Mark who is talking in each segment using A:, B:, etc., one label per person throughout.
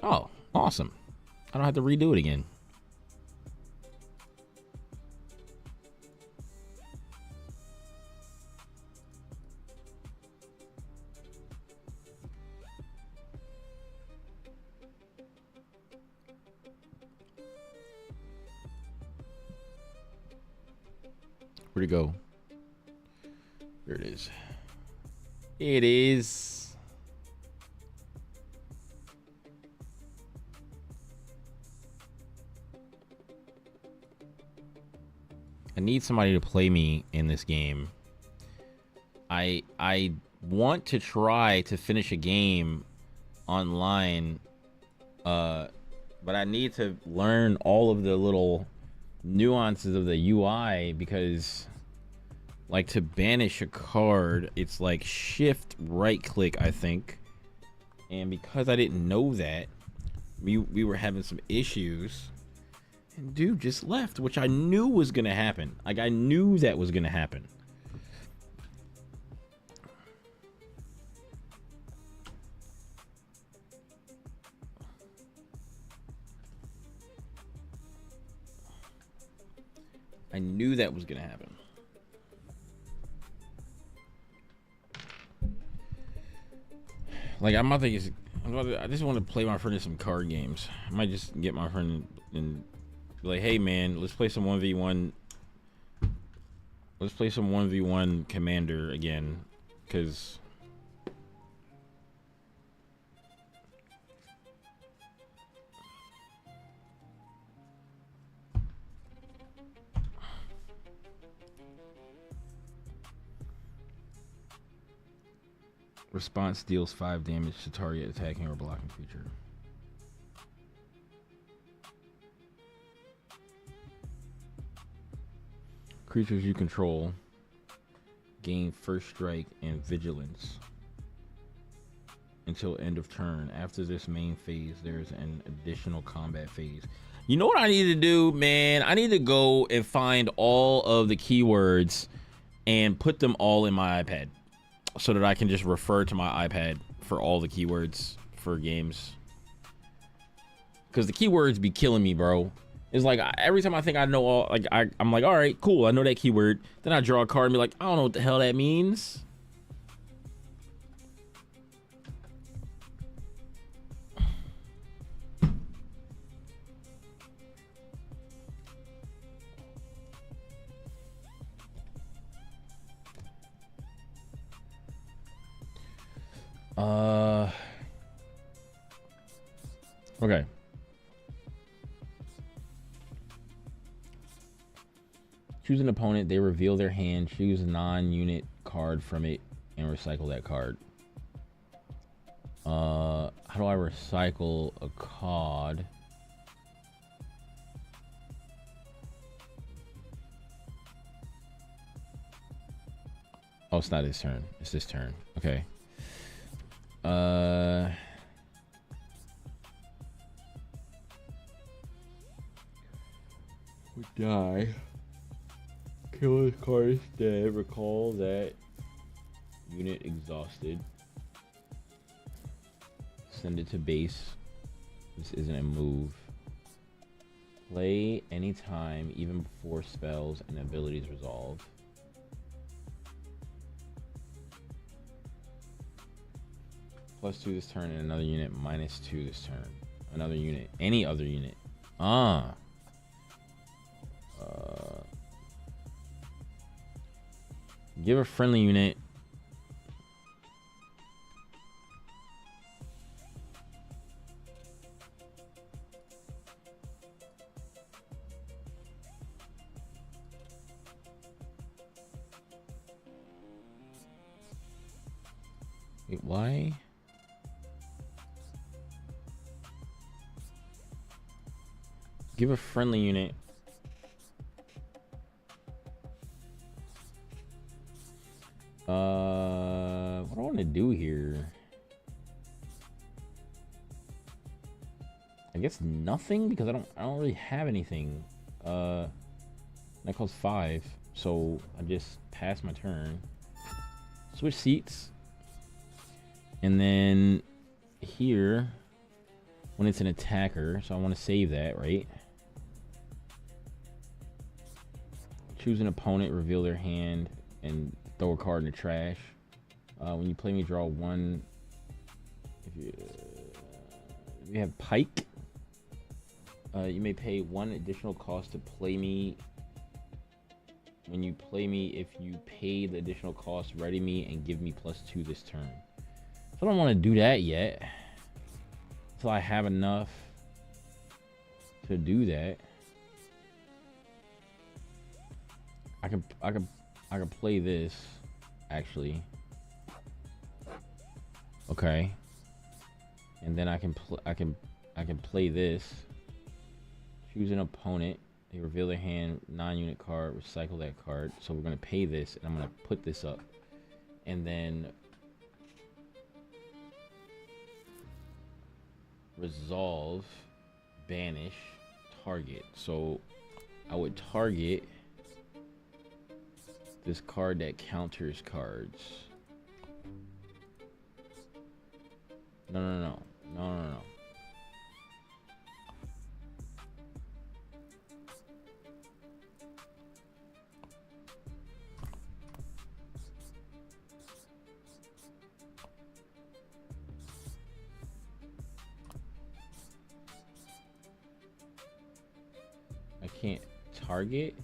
A: Oh, awesome. I don't have to redo it again. Where'd it go? There it is. It is. I need somebody to play me in this game. I want to try to finish a game online, but I need to learn all of the little nuances of the UI, because like to banish a card, it's like shift right click, I think. And because I didn't know that, we were having some issues. And dude just left, which I knew was gonna happen. Like I knew that was gonna happen. I knew that was gonna happen. Like I'm about to just, I just want to play my friend in some card games. I might just get my friend and be like, hey man, let's play some 1v1. Let's play some 1v1 Commander again, because response deals 5 damage to target attacking or blocking creature. Creatures you control gain first strike and vigilance until end of turn. After this main phase, there's an additional combat phase. You know what I need to do, man? I need to go and find all of the keywords and put them all in my iPad, so that I can just refer to my iPad for all the keywords for games. Because the keywords be killing me, bro. It's like every time I think I know all, like I'm like, all right, cool, I know that keyword. Then I draw a card and be like, I don't know what the hell that means. Okay. Choose an opponent, they reveal their hand, choose a non-unit card from it, and recycle that card. How do I recycle a card? Oh, it's not his turn. It's this turn. Okay. We die. Kill his card instead. Recall that unit exhausted. Send it to base. This isn't a move. Play anytime, even before spells and abilities resolve. +2 this turn, and another unit -2 this turn. Another unit. Any other unit. Give a friendly unit. Wait, why? Give a friendly unit. What do I want to do here? I guess nothing, because I don't really have anything. That costs 5, so I just pass my turn. Switch seats. And then here, when it's an attacker. So I want to save that, right? Choose an opponent, reveal their hand, and throw a card in the trash. When you play me, draw one. If you have Pike, you may pay one additional cost to play me. When you play me, if you pay the additional cost, ready me and give me +2 this turn. So I don't want to do that yet until I have enough to do that. I can play this actually. Okay. And then I can play this. Choose an opponent. They reveal their hand, 9-unit card, recycle that card. So we're gonna pay this, and I'm gonna put this up, and then resolve, banish, target. So I would target this card that counters cards. No. I can't target.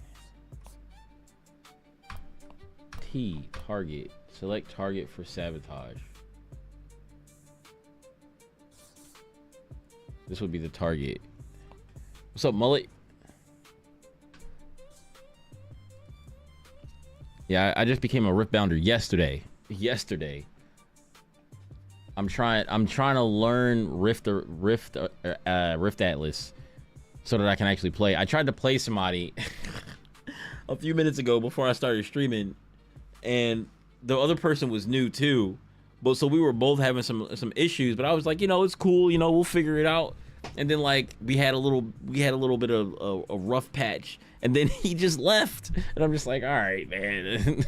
A: T, target. Select target for sabotage. This would be the target. What's up, Mullet? Yeah, I just became a Riftbounder yesterday. I'm trying to learn Rift Atlas so that I can actually play. I tried to play somebody a few minutes ago before I started streaming, and the other person was new too. But so we were both having some issues, but I was like, you know, it's cool, you know, we'll figure it out. And then like we had a little bit of a rough patch, and then he just left, and I'm just like, all right, man.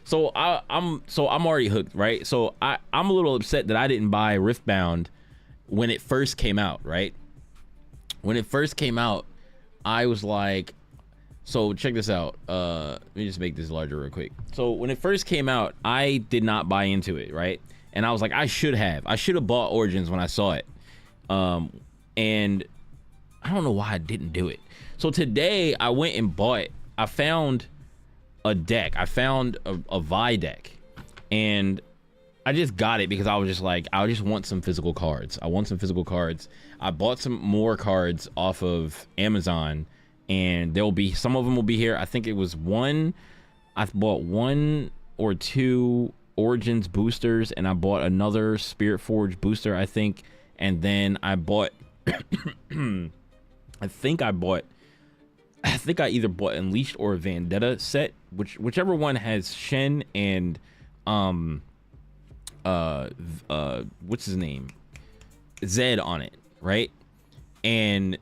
A: So I'm already hooked, right? So I'm a little upset that I didn't buy Riftbound when it first came out, right? When it first came out, I was like, so check this out. Let me just make this larger real quick. So when it first came out, I did not buy into it, right? And I was like, I should have bought Origins when I saw it. And I don't know why I didn't do it. So today I went and I found a deck. I found a Vi deck, and I just got it because I was just like, I just want some physical cards. I bought some more cards off of Amazon, and there'll be some of them will be here. I think it was I bought 1 or 2 Origins boosters, and I bought another Spirit Forge booster, I think. And then I bought I think I either bought Unleashed or a Vendetta set, whichever one has Shen and what's his name, Zed on it, right? And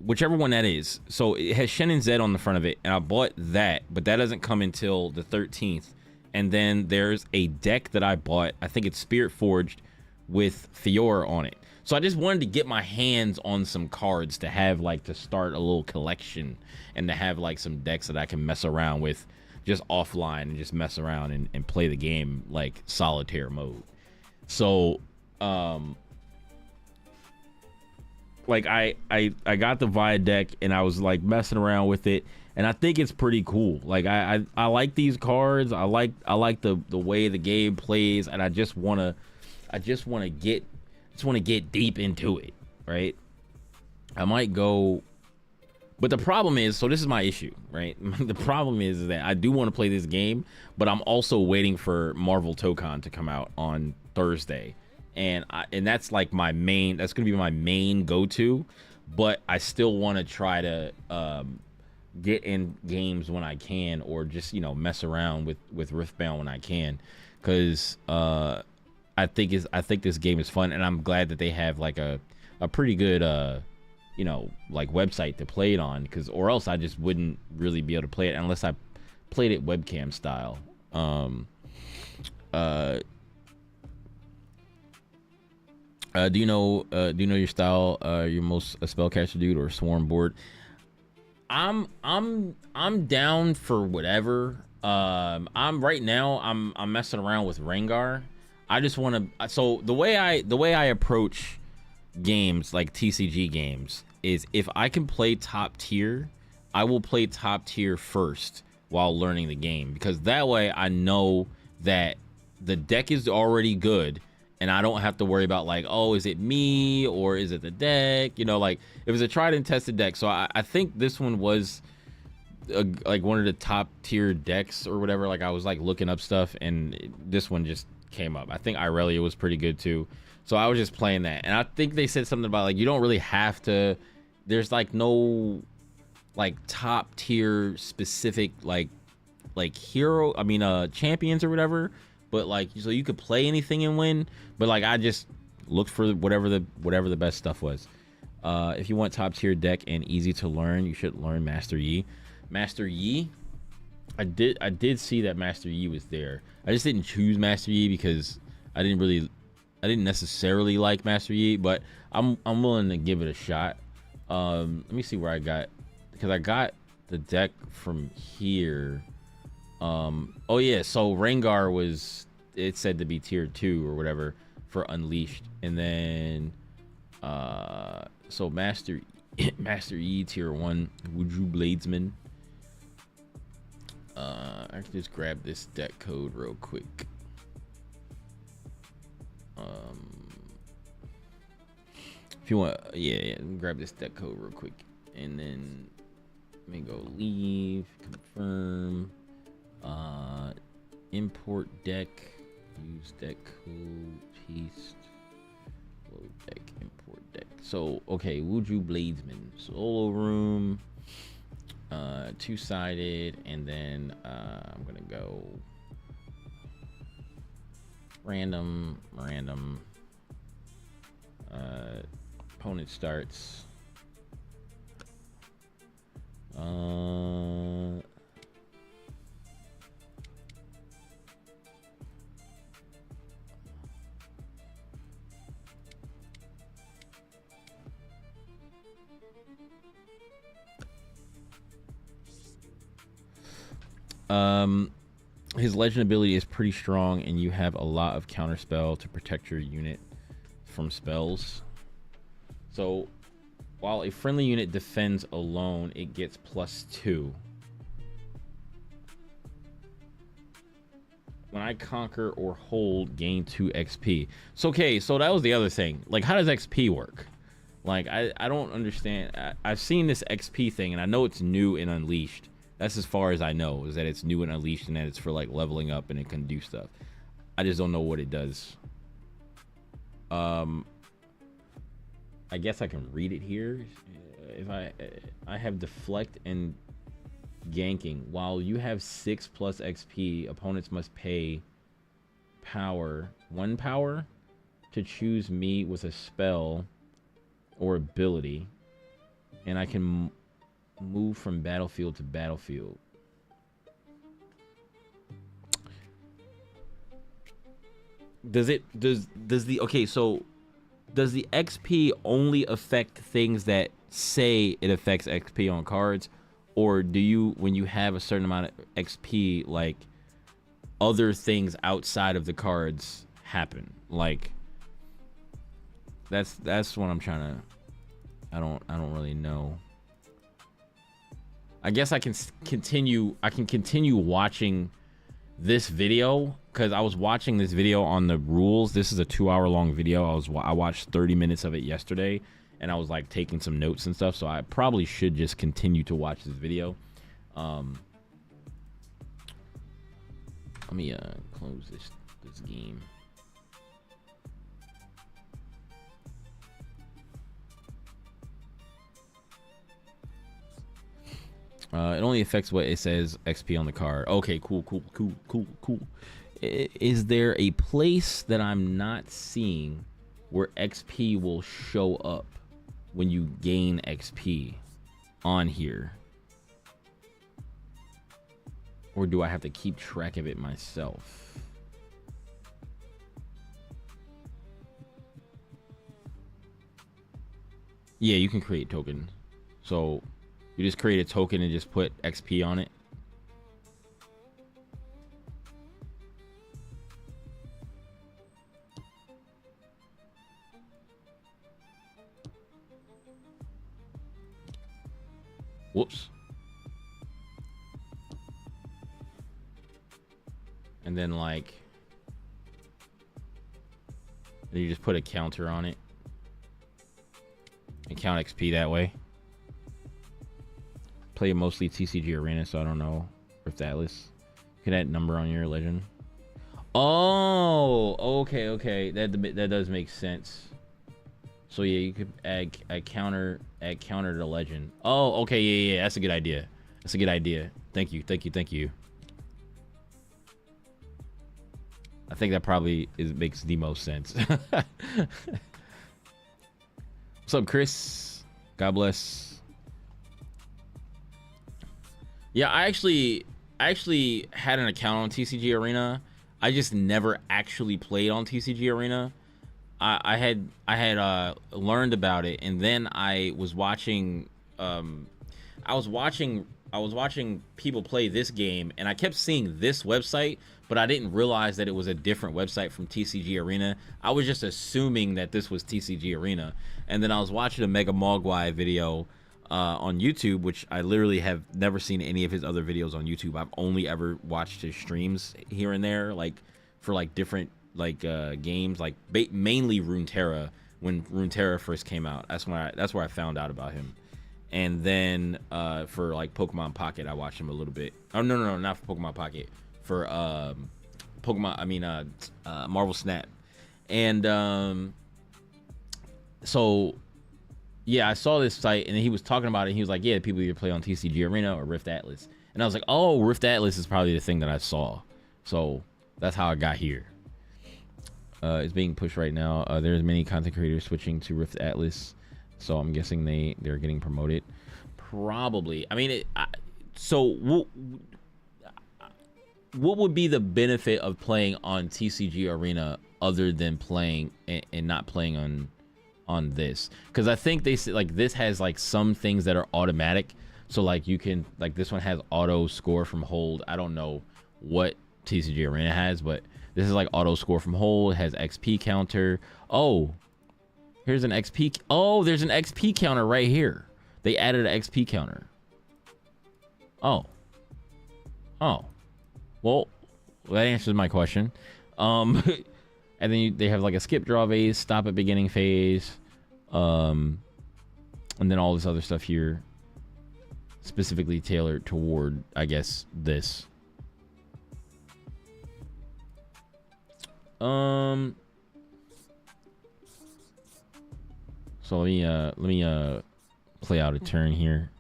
A: whichever one that is, so it has Shen and Zed on the front of it, and I bought that, but that doesn't come until the 13th. And then there's a deck that I bought, I think it's Spirit Forged, with Fiora on it. So I just wanted to get my hands on some cards to have, like, to start a little collection, and to have like some decks that I can mess around with just offline, and just mess around and play the game like solitaire mode. So like I got the Vi deck, and I was like messing around with it, and I think it's pretty cool. Like I like these cards. I like the way the game plays, and I just want to get deep into it, right? I might go, but the problem is, so this is my issue, right? The problem is that I do want to play this game, but I'm also waiting for Marvel Tokon to come out on Thursday, and that's like that's gonna be my main go-to. But I still want to try to get in games when I can, or just, you know, mess around with Riftbound when I can, because I think this game is fun, and I'm glad that they have like a pretty good you know, like website to play it on, because or else I just wouldn't really be able to play it unless I played it webcam style. I Do you know your style? Your most a spellcaster dude or swarm board? I'm down for whatever. I'm right now. I'm messing around with Rengar. I just want to. So the way I approach games like TCG games is if I can play top tier, I will play top tier first while learning the game, because that way I know that the deck is already good and I don't have to worry about like, oh, is it me or is it the deck? You know, like it was a tried and tested deck. So I think this one was like one of the top tier decks or whatever. Like I was like looking up stuff and this one just came up. I think Irelia was pretty good too. So I was just playing that. And I think they said something about like, you don't really have to, there's like no like top tier specific like hero, champions or whatever, but like so you could play anything and win, but like I just looked for whatever the best stuff was. If you want top tier deck and easy to learn, you should learn Master Yi. I did see that Master Yi was there. I just didn't choose Master Yi because I didn't necessarily like Master Yi, but I'm willing to give it a shot. Let me see where I got, because I got the deck from here. Oh yeah, so Rengar was, it said to be tier 2 or whatever for Unleashed, and then so Master Yi tier 1 Wuju Bladesman. I can just grab this deck code real quick. If you want, yeah, grab this deck code real quick, and then let me go leave, confirm, import deck, use deck code, paste, load deck, import deck. So okay, Wuju Bladesman, solo room, two-sided, and then I'm gonna go random. Opponent starts. His legend ability is pretty strong, and you have a lot of counter spell to protect your unit from spells. So while a friendly unit defends alone, it gets +2. When I conquer or hold, gain 2 XP. So okay, so that was the other thing. Like, how does XP work? Like, I don't understand. I've seen this XP thing, and I know it's new in Unleashed. That's as far as I know, is that it's new and Unleashed, and that it's for like leveling up and it can do stuff. I just don't know what it does. I guess I can read it here. If I have deflect and ganking. While you have 6+ XP, opponents must pay 1 power to choose me with a spell or ability, and I can move from battlefield to battlefield. Does the XP only affect things that say it affects XP on cards, or do you, when you have a certain amount of XP, like other things outside of the cards happen? Like that's what I'm trying to, I don't really know. I guess I can continue watching this video, because I was watching this video on the rules. This is a 2-hour long video. I watched 30 minutes of it yesterday, and I was like taking some notes and stuff, so I probably should just continue to watch this video. Let me close this game. It only affects what it says XP on the card. Okay, cool. Is there a place that I'm not seeing where XP will show up when you gain XP on here? Or do I have to keep track of it myself? Yeah, you can create tokens. So you just create a token and just put XP on it. Whoops. And then like, then you just put a counter on it and count XP that way. Play mostly TCG Arena, so I don't know Rift Atlas. You can add number on your legend. Oh, okay. That does make sense. So yeah, you could add counter to legend. Oh, okay, yeah. That's a good idea. That's a good idea. Thank you. I think that probably makes the most sense. What's up, Chris? God bless. Yeah, I actually had an account on TCG Arena. I just never actually played on TCG Arena. I had learned about it, and then I was watching people play this game, and I kept seeing this website, but I didn't realize that it was a different website from TCG Arena. I was just assuming that this was TCG Arena, and then I was watching a Mega Mogwai video on YouTube, which I literally have never seen any of his other videos on YouTube. I've only ever watched his streams here and there, like for like different games, like mainly Runeterra. When Runeterra first came out, that's where I found out about him. And then for like Pokemon Pocket, I watched him a little bit. Oh no, not for Pokemon Pocket. For Marvel Snap. And so yeah, I saw this site, and he was talking about it. And he was like, yeah, people either play on TCG Arena or Rift Atlas. And I was like, oh, Rift Atlas is probably the thing that I saw. So that's how I got here. It's being pushed right now. There's many content creators switching to Rift Atlas, so I'm guessing they're getting promoted. Probably. I mean, what would be the benefit of playing on TCG Arena other than playing and not playing on this? Because I think they say like this has like some things that are automatic. So like you can like this one has auto score from hold. I don't know what TCG Arena has, but this is like auto score from hold. It has XP counter. Oh, here's an XP. Oh, there's an XP counter right here. They added an XP counter. Oh. Well, that answers my question. And then they have like a skip draw phase, stop at beginning phase, and then all this other stuff here, specifically tailored toward, I guess, this. So let me play out a turn here.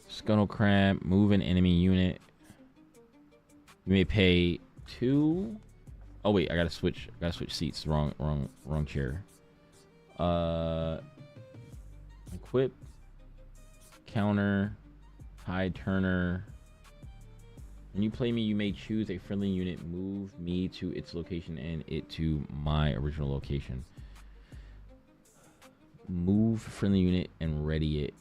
A: Scuttle Crab, move an enemy unit. You may pay 2. Oh wait, I gotta switch seats. Wrong chair. Equip, counter, high turner. When you play me, you may choose a friendly unit, move me to its location and it to my original location. Move friendly unit and ready it.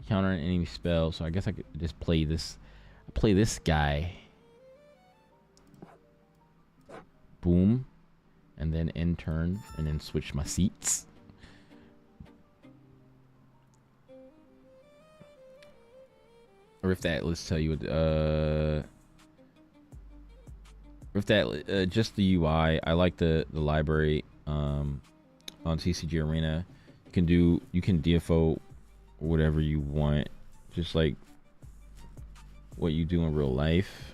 A: Counter an enemy spell, so I guess I could just play this. Play this guy. Boom. And then end turn, and then switch my seats. Rift Atlas tell you Rift Atlas, just the UI. I like the library on TCG Arena. You can DFO whatever you want, just like what you do in real life.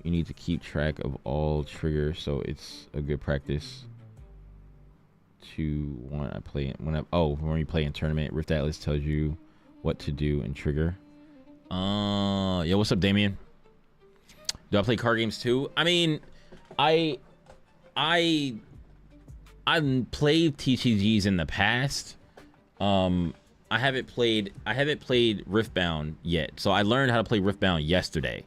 A: You need to keep track of all triggers, so it's a good practice to when you play in tournament. Rift Atlas tells you what to do and trigger. Yeah, what's up, Damien? Do I play card games too? I mean, I played TCGs in the past. I haven't played Riftbound yet. So I learned how to play Riftbound yesterday,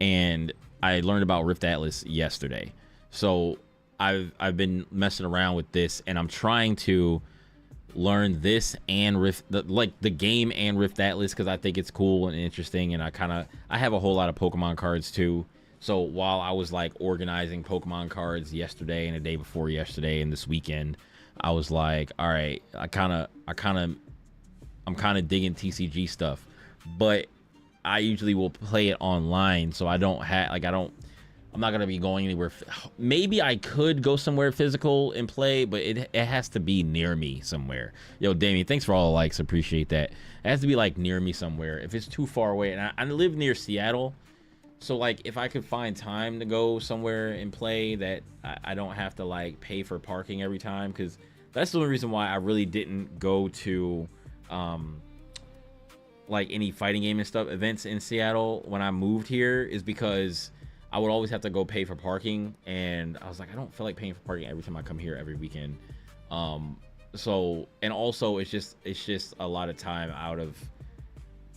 A: and I learned about Rift Atlas yesterday. So I've been messing around with this, and I'm trying to learn this and Rift, the game and Rift Atlas, because I think it's cool and interesting, and I have a whole lot of Pokemon cards too. So while I was like organizing Pokemon cards yesterday and the day before yesterday and this weekend, I was like, all right, I'm kind of digging TCG stuff, but I usually will play it online, so I don't have I'm not gonna be going anywhere. Maybe I could go somewhere physical and play, but it has to be near me somewhere. Yo, Damien, thanks for all the likes. Appreciate that. It has to be like near me somewhere. If it's too far away, and I live near Seattle, so like if I could find time to go somewhere and play that I don't have to like pay for parking every time, because that's the only reason why I really didn't go to like any fighting game and stuff events in Seattle when I moved here, is because I would always have to go pay for parking, and I was like, I don't feel like paying for parking every time I come here every weekend. So, and also it's just a lot of time out of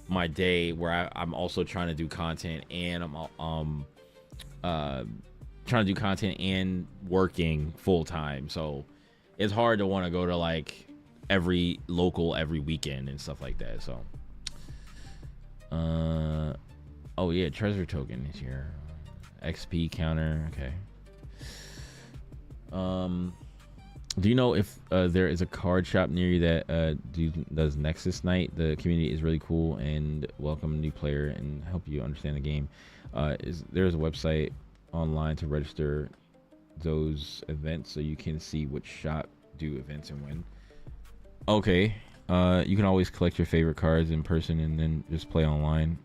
A: my day where I'm also trying to do content, and I'm trying to do content and working full time. So it's hard to want to go to like every weekend and stuff like that. So oh yeah, treasure token is here. XP counter. Okay. Do you know if there is a card shop near you that does Nexus Night? The community is really cool and welcome a new player and help you understand the game. There's a website online to register those events, so you can see which shop do events and when. Okay. You can always collect your favorite cards in person and then just play online.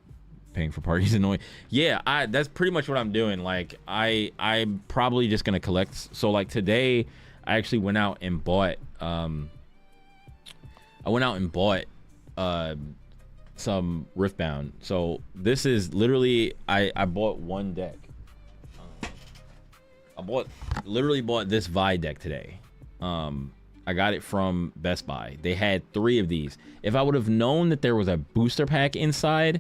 A: Paying for parties annoying. Yeah, that's pretty much what I'm doing. Like I'm probably just gonna collect. So like today I actually went out and bought some Riftbound. So this is literally I bought one deck. Literally bought this Vi deck today. I got it from Best Buy. They had 3 of these. If I would have known that there was a booster pack inside,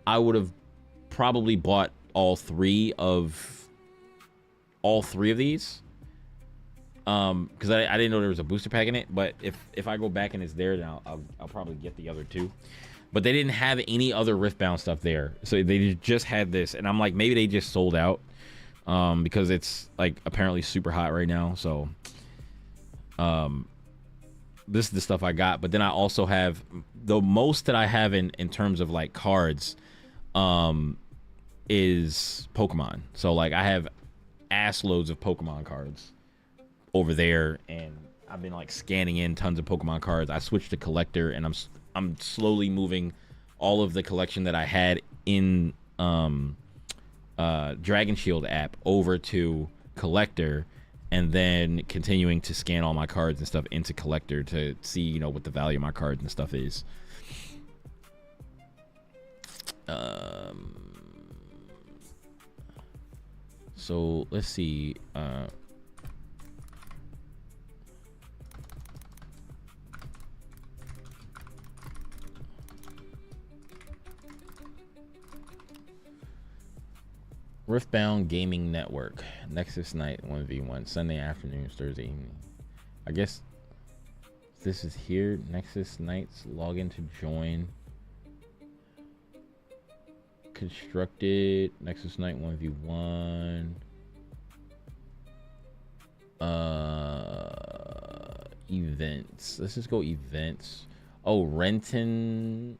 A: I would have probably bought all three of these, because I didn't know there was a booster pack in it. But if I go back and it's there, then I'll probably get the other 2. But they didn't have any other Riftbound stuff there, so they just had this, and I'm like, maybe they just sold out, because it's like apparently super hot right now. So this is the stuff I got. But then I also have the most that I have in terms of like cards is Pokemon. So like I have ass loads of Pokemon cards over there, and I've been like scanning in tons of Pokemon cards. I switched to collector, and I'm slowly moving all of the collection that I had in Dragon Shield app over to collector, and then continuing to scan all my cards and stuff into collector to see, you know, what the value of my cards and stuff is. So let's see. Riftbound Gaming Network, Nexus Night 1v1, Sunday afternoons, Thursday evening. I guess this is here. Nexus Nights, login to join. Constructed Nexus Night 1v1. Events. Let's just go events. Oh, Renton.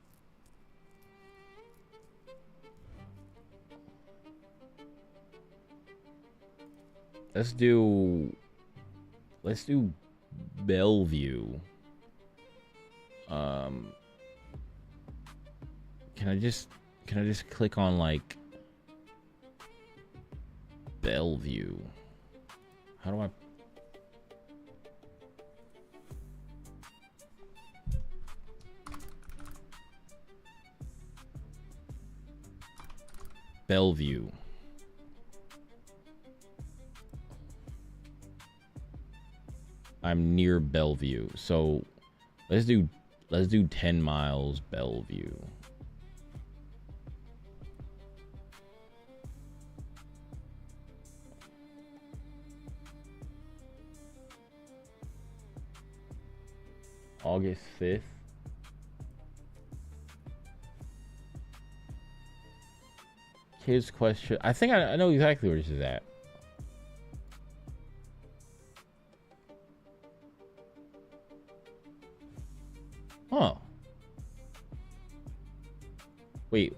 A: Let's do Bellevue. Can I just click on like Bellevue? How do I? Bellevue. I'm near Bellevue, so let's do 10 miles Bellevue. August 5th. Kids question. I think I know exactly where this is at. Oh. Wait.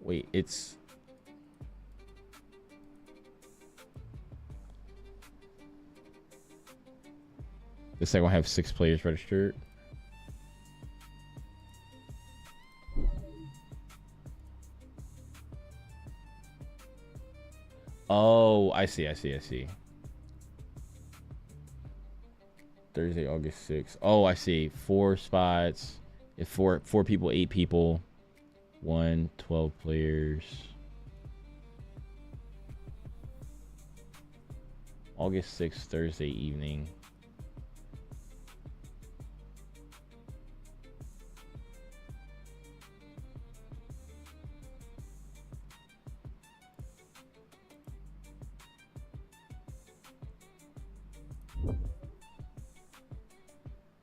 A: Wait, it's... The second one have 6 players registered. Oh, I see. Thursday, August 6th. Oh, I see. 4 spots. If four people, 8 people. 12 players. August 6th, Thursday evening.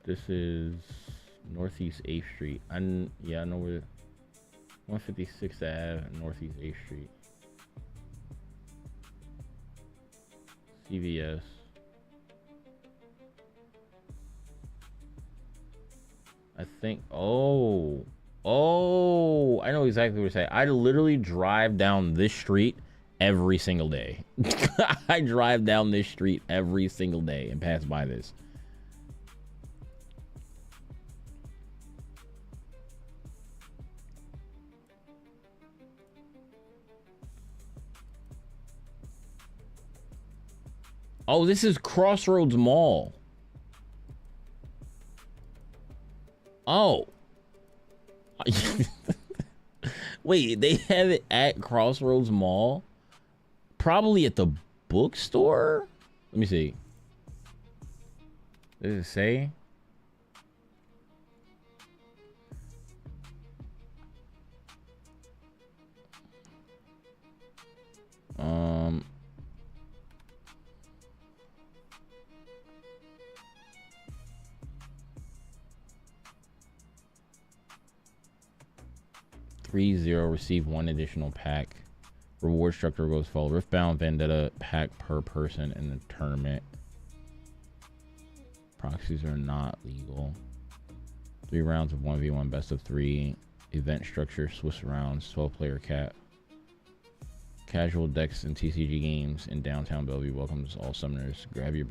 A: This is Northeast 8th Street. Yeah, I know where. 156th Ave, Northeast 8th Street. CVS. I think. Oh, I know exactly what you're saying. I literally drive down this street every single day. I drive down this street every single day and pass by this. Oh, this is Crossroads Mall. Oh. Wait, they have it at Crossroads Mall? Probably at the bookstore? Let me see. Does it say? Um... 3-0, receive 1 additional pack. Reward structure goes follow. Riftbound Vendetta pack per person in the tournament. Proxies are not legal. 3 rounds of 1v1 best of 3. Event structure, Swiss rounds, 12-player cap. Casual decks and TCG games in downtown Bellevue welcomes all summoners. Grab your...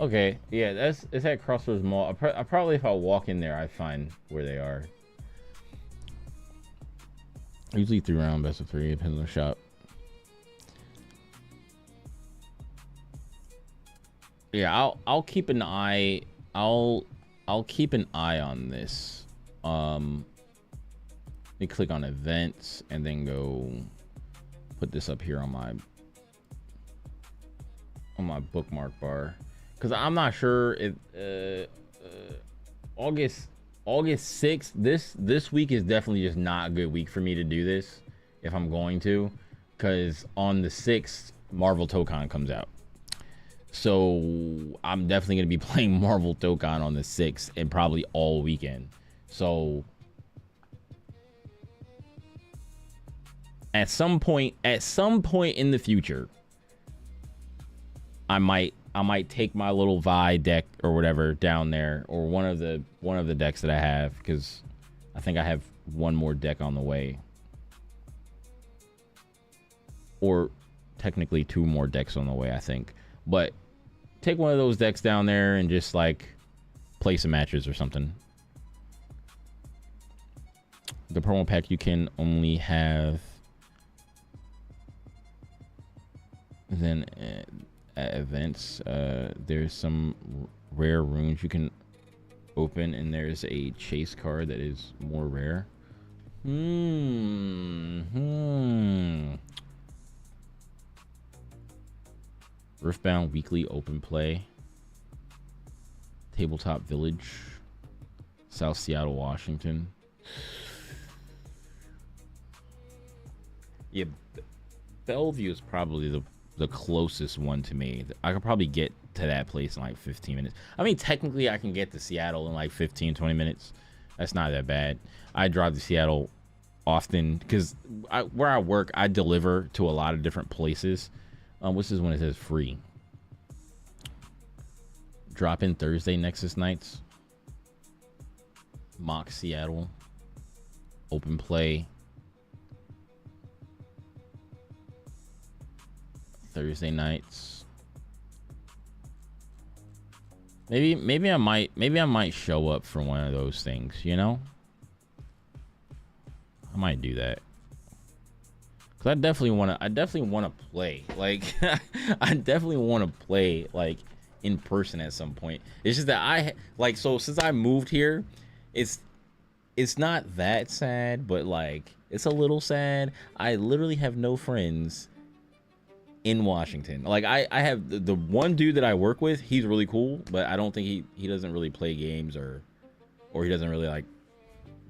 A: Okay, yeah, it's at Crossroads Mall. I probably, if I walk in there, I find where they are. Usually 3 round best of 3, depends on the shop. Yeah, I'll keep an eye. I'll keep an eye on this. Let me click on events and then go put this up here on my bookmark bar, because I'm not sure if August 6th, this week is definitely just not a good week for me to do this if I'm going to, because on the 6th Marvel Tokon comes out, so I'm definitely going to be playing Marvel Tokon on the 6th and probably all weekend. So at some point in the future, I might take my little Vi deck or whatever down there, or one of the decks that I have, because I think I have one more deck on the way, or technically 2 more decks on the way, I think. But take one of those decks down there and just like play some matches or something. The promo pack, you can only have then at events. There's some rare runes you can open, and there's a chase card that is more rare. Riftbound weekly open play. Tabletop Village, South Seattle, Washington. Yeah, Bellevue is probably the closest one to me. I could probably get to that place in like 15 minutes. I mean, technically, I can get to Seattle in like 15, 20 minutes. That's not that bad. I drive to Seattle often because where I work, I deliver to a lot of different places. This is when it says free. Drop in Thursday, Nexus Nights. Mock Seattle. Open play. Thursday nights. Maybe I might show up for one of those things, you know? I might do that. Cause I definitely wanna play. Like I definitely wanna play like in person at some point. It's just that so since I moved here, it's not that sad, but like it's a little sad. I literally have no friends in Washington. Like I have the one dude that I work with, he's really cool, but I don't think he doesn't really play games or he doesn't really like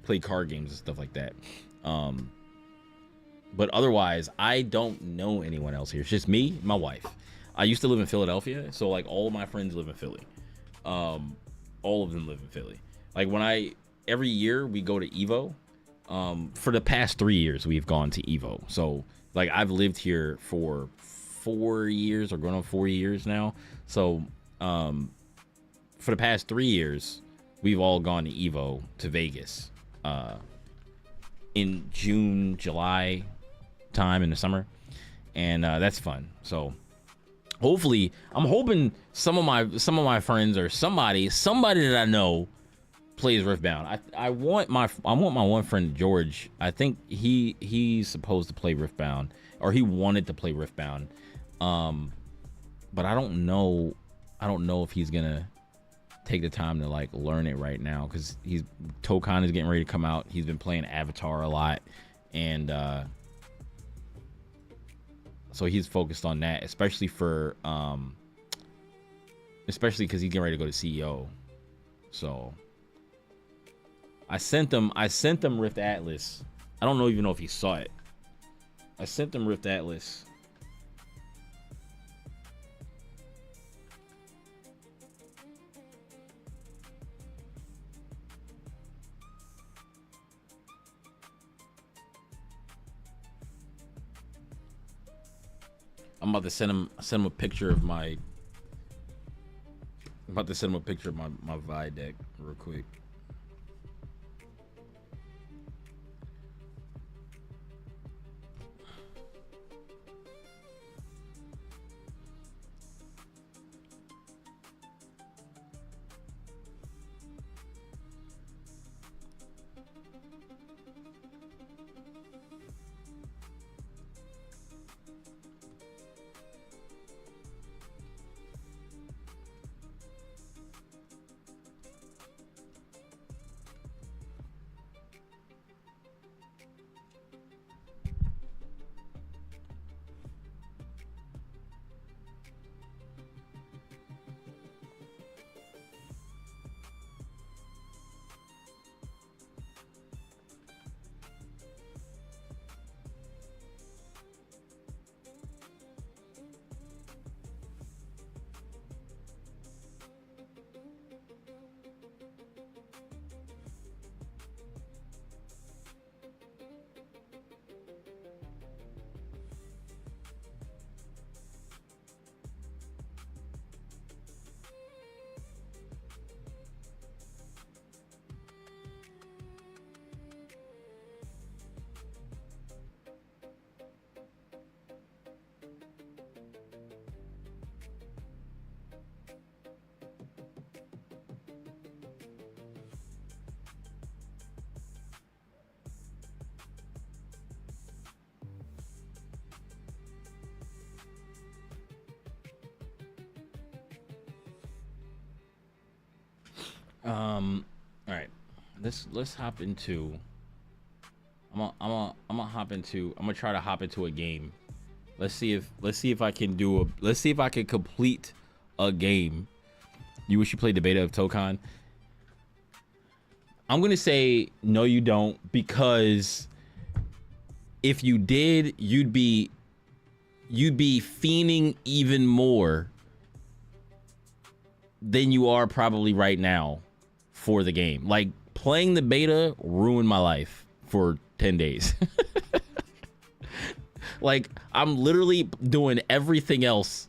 A: play card games and stuff like that. But otherwise I don't know anyone else here. It's just me, my wife. I used to live in Philadelphia, so like all of my friends live in Philly. All of them live in Philly. Like every year we go to Evo. For the past 3 years we've gone to Evo. So like I've lived here for 4 years or going on 4 years now. So for the past 3 years we've all gone to Evo to Vegas in June, July time in the summer, and that's fun. So hopefully, I'm hoping some of my friends or somebody that I know plays Riftbound. I want my one friend George. I think he's supposed to play Riftbound, or he wanted to play Riftbound. But I don't know if he's gonna take the time to like learn it right now, because Tokon is getting ready to come out. He's been playing Avatar a lot, and so he's focused on that, especially because he's getting ready to go to CEO. So I sent them Rift Atlas. I don't even know if he saw it. I sent them Rift Atlas. I'm about to send him a picture of my. I'm about to send him a picture of my Vi deck real quick. All right, let's hop into. I'm gonna try to hop into a game Let's see if I can do a. Let's see if I can complete a game. You wish you played the beta of Tokon? I'm gonna say no, you don't, because if you did, you'd be fiending even more than you are probably right now for the game. Like, playing the beta ruined my life for 10 days. Like, I'm literally doing everything else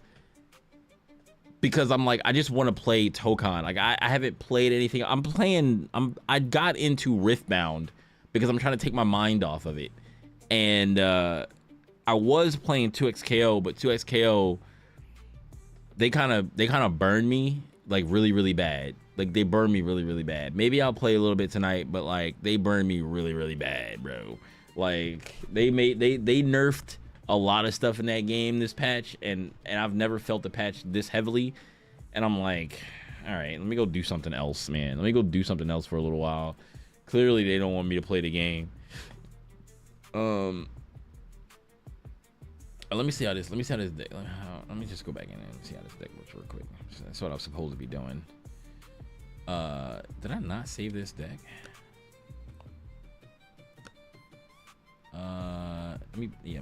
A: because I'm like, I just want to play Tokon. Like, I haven't played anything. I got into Riftbound because I'm trying to take my mind off of it. And I was playing 2XKO, but 2XKO, they kind of burned me like really bad. Like, they burned me really bad. Maybe I'll play a little bit tonight, but like, they burned me really bad, bro. Like, they nerfed a lot of stuff in that game this patch, and I've never felt the patch this heavily. And I'm like, all right, let me go do something else, man. Let me go do something else for a little while. Clearly, they don't want me to play the game. Let me see how this. Let me see how this deck. Let me just go back in and see how this deck works real quick. That's what I was supposed to be doing. Did I not save this deck? Let me. Yeah,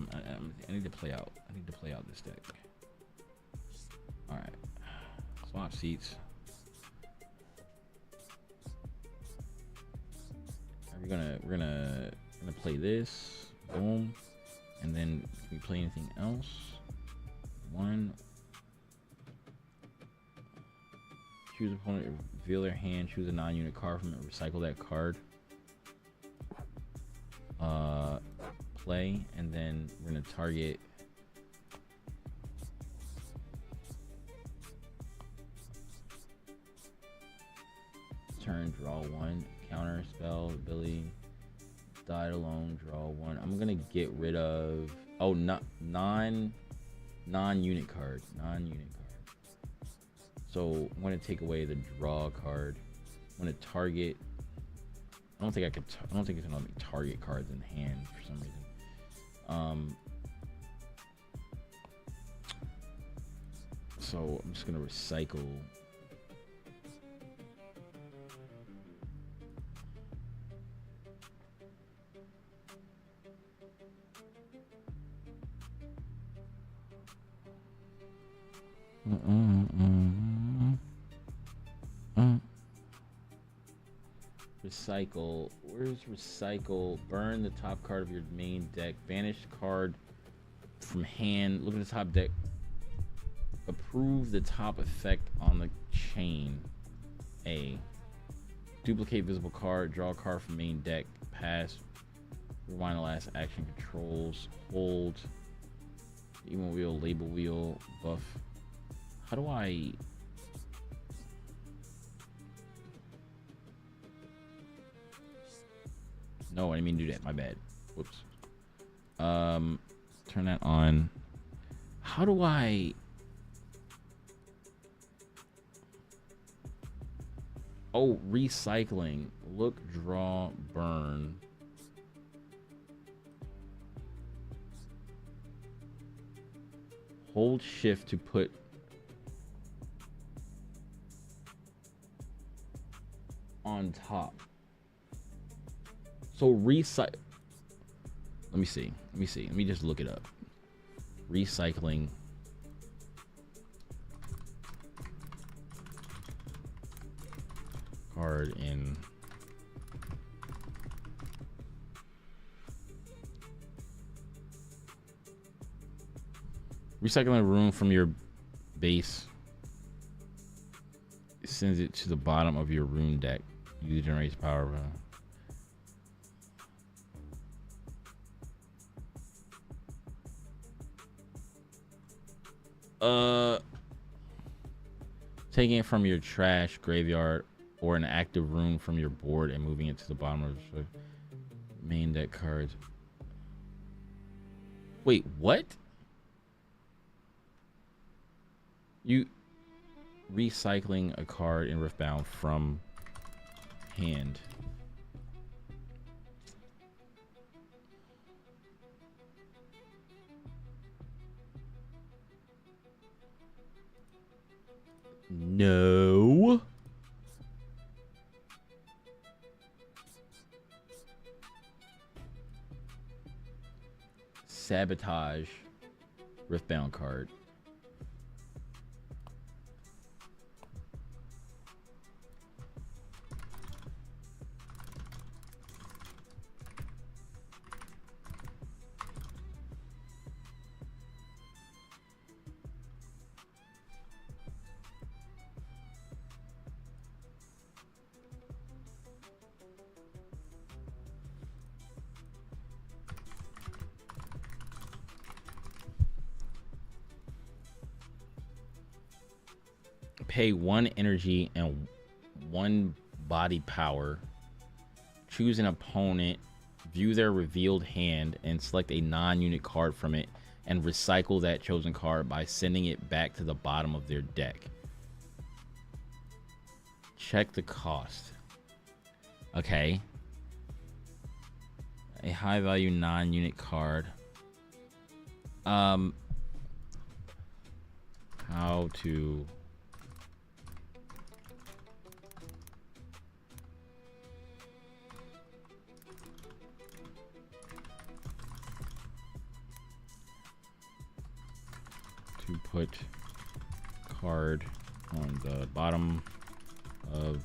A: I need to play out. I need to play out this deck. All right. Swap seats. We're gonna play this. Boom. And then can we play anything else? One. Choose opponent, reveal their hand, choose a non-unit card from it, recycle that card. Play, and then we're gonna target. Turn, draw one, counter spell, ability. Died alone, draw one. I'm gonna get rid of non-unit card. So I'm gonna take away the draw card. I'm gonna target. I don't think it's gonna let me target cards in hand for some reason. So I'm just gonna recycle. Recycle. Where's recycle? Burn the top card of your main deck. Banish card from hand. Look at the top deck. Approve the top effect on the chain. A. Duplicate visible card. Draw a card from main deck. Pass. Rewind the last action. Controls. Hold. Emo wheel. Label wheel. Buff. How do I... No, I didn't mean to do that. My bad. Whoops. Turn that on. How do I... Oh, recycling. Look, draw, burn. Hold shift to put... on top. So recycle. Let me see. Let me just look it up. Recycling. Card in. Recycling a room from your base. It sends it to the bottom of your rune deck. User generates power. Taking it from your trash graveyard or an active rune from your board and moving it to the bottom of the main deck cards. Wait, what? You recycling a card in Riftbound from hand. No. Sabotage. Riftbound card. Pay 1 energy and 1 body power. Choose an opponent, view their revealed hand, and select a non-unit card from it, and recycle that chosen card by sending it back to the bottom of their deck. Check the cost. Okay. A high value non-unit card. How to put card on the bottom of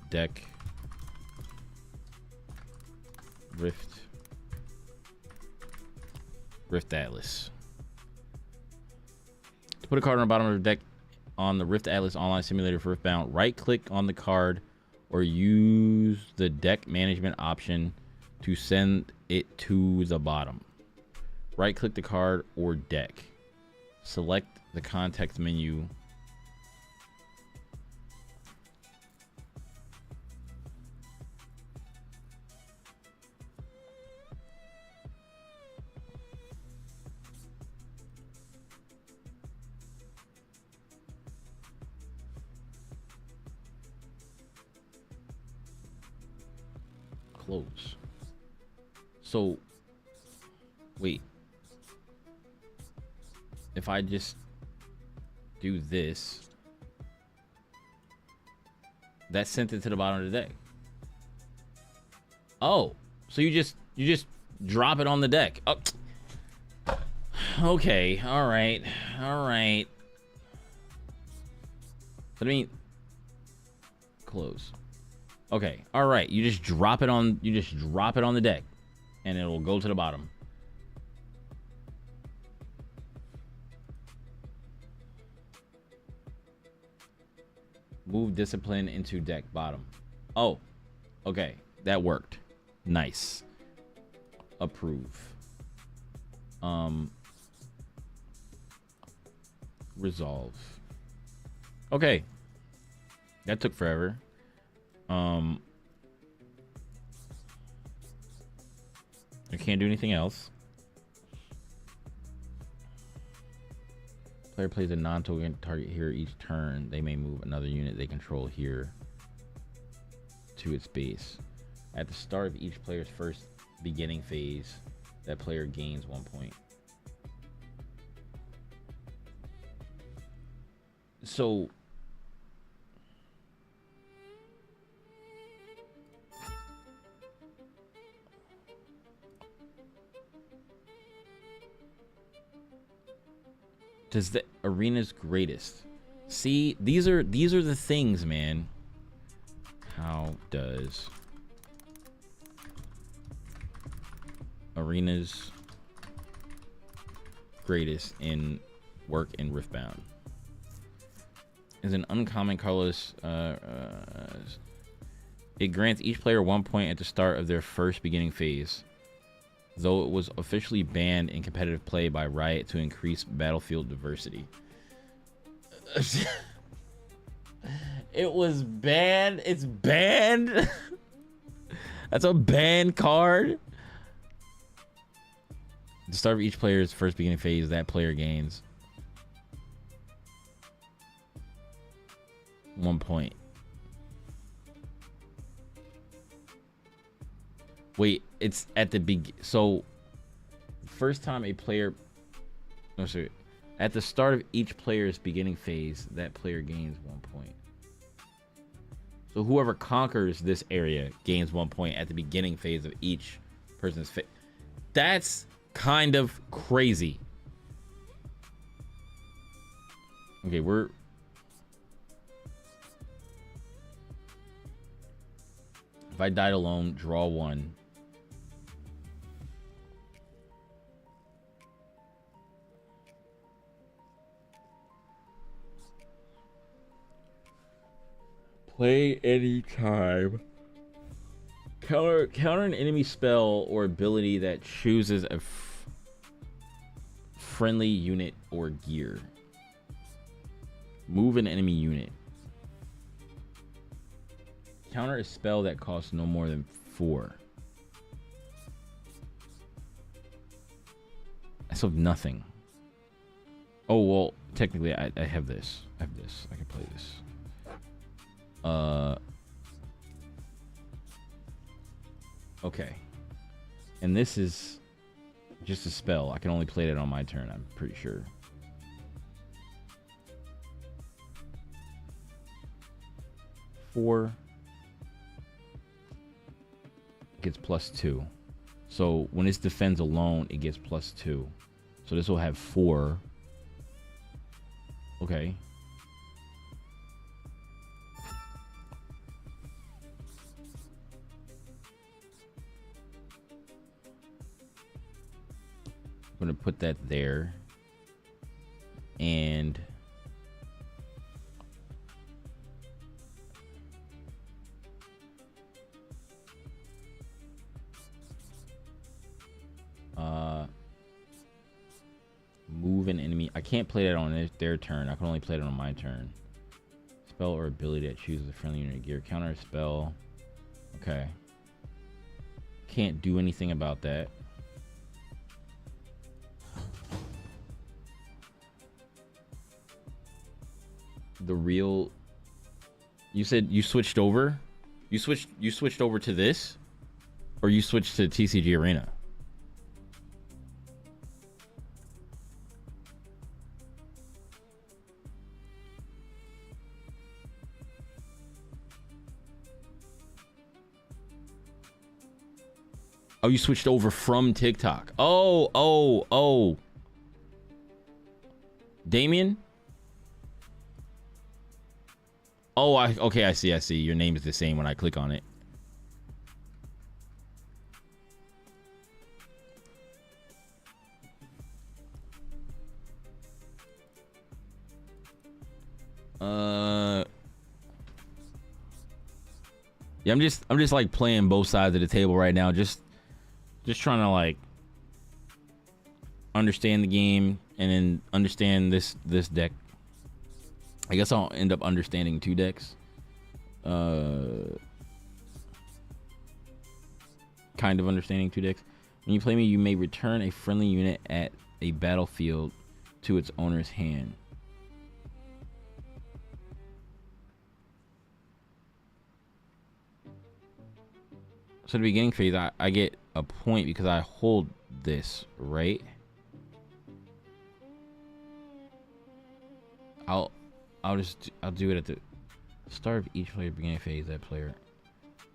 A: deck. Rift Atlas. To put a card on the bottom of the deck on the Rift Atlas online simulator for Riftbound, right click on the card or use the deck management option to send it to the bottom. Right click the card or deck. Select the context menu. Close. So, wait. If I just do this, that sent it to the bottom of the deck. Oh, so you just drop it on the deck. Oh. Okay, all right. But I mean, close. Okay, all right. You just drop it on the deck, and it'll go to the bottom. Move discipline into deck bottom. Oh, okay. That worked. Nice. Approve. Resolve. Okay. That took forever. I can't do anything else. Player plays a non-token target here each turn. They may move another unit they control here to its base. At the start of each player's first beginning phase, that player gains 1 point. So does the arena's greatest? See, these are the things, man. How does arena's greatest in work in Riftbound? Is an uncommon colorless. It grants each player 1 point at the start of their first beginning phase, though it was officially banned in competitive play by Riot to increase battlefield diversity. It was banned. It's banned. That's a banned card. At the start of each player's first beginning phase, that player gains 1 point. Wait, it's at the so first time a player, no, sorry, At the start of each player's beginning phase, that player gains 1 point. So whoever conquers this area gains 1 point at the beginning phase of each person's phase. That's kind of crazy. Okay, we're... If I died alone, draw 1. Play anytime. Counter an enemy spell or ability that chooses a friendly unit or gear. Move an enemy unit. Counter a spell that costs no more than 4. That's of nothing. Oh, well, technically I have this. I have this. I can play this. Okay. And this is just a spell. I can only play that on my turn, I'm pretty sure. Four gets +2. So when it defends alone, it gets +2. So this will have 4. Okay. I'm gonna put that there, and move an enemy. I can't play that on their turn. I can only play it on my turn. Spell or ability that chooses a friendly unit gear. Counter a spell. Okay. Can't do anything about that. The real... You said you switched over? You switched over to this? Or you switched to TCG Arena? Oh, you switched over from TikTok. Oh. Damien? Oh, okay, I see. Your name is the same when I click on it. Yeah, I'm just like playing both sides of the table right now. Just trying to like understand the game and then understand this deck. I guess I'll end up understanding 2 decks. Kind of understanding 2 decks. When you play me, you may return a friendly unit at a battlefield to its owner's hand. So the beginning phase, I get a point because I hold this, right? I'll do it at the start of each player beginning phase. That player,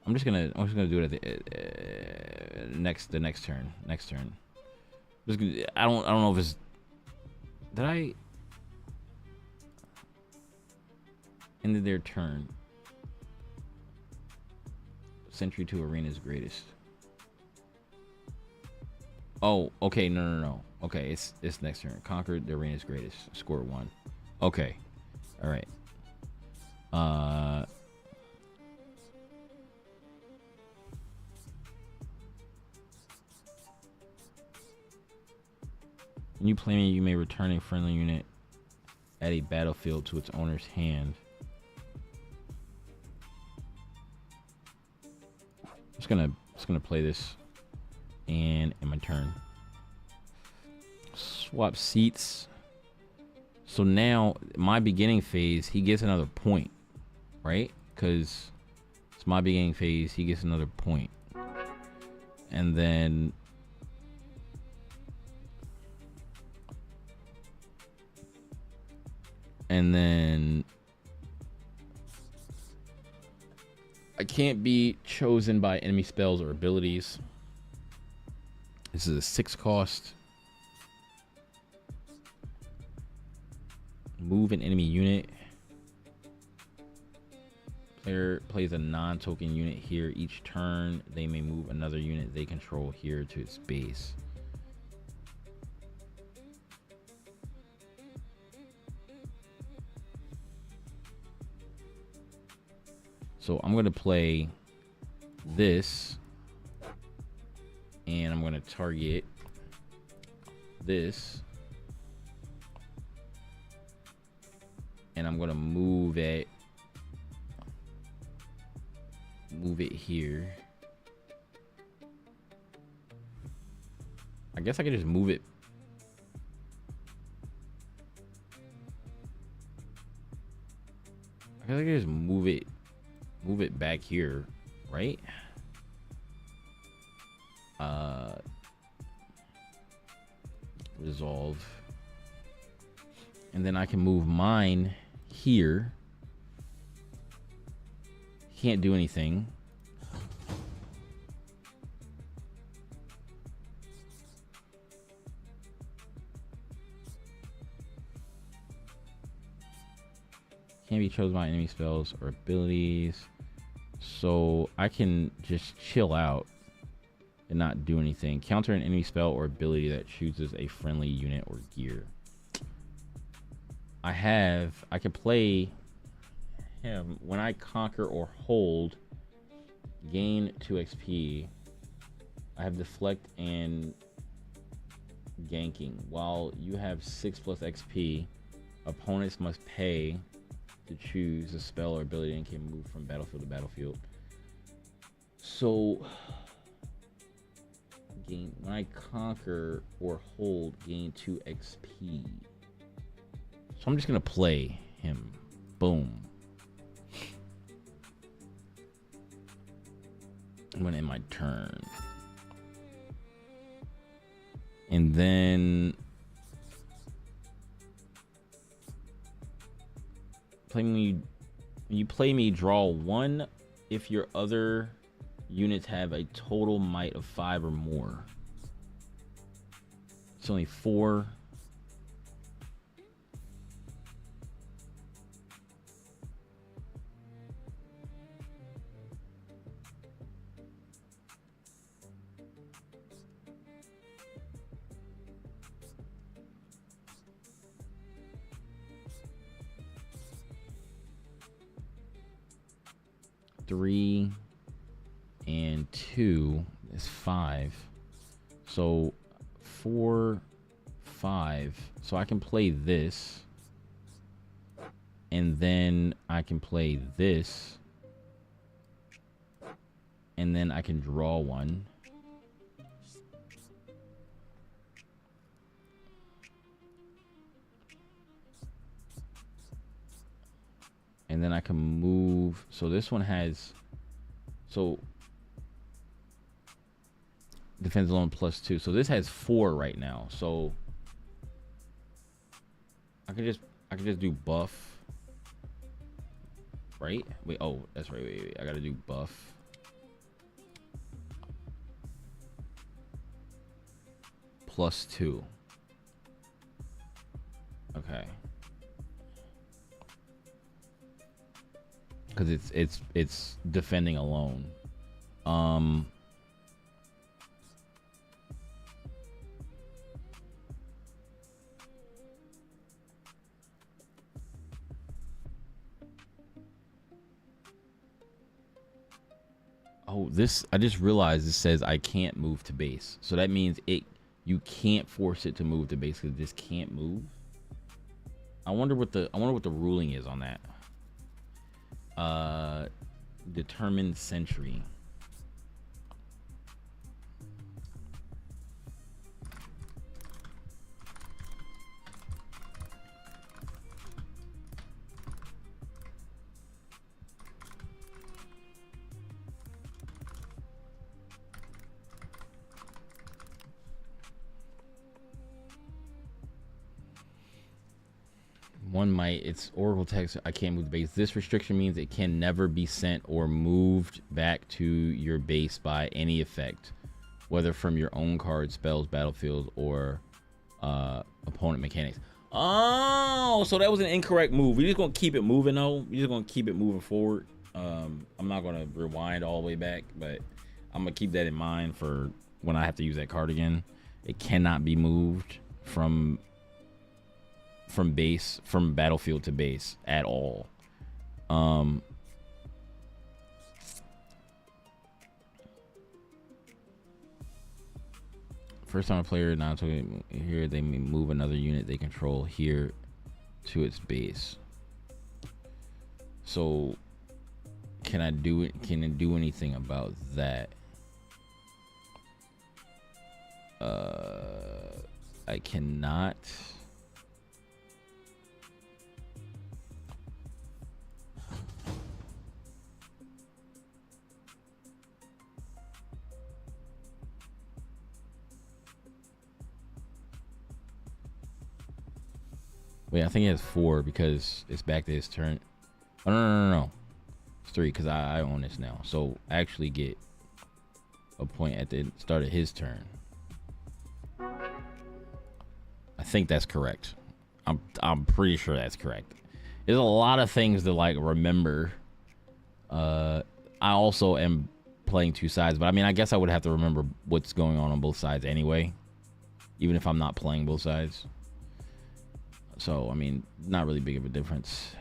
A: I'm just gonna do it at the next turn. I don't know if it's... Did I ended their turn? Sentry to Arena's greatest. Oh, okay, no. Okay, it's next turn. Conquered the Arena's greatest. Score 1. Okay. All right. When you play me, you may return a friendly unit at a battlefield to its owner's hand. Just gonna play this, and in my turn, swap seats. So now my beginning phase, he gets another point, right? Because it's my beginning phase, he gets another point, and then And then I can't be chosen by enemy spells or abilities. This is a 6 cost. Move an enemy unit. Player plays a non-token unit here each turn. They may move another unit they control here to its base. So I'm going to play this, and I'm going to target this, and I'm going to move it here. I guess I could just move it. I guess I could just move it back here, right? Resolve. And then I can move mine here. Can't do anything. Can't be chosen by enemy spells or abilities. So I can just chill out and not do anything. Counter an enemy spell or ability that chooses a friendly unit or gear. I can play him when I conquer or hold, gain 2 XP. I have deflect and ganking. While you have 6 plus XP, opponents must pay to choose a spell or ability and can move from battlefield to battlefield. So when I conquer or hold, gain 2 XP. So I'm just gonna play him. Boom. I'm gonna end my turn. And then when you play me, draw 1 if your other units have a total might of 5 or more. It's only 4. Three and 2 is 5. So 4, 5. So I can play this. And then I can play this. And then I can draw 1. And then I can move. So this one has, so defense alone +2. So this has 4 right now. So I could just do buff. Right? Wait, oh, that's right. Wait. I gotta do buff. +2. Okay. Because it's defending alone. Oh, this, I just realized this says I can't move to base. So that means you can't force it to move to base because it just can't move. I wonder what the ruling is on that. Determined sentry. One might. It's Oracle text. I can't move the base. This restriction means it can never be sent or moved back to your base by any effect, whether from your own card, spells, battlefield, or opponent mechanics. Oh, so that was an incorrect move. We're just gonna keep it moving though. We're just gonna keep it moving forward. I'm not gonna rewind all the way back, but I'm gonna keep that in mind for when I have to use that card again. It cannot be moved from battlefield to base at all. First time a player not here, they may move another unit they control here to its base. So can I do it? Can it do anything about that? I cannot. Wait, I think he has 4 because it's back to his turn. Oh, no. It's 3 because I own this now. So I actually get a point at the start of his turn. I think that's correct. I'm pretty sure that's correct. There's a lot of things to like remember. I also am playing 2 sides, but I mean, I guess I would have to remember what's going on both sides anyway, even if I'm not playing both sides. So, I mean, not really big of a difference.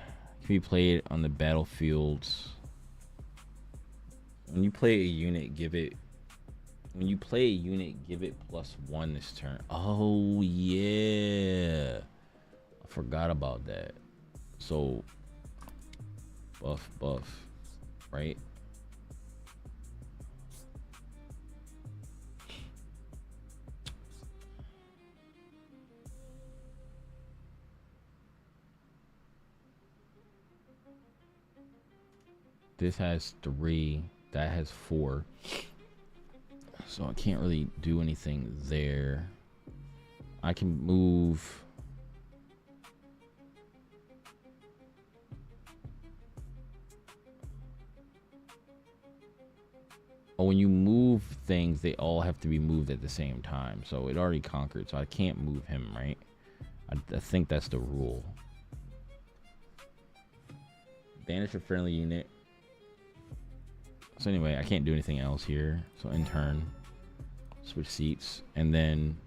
A: Can be played on the battlefield. When you play a unit, give it... When you play a unit, give it +1 this turn. Oh, yeah. I forgot about that. So, buff, right? This has 3, that has 4. So I can't really do anything there. I can move. Oh, when you move things, they all have to be moved at the same time. So it already conquered, so I can't move him, right? I think that's the rule. Banish a friendly unit. So anyway, I can't do anything else here. So in turn, switch seats, and then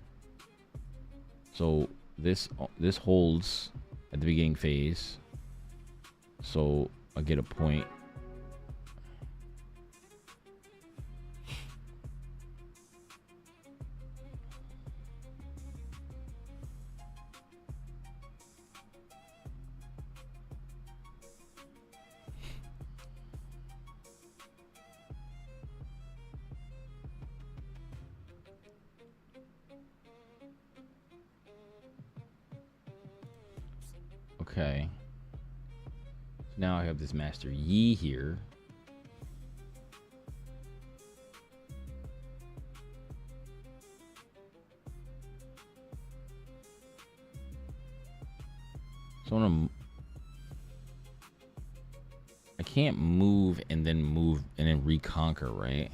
A: so this holds at the beginning phase. So I get a point. Okay. So now I have this Master Yi here. So I can't move and then reconquer, right?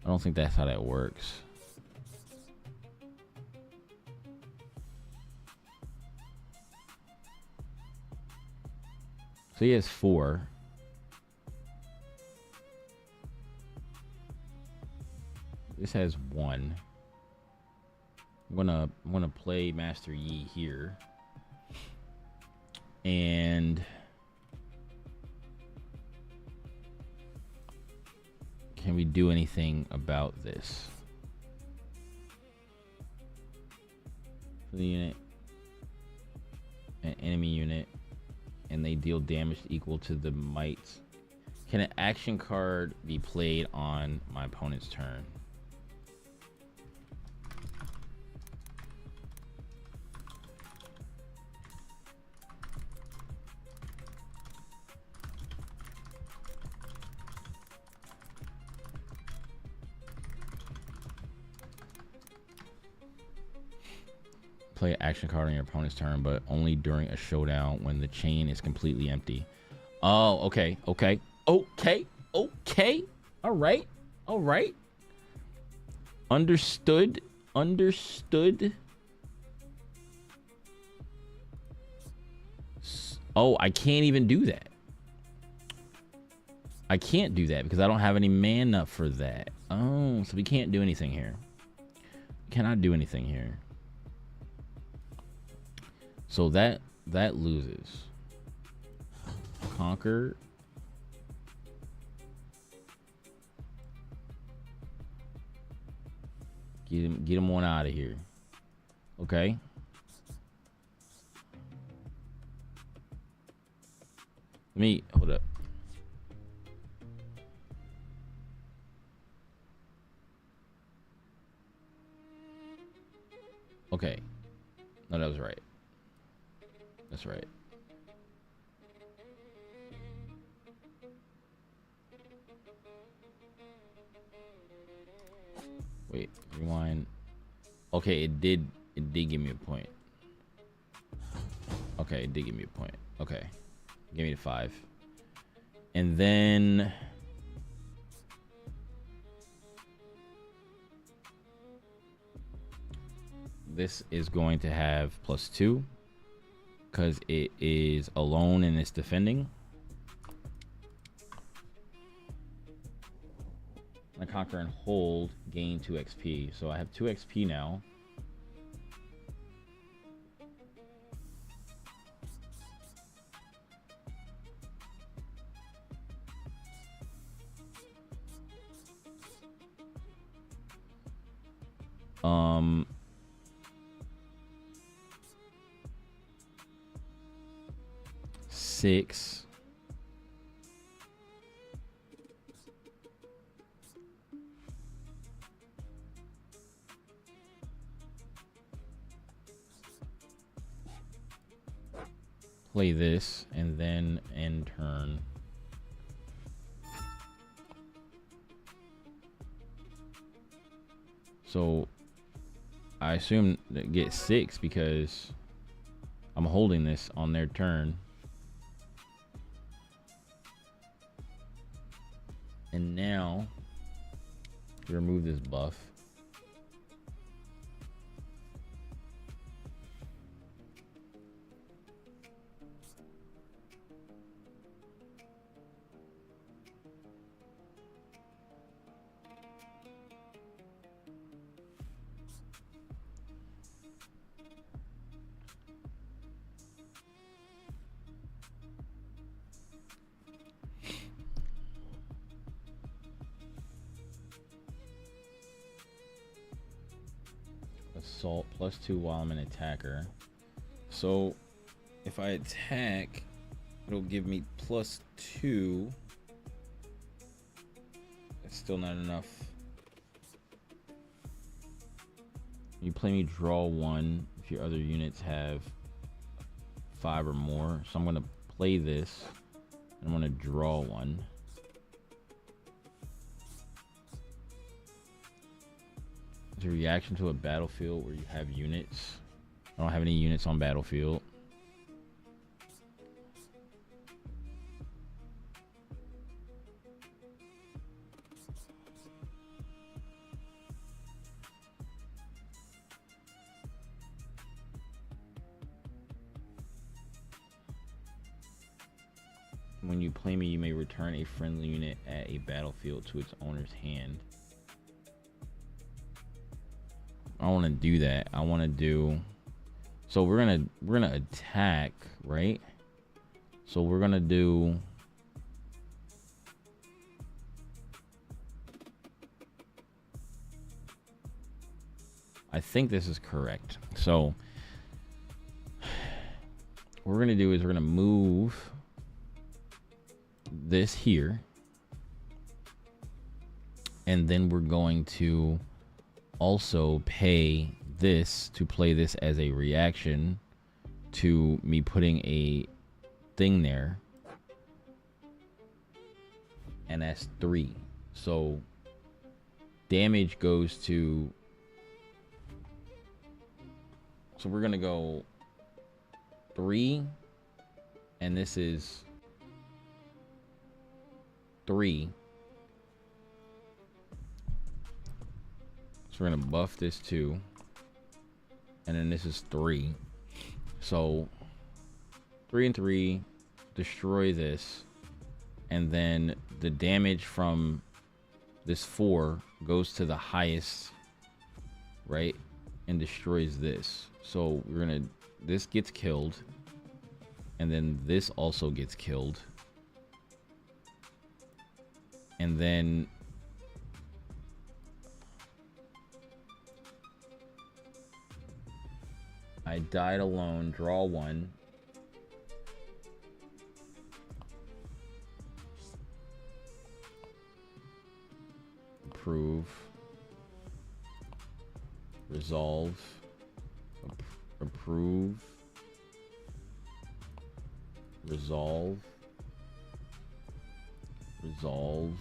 A: I don't think that's how that works. So he has 4. This has 1. I'm gonna play Master Yi here. And can we do anything about this? For the unit, an enemy unit, and they deal damage equal to the might. Can an action card be played on my opponent's turn? Play an action card on your opponent's turn, but only during a showdown when the chain is completely empty. Oh, okay, okay, okay, okay. All right, all right. Understood, understood. Oh, I can't even do that. I can't do that because I don't have any mana for that. Oh, so we can't do anything here. Cannot do anything here. So that loses. Conquer. Get him one out of here. Okay. Let me hold up. Okay. No, that was right. That's right. Wait, rewind. Okay, it did give me a point. Okay, it did give me a point. Okay. Give me the 5. And then this is going to have +2 because it is alone and it's defending. I conquer and hold, gain 2 XP. So I have 2 XP now. Six. Play this and then end turn. So I assume that get 6 because I'm holding this on their turn. And now remove this buff. Assault +2 while I'm an attacker. So if I attack, it'll give me +2. It's still not enough. You play me draw 1 if your other units have 5 or more. So I'm gonna play this and I'm gonna draw 1. It's a reaction to a battlefield where you have units. I don't have any units on battlefield. When you play me, you may return a friendly unit at a battlefield to its owner's hand. I want to do that. I want to do. So we're gonna attack, right? So we're gonna do. I think this is correct. So what we're gonna do is we're gonna move this here, and then we're going to also pay this to play this as a reaction to me putting a thing there, and that's 3. So damage goes to So we're gonna go 3, and this is 3. So we're gonna buff this 2, and then this is 3. So 3 and 3, destroy this, and then the damage from this 4 goes to the highest, right, and destroys this. So we're gonna, this gets killed, and then this also gets killed, and then I died alone, draw 1. Approve. Resolve. Approve. Resolve. Resolve.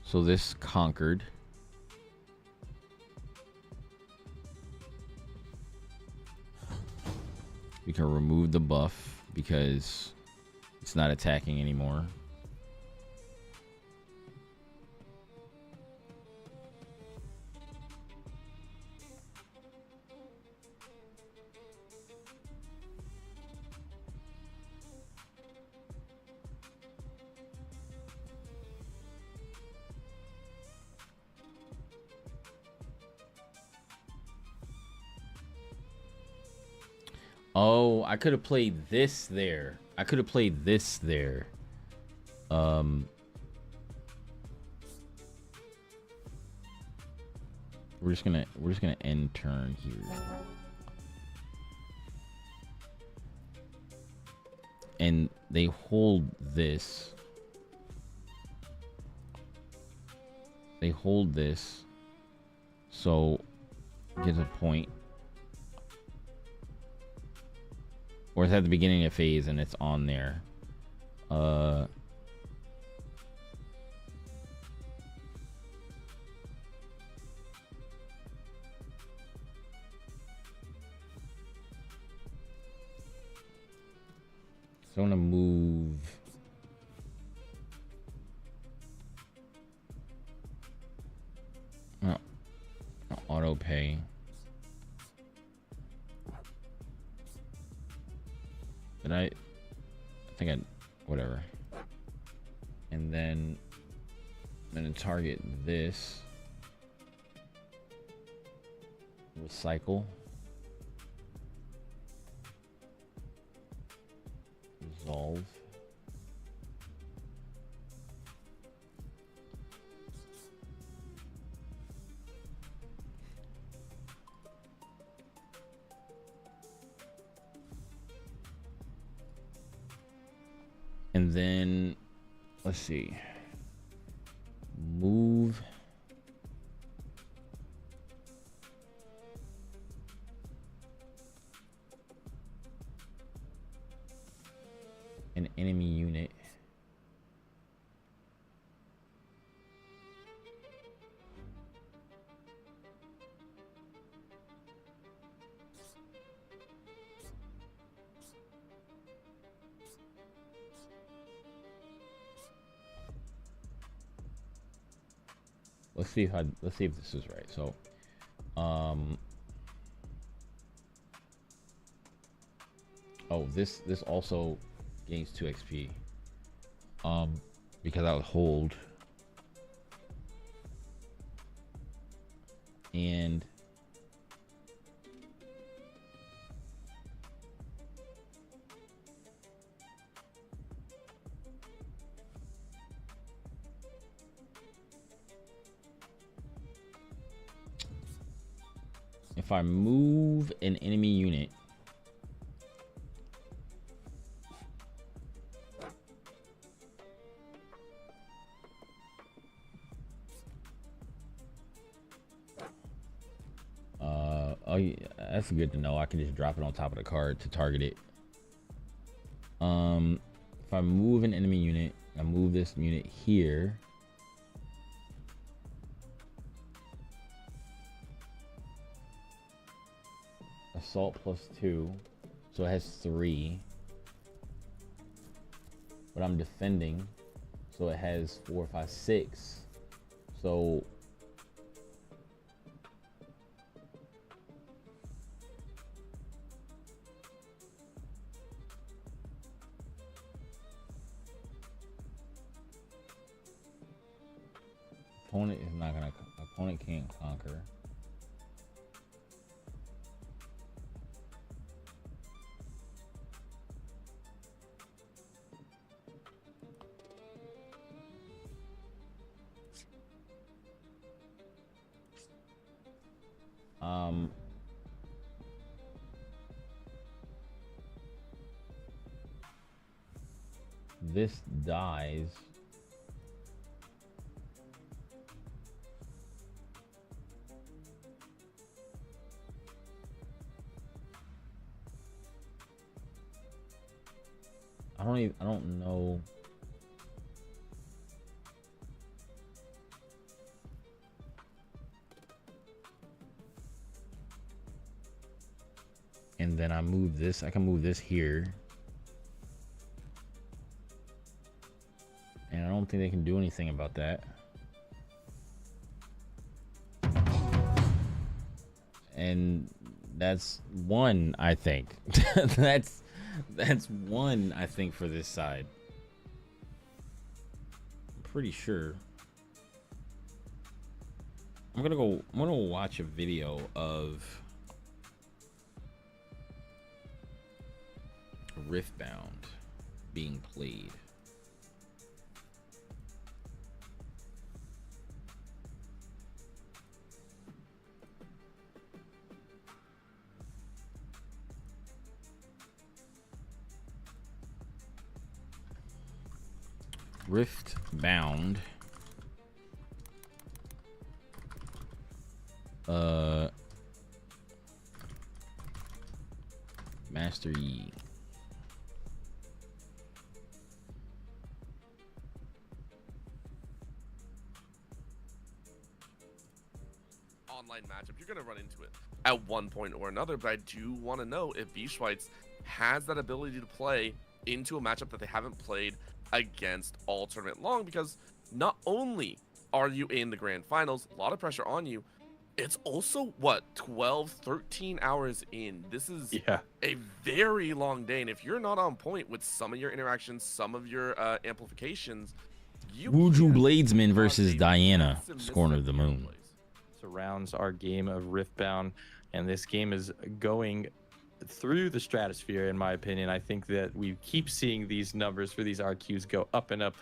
A: So this conquered. We can remove the buff because it's not attacking anymore. Oh, I could have played this there. I could have played this there. We're just gonna end turn here. And they hold this. They hold this. So get a point. Or it's at the beginning of phase and it's on there. So I'm gonna move. Auto pay. Did I think I, whatever. And then I'm gonna target this. Recycle. Resolve. And then, let's see, move. An enemy unit. Let's see if this is right. So, oh, this also gains 2 XP. Because I'll hold. And if I move an enemy unit, Oh, yeah, that's good to know. I can just drop it on top of the card to target it. If I move an enemy unit, I move this unit here. Assault +2, so it has 3. But I'm defending, so it has 4, 5, 6. So opponent is not gonna. Opponent can't conquer. This dies. I don't know. And then I move this. I can move this here. And I don't think they can do anything about that. And that's one, I think. that's one, I think, for this side. I'm pretty sure. I'm gonna watch a video of Riftbound being played. Riftbound. Master Yi.
B: Online matchup, you're going to run into it at one point or another, but I do want to know if Vschweitz has that ability to play into a matchup that they haven't played against all tournament long, because not only are you in the grand finals, a lot of pressure on you, it's also what, 12-13 hours in. This is a very long day, and if you're not on point with some of your interactions, some of your amplifications, you
A: Wuju Bladesman versus Diana, Scorn of the Moon.
C: Surrounds our game of Riftbound, and this game is going through the stratosphere, in my opinion. I think that we keep seeing these numbers for these RQs go up and up,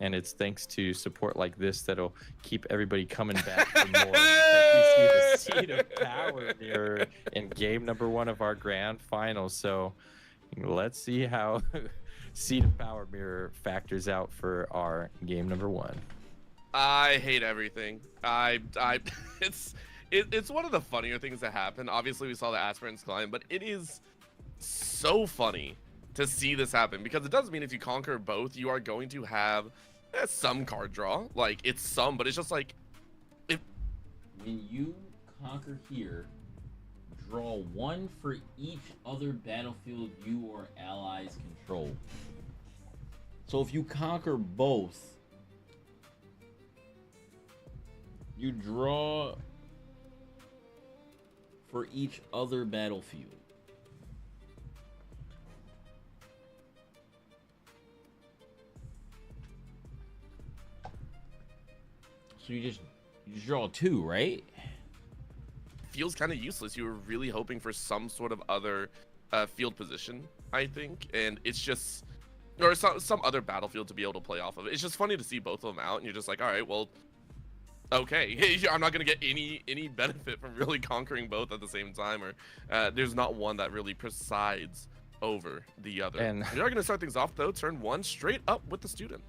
C: and it's thanks to support like this that'll keep everybody coming back for more. We see the Seed of Power mirror in game number 1 of our grand finals. So let's see how Seed of Power mirror factors out for our game number 1.
B: I hate everything. It's one of the funnier things that happen. Obviously, we saw the aspirants climb, but it is so funny to see this happen, because it does mean if you conquer both, you are going to have some card draw. Like, it's some, but it's just like, if
A: when you conquer here, draw 1 for each other battlefield you or allies control. So if you conquer both, you draw for each other battlefield. So you just draw 2, right?
B: feels kind of useless. You were really hoping for some sort of other field position, I think, and it's just, or some other battlefield to be able to play off of. It's just funny to see both of them out, and you're just like, all right, well, okay, I'm not gonna get any benefit from really conquering both at the same time, or there's not one that really presides over the other. And we are gonna start things off though. Turn 1 straight up with the student.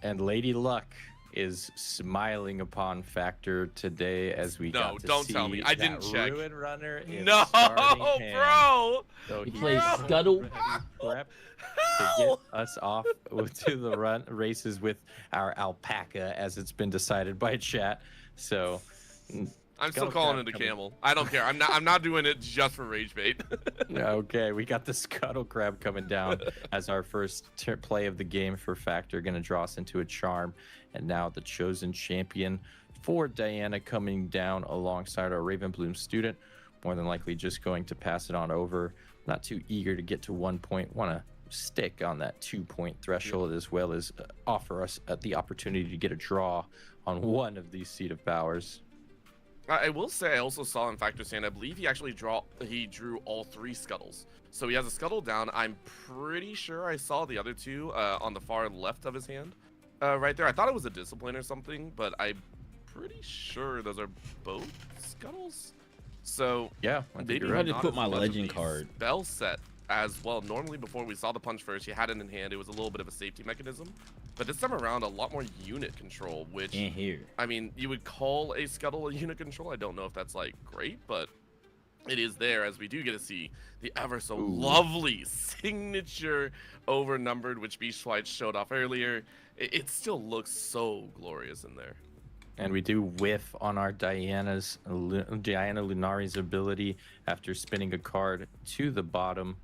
C: And Lady Luck is smiling upon Factor today as we
B: No,
C: got to
B: don't
C: see
B: tell me. I didn't
C: that
B: check.
C: Ruin Runner in
B: No,
C: starting hand.
B: bro.
C: So
A: He
C: he's
A: plays
C: getting
A: Scuttle.
C: ready, prep to get us off to the run races with our alpaca, as it's been decided by chat. So
B: I'm still
C: Scuttle
B: calling
C: crab
B: it a
C: coming.
B: camel. I don't care. I'm not doing it just for rage bait.
C: Okay, we got the Scuttle Crab coming down as our first play of the game for Factor, going to draw us into a charm. And now the chosen champion for Diana coming down alongside our Ravenbloom student. More than likely just going to pass it on over. Not too eager to get to 1 point. Want to stick on that 2-point threshold, as well as offer us the opportunity to get a draw on one of these Seed of Powers.
B: I will say I also saw in Factor's hand, I believe he actually drew all 3 scuttles. So he has a scuttle down. I'm pretty sure I saw the other 2 on the far left of his hand. Right there. I thought it was a discipline or something, but I'm pretty sure those are both scuttles. So
C: Yeah, I think
B: maybe
C: you're
A: I
C: right.
A: just
B: not
A: put
B: as
A: my
B: much of
A: legend
B: the
A: card.
B: spell set as well. Normally before we saw the punch first, you had it in hand. It was a little bit of a safety mechanism. But this time around, a lot more unit control, which
A: In here.
B: I mean, you would call a scuttle a unit control. I don't know if that's like great, but it is there, as we do get to see the ever so lovely signature overnumbered, which Beast White showed off earlier. It still looks so glorious in there.
C: And we do whiff on our Diana Lunari's ability after spinning a card to the bottom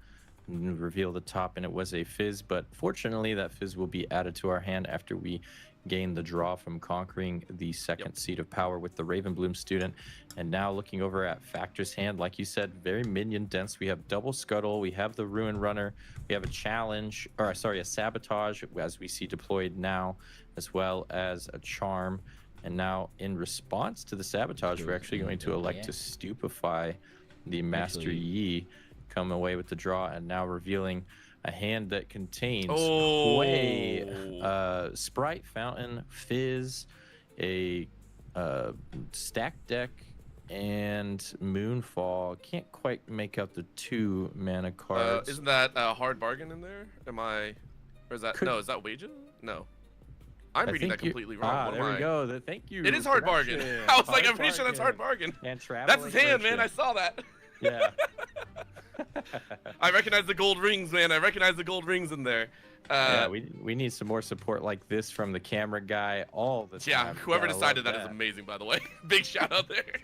C: and reveal the top, and it was a fizz. But fortunately, that fizz will be added to our hand after we gain the draw from conquering the second Seed of Power with the Ravenbloom student. And now looking over at Factor's hand, like you said, very minion dense. We have double Scuttle, we have the Ruin Runner, we have a challenge, or sorry, a Sabotage, as we see deployed now, as well as a Charm. And now, in response to the Sabotage, we're actually going to elect to stupefy the Master Yi, come away with the draw, and now revealing a hand that contains Hui, Sprite Fountain, Fizz, a stack deck, and Moonfall. Can't quite make out the 2 mana cards.
B: Isn't that a hard bargain in there? Am I? Or is that no? Is that wages? No. I'm reading that completely wrong. What
C: there
B: am
C: we
B: I?
C: go. Thank you.
B: It is hard bargain.
C: Correction.
B: I was like,
C: Hard
B: I'm pretty sure that's hard bargain.
C: And
B: That's his hand, man. I saw that.
C: Yeah.
B: I recognize the gold rings, man. I recognize the gold rings in there.
C: Yeah, we need some more support like this from the camera guy all the time.
B: Yeah, whoever
C: Gotta
B: decided
C: love
B: that is amazing, by the way. Big shout out there.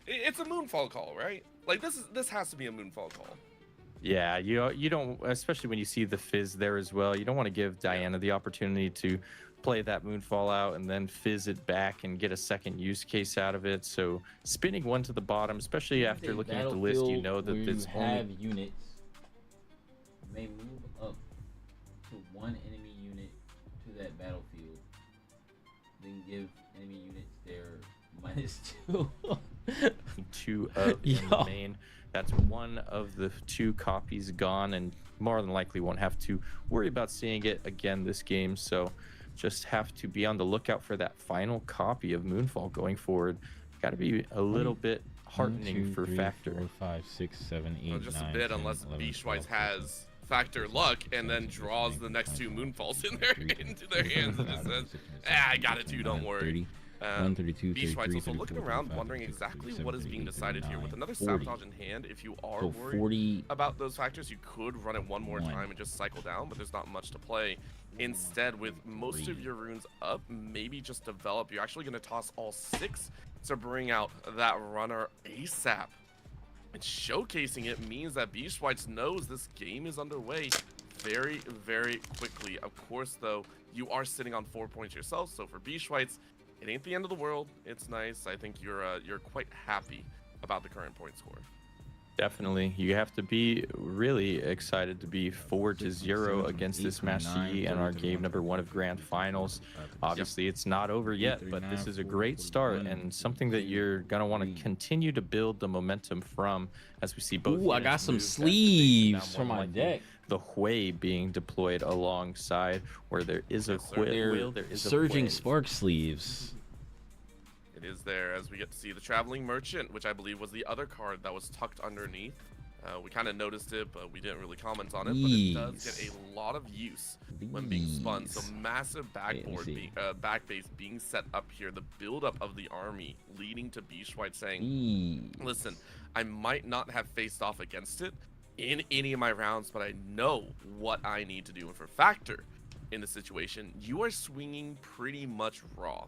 B: It's a Moonfall call, right? Like this has to be a Moonfall call.
C: Yeah, you don't, especially when you see the fizz there as well. You don't want to give Diana the opportunity to play that Moonfall out and then fizz it back and get a second use case out of it. So spinning one to the bottom, especially after looking at the list, you know that this
A: have units may move up to 1 enemy unit to that battlefield, then give enemy units their -2.
C: 2 up in the main. That's one of the 2 copies gone, and more than likely won't have to worry about seeing it again this game. So just have to be on the lookout for that final copy of Moonfall going forward. Got to be a little bit heartening for Factor.
A: 4, 5, 6, 7, 8,
B: Well, just
A: 9,
B: a bit,
A: 10,
B: unless
A: 11,
B: Beast
A: 12,
B: White has Factor luck and then draws the next 2 Moonfalls in there into their hands and just says, I got it too, don't worry.
A: 132,
B: Beast White's
A: 33,
B: also looking
A: 34,
B: around,
A: 35,
B: wondering
A: 36,
B: exactly
A: 37,
B: what is being
A: 38,
B: decided here. With
A: 39,
B: another
A: 40.
B: Sabotage in hand, if you are
A: So
B: worried
A: 40
B: about those factors, you could run it one more
A: 1.
B: time and just cycle down, but there's not much to play. Instead, with most of your runes up, maybe just develop. You're actually going to toss all 6 to bring out that runner ASAP. And showcasing it means that Beast White knows this game is underway very, very quickly. Of course, though, you are sitting on 4 points yourself, so for Beast Whites, it ain't the end of the world. It's nice. I think you're quite happy about the current point score.
C: Definitely. You have to be really excited to be 4-0 against this Master Yi in our game number 1 of Grand Finals. Obviously, it's not over yet, but this is a great start and something that you're going to want to continue to build the momentum from as we see both.
A: Ooh, I got some sleeves for my deck.
C: The Hui being deployed alongside where there is a whale, there is a
A: Surging
C: Hui.
A: Spark sleeves.
B: It is there as we get to see the Traveling Merchant, which I believe was the other card that was tucked underneath We kind of noticed it, but we didn't really comment on it. But it does get a lot of use when being spun. So massive back base being set up here. The buildup of the army leading to Beast White saying, "Listen, I might not have faced off against it in any of my rounds, but I know what I need to do." And for Factor, in the situation, you are swinging pretty much raw.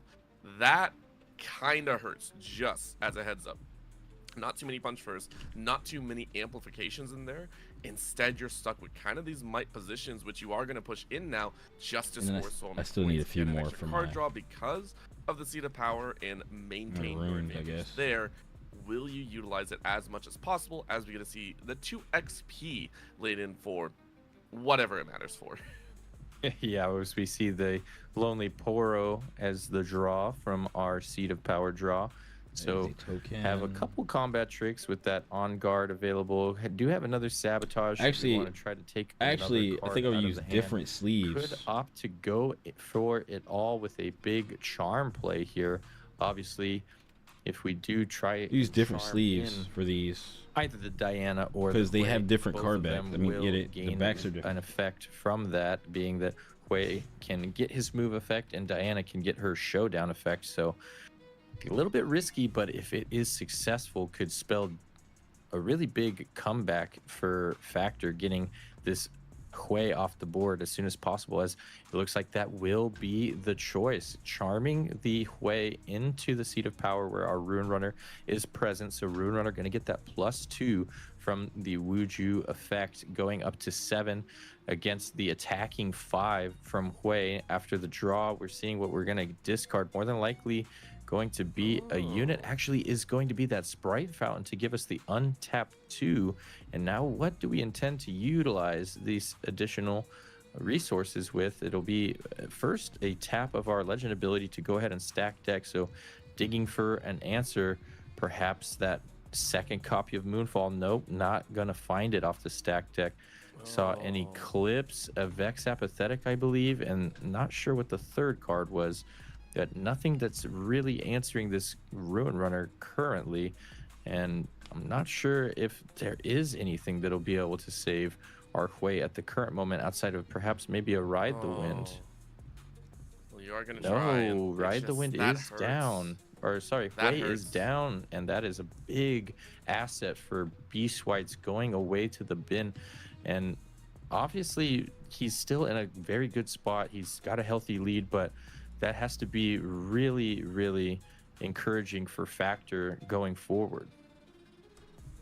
B: That kind of hurts, just as a heads up. Not too many punch first, not too many amplifications in there. Instead, you're stuck with kind of these might positions, which you are going to push in now just to score so
A: I still need a few more for
B: card draw because of the Seat of Power and maintain your advantage there. Will you utilize it as much as possible as we get to see the 2 XP laid in for whatever it matters for?
C: Yeah, as we see the Lonely Poro as the draw from our Seat of Power draw. So have a couple combat tricks with that on guard available. Do have another sabotage.
A: Actually,
C: want to try to take.
A: I think I'll use different sleeves.
C: Could opt to go for it all with a big charm play here. Obviously, if we do try
A: use different sleeves for these,
C: either the Diana or
A: because they have different card backs. I mean, the backs are different.
C: An effect from that being that Hui can get his move effect and Diana can get her showdown effect. So a little bit risky, but if it is successful, could spell a really big comeback for Factor, getting this Hui off the board as soon as possible, as it looks like that will be the choice. Charming the Hui into the Seat of Power where our Ruin Runner is present. So Ruin Runner going to get that +2 from the Wuju effect, going up to 7 against the attacking 5 from Hui. After the draw, we're seeing what we're going to discard. More than likely going to be a unit, actually is going to be that Sprite Fountain to give us the untapped 2. And now what do we intend to utilize these additional resources with? It'll be first a tap of our legend ability to go ahead and stack deck. So digging for an answer, perhaps that second copy of Moonfall. Nope, not gonna find it off the stack deck. Saw an Eclipse, a Vex Apathetic, I believe, and not sure what the third card was. Got nothing that's really answering this Ruin Runner currently, and I'm not sure if there is anything that'll be able to save our Hui at the current moment outside of perhaps maybe a Ride the Wind.
B: Well, you are going to try.
C: No, Ride the Wind is down. Or sorry, Hui is down, and that is a big asset for Beast Whites going away to the bin. And obviously, he's still in a very good spot. He's got a healthy lead, but that has to be really, really encouraging for Factor going forward.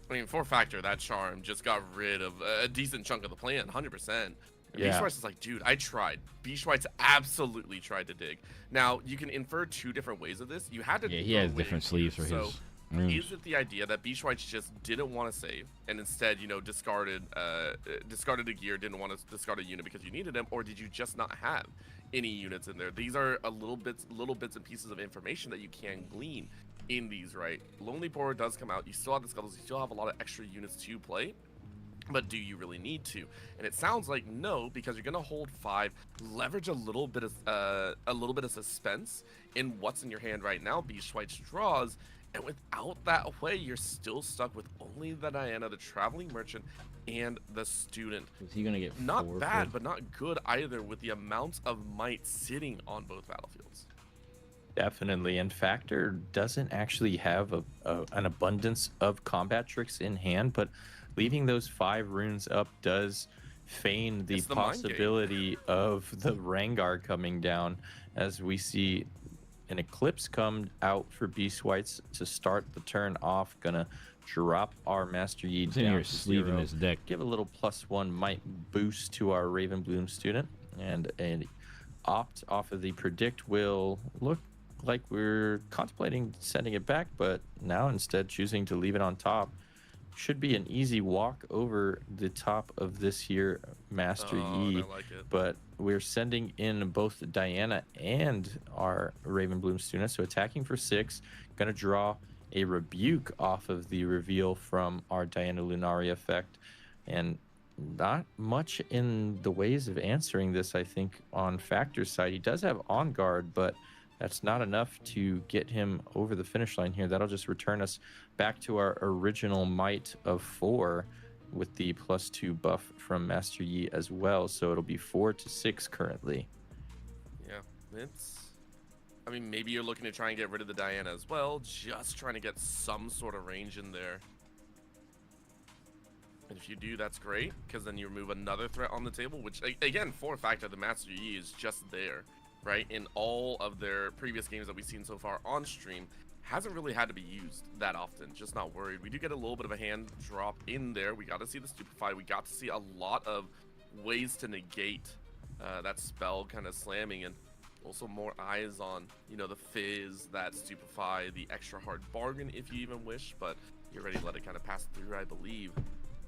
B: I mean, for Factor, that charm just got rid of a decent chunk of the plan, 100%.
C: Yeah.
B: Beast Whites is like, dude, I tried. Beast Whites absolutely tried to dig. Now, you can infer 2 different ways of this. You had to.
A: Yeah, he has different sleeves for his rooms.
B: Is it the idea that Beast Whites just didn't want to save and instead, discarded a gear, didn't want to discard a unit because you needed them, or did you just not have any units in there? These are little bits and pieces of information that you can glean in these, right? Lonely Poro does come out. You still have the Scuttles. You still have a lot of extra units to play. But do you really need to? And it sounds like no, because you're gonna hold 5, leverage a little bit of suspense in what's in your hand right now. Beast White's draws, and without that way, you're still stuck with only the Diana, the Traveling Merchant, and the Student.
A: Is he gonna get
B: not bad, but not good either, with the amounts of might sitting on both battlefields.
C: Definitely, and Factor doesn't actually have an abundance of combat tricks in hand, but leaving those 5 runes up does feign the possibility of the Rengar coming down, as we see an Eclipse come out for Beast Whites to start the turn off. Gonna drop our Master Yi down to
A: sleeve
C: 0.
A: in this deck.
C: Give a little +1 might boost to our Ravenbloom Student, and an opt off of the Predict will look like we're contemplating sending it back, but now instead choosing to leave it on top. Should be an easy walk over the top of this here Master Yi,
B: I like it.
C: but we're sending in both Diana and our Ravenbloom Student, so attacking for 6. Gonna draw a Rebuke off of the reveal from our Diana Lunaria effect, and not much in the ways of answering this, I think, on Factor's side. He does have On Guard, but that's not enough to get him over the finish line here. That'll just return us back to our original might of 4. with the +2 buff from Master Yi as well, so it'll be 4 to 6 currently.
B: Yeah, I mean, maybe you're looking to try and get rid of the Diana as well, just trying to get some sort of range in there. And if you do, that's great, because then you remove another threat on the table, which, again, for a fact that the Master Yi is just there, right? In all of their previous games that we've seen so far on stream, hasn't really had to be used that often, just not worried. We do get a little bit of a hand drop in there. We got to see the Stupefy. We got to see a lot of ways to negate that spell kind of slamming, and also more eyes on, you know, the Fizz, that Stupefy, the extra hard bargain if you even wish, but you're ready to let it kind of pass through, I believe.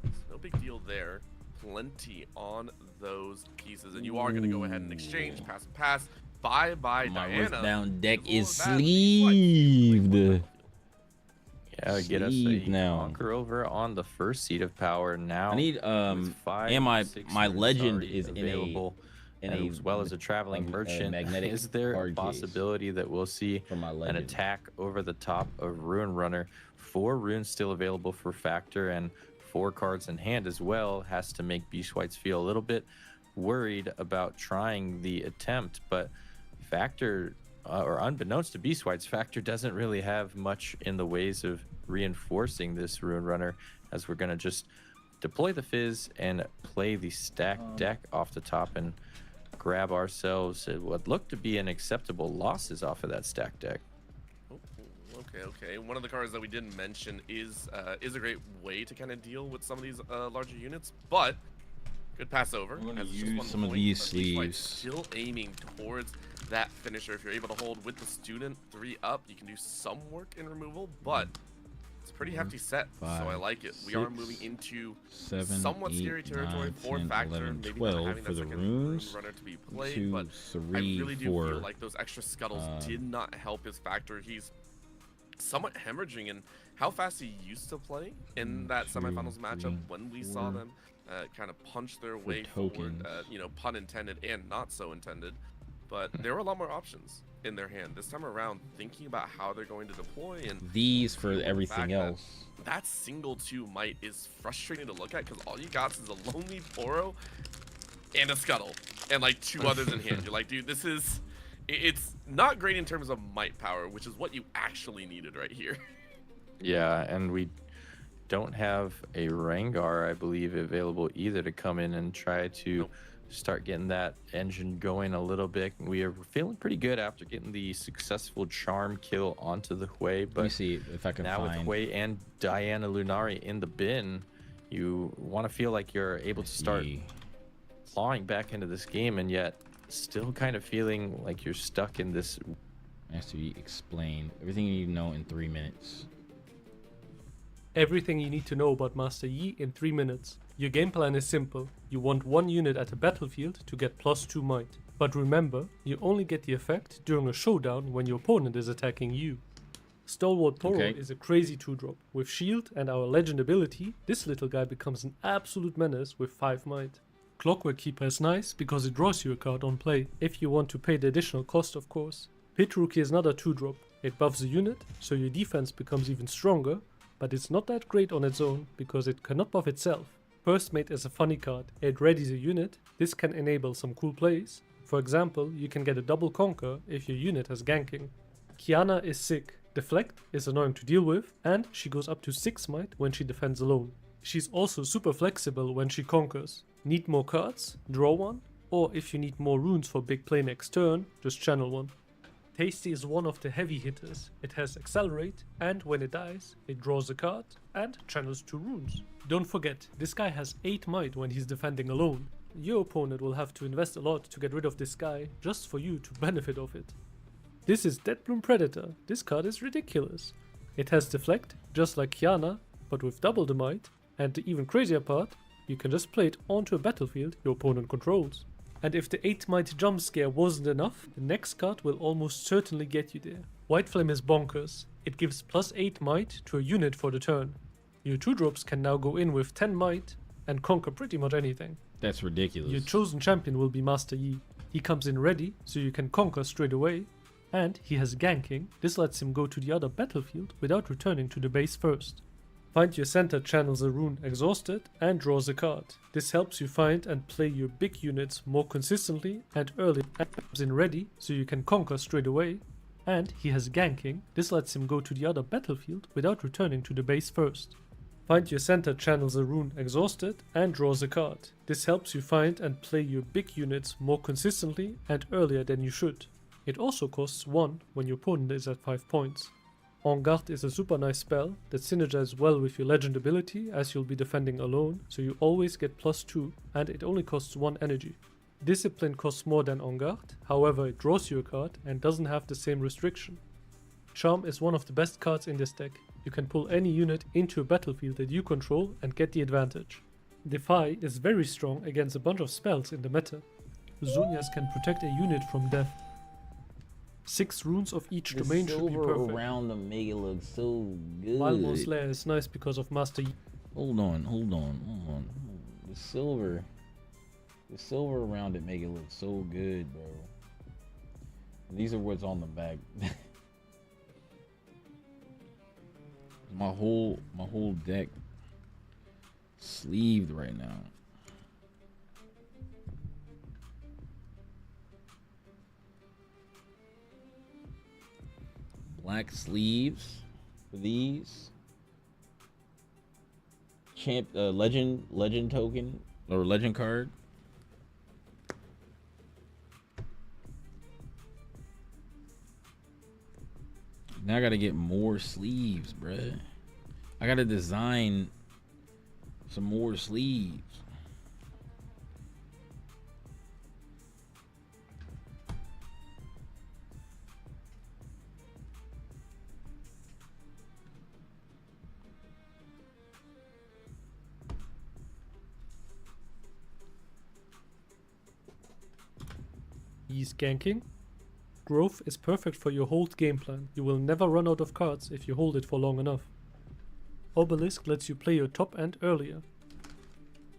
B: So no big deal there. Plenty on those pieces, and you are going to go ahead and exchange, pass and pass. Bye-bye, Diana.
A: Down deck is sleeved.
C: Yeah, get us a conquer over on the first seat of power now.
A: I need and my legend is
C: available, as well as a traveling merchant.
A: Magnetic
C: is there a possibility that we'll see an attack over the top of Ruin Runner? 4 runes still available for Factor, and 4 cards in hand as well. Has to make Beast Whites feel a little bit worried about trying the attempt, but Factor, or unbeknownst to Beast Whites, Factor doesn't really have much in the ways of reinforcing this Ruin Runner, as we're going to just deploy the Fizz and play the stacked deck off the top and grab ourselves what looked to be an acceptable losses off of that stacked deck.
B: Okay. One of the cards that we didn't mention is a great way to kind of deal with some of these larger units, but good pass over.
A: We're going to use some of these sleeves.
B: Still aiming towards that finisher. If you're able to hold with the student 3 up, you can do some work in removal, but it's a pretty hefty set, so I like it. We are moving into somewhat scary territory for Factor.
A: 11,
B: maybe
A: 12
B: not having
A: for
B: that
A: the
B: second
A: runes.
B: runner to be played, but
A: 3,
B: I really do
A: 4,
B: feel like those extra scuttles did not help his Factor. He's somewhat hemorrhaging in how fast he used to play in that semifinals matchup when we saw them kind of punch their way forward, you know, pun intended and not so intended. But there were a lot more options in their hand this time around, thinking about how they're going to deploy, and
A: these for everything else.
B: That single 2 might is frustrating to look at, because all you got is a lonely Poro and a Scuttle and like 2 others in hand. You're like, dude, this is, it's not great in terms of might power, which is what you actually needed right here.
C: Yeah, and we don't have a Rengar, I believe, available either to come in and try to start getting that engine going a little bit. We are feeling pretty good after getting the successful charm kill onto the Hui, but
A: let me see if I can
C: now
A: find...
C: with Hui and Diana Lunari in the bin, you want to feel like you're able to start clawing back into this game, and yet still kind of feeling like you're stuck in this.
A: Master Yi explained everything you need to know in 3 minutes.
D: Everything you need to know about Master Yi in 3 minutes. Your game plan is simple. You want 1 unit at a battlefield to get +2 might. But remember, you only get the effect during a showdown when your opponent is attacking you. Stalwart Poro is a crazy 2-drop. With shield and our legend ability, this little guy becomes an absolute menace with 5 might. Clockwork Keeper is nice because it draws you a card on play, if you want to pay the additional cost, of course. Pit Rookie is another 2-drop. It buffs the unit, so your defense becomes even stronger, but it's not that great on its own because it cannot buff itself. Burst Mate is a funny card. It readies a unit. This can enable some cool plays. For example, you can get a double conquer if your unit has ganking. Kiana is sick. Deflect is annoying to deal with, and she goes up to 6 might when she defends alone. She's also super flexible when she conquers. Need more cards? Draw one. Or if you need more runes for big play next turn, just channel one. Tasty is one of the heavy hitters. It has Accelerate, and when it dies, it draws a card and channels 2 runes. Don't forget, this guy has 8 might when he's defending alone. Your opponent will have to invest a lot to get rid of this guy, just for you to benefit of it. This is Deadbloom Predator. This card is ridiculous. It has Deflect, just like Kiana, but with double the might, and the even crazier part, you can just play it onto a battlefield your opponent controls. And if the 8 might jump scare wasn't enough, the next card will almost certainly get you there. White Flame is bonkers. It gives +8 might to a unit for the turn. Your 2-drops can now go in with 10 might and conquer pretty much anything.
A: That's ridiculous.
D: Your chosen champion will be Master Yi. He comes in ready, so you can conquer straight away. And he has ganking. This lets him go to the other battlefield without returning to the base first. Find your center channels a rune Exhausted and draws a card. This helps you find and play your big units more consistently and early, and comes in ready so you can conquer straight away. And he has ganking. This lets him go to the other battlefield without returning to the base first. Find your center channels a rune Exhausted and draws a card. This helps you find and play your big units more consistently and earlier than you should. It also costs 1 when your opponent is at 5 points. En Garde is a super nice spell that synergizes well with your legend ability as you'll be defending alone, so you always get +2 and it only costs 1 energy. Discipline costs more than En Garde, however it draws you a card and doesn't have the same restriction. Charm is one of the best cards in this deck. You can pull any unit into a battlefield that you control and get the advantage. Defy is very strong against a bunch of spells in the meta. Zhonya's can protect a unit from death. 6 runes of each
A: The
D: domain should be
A: silver
D: perfect.
A: around them make it look so good.
D: Malmo Slayer is nice because of Master Yi.
A: Hold on. The silver around it make it look so good, bro. These are what's on the back. my whole deck sleeved right now. Black sleeves for these. Legend token or legend card. Now I gotta get more sleeves, bruh. I gotta design some more sleeves.
D: He's ganking. Growth is perfect for your hold game plan. You will never run out of cards if you hold it for long enough. Obelisk lets you play your top end earlier.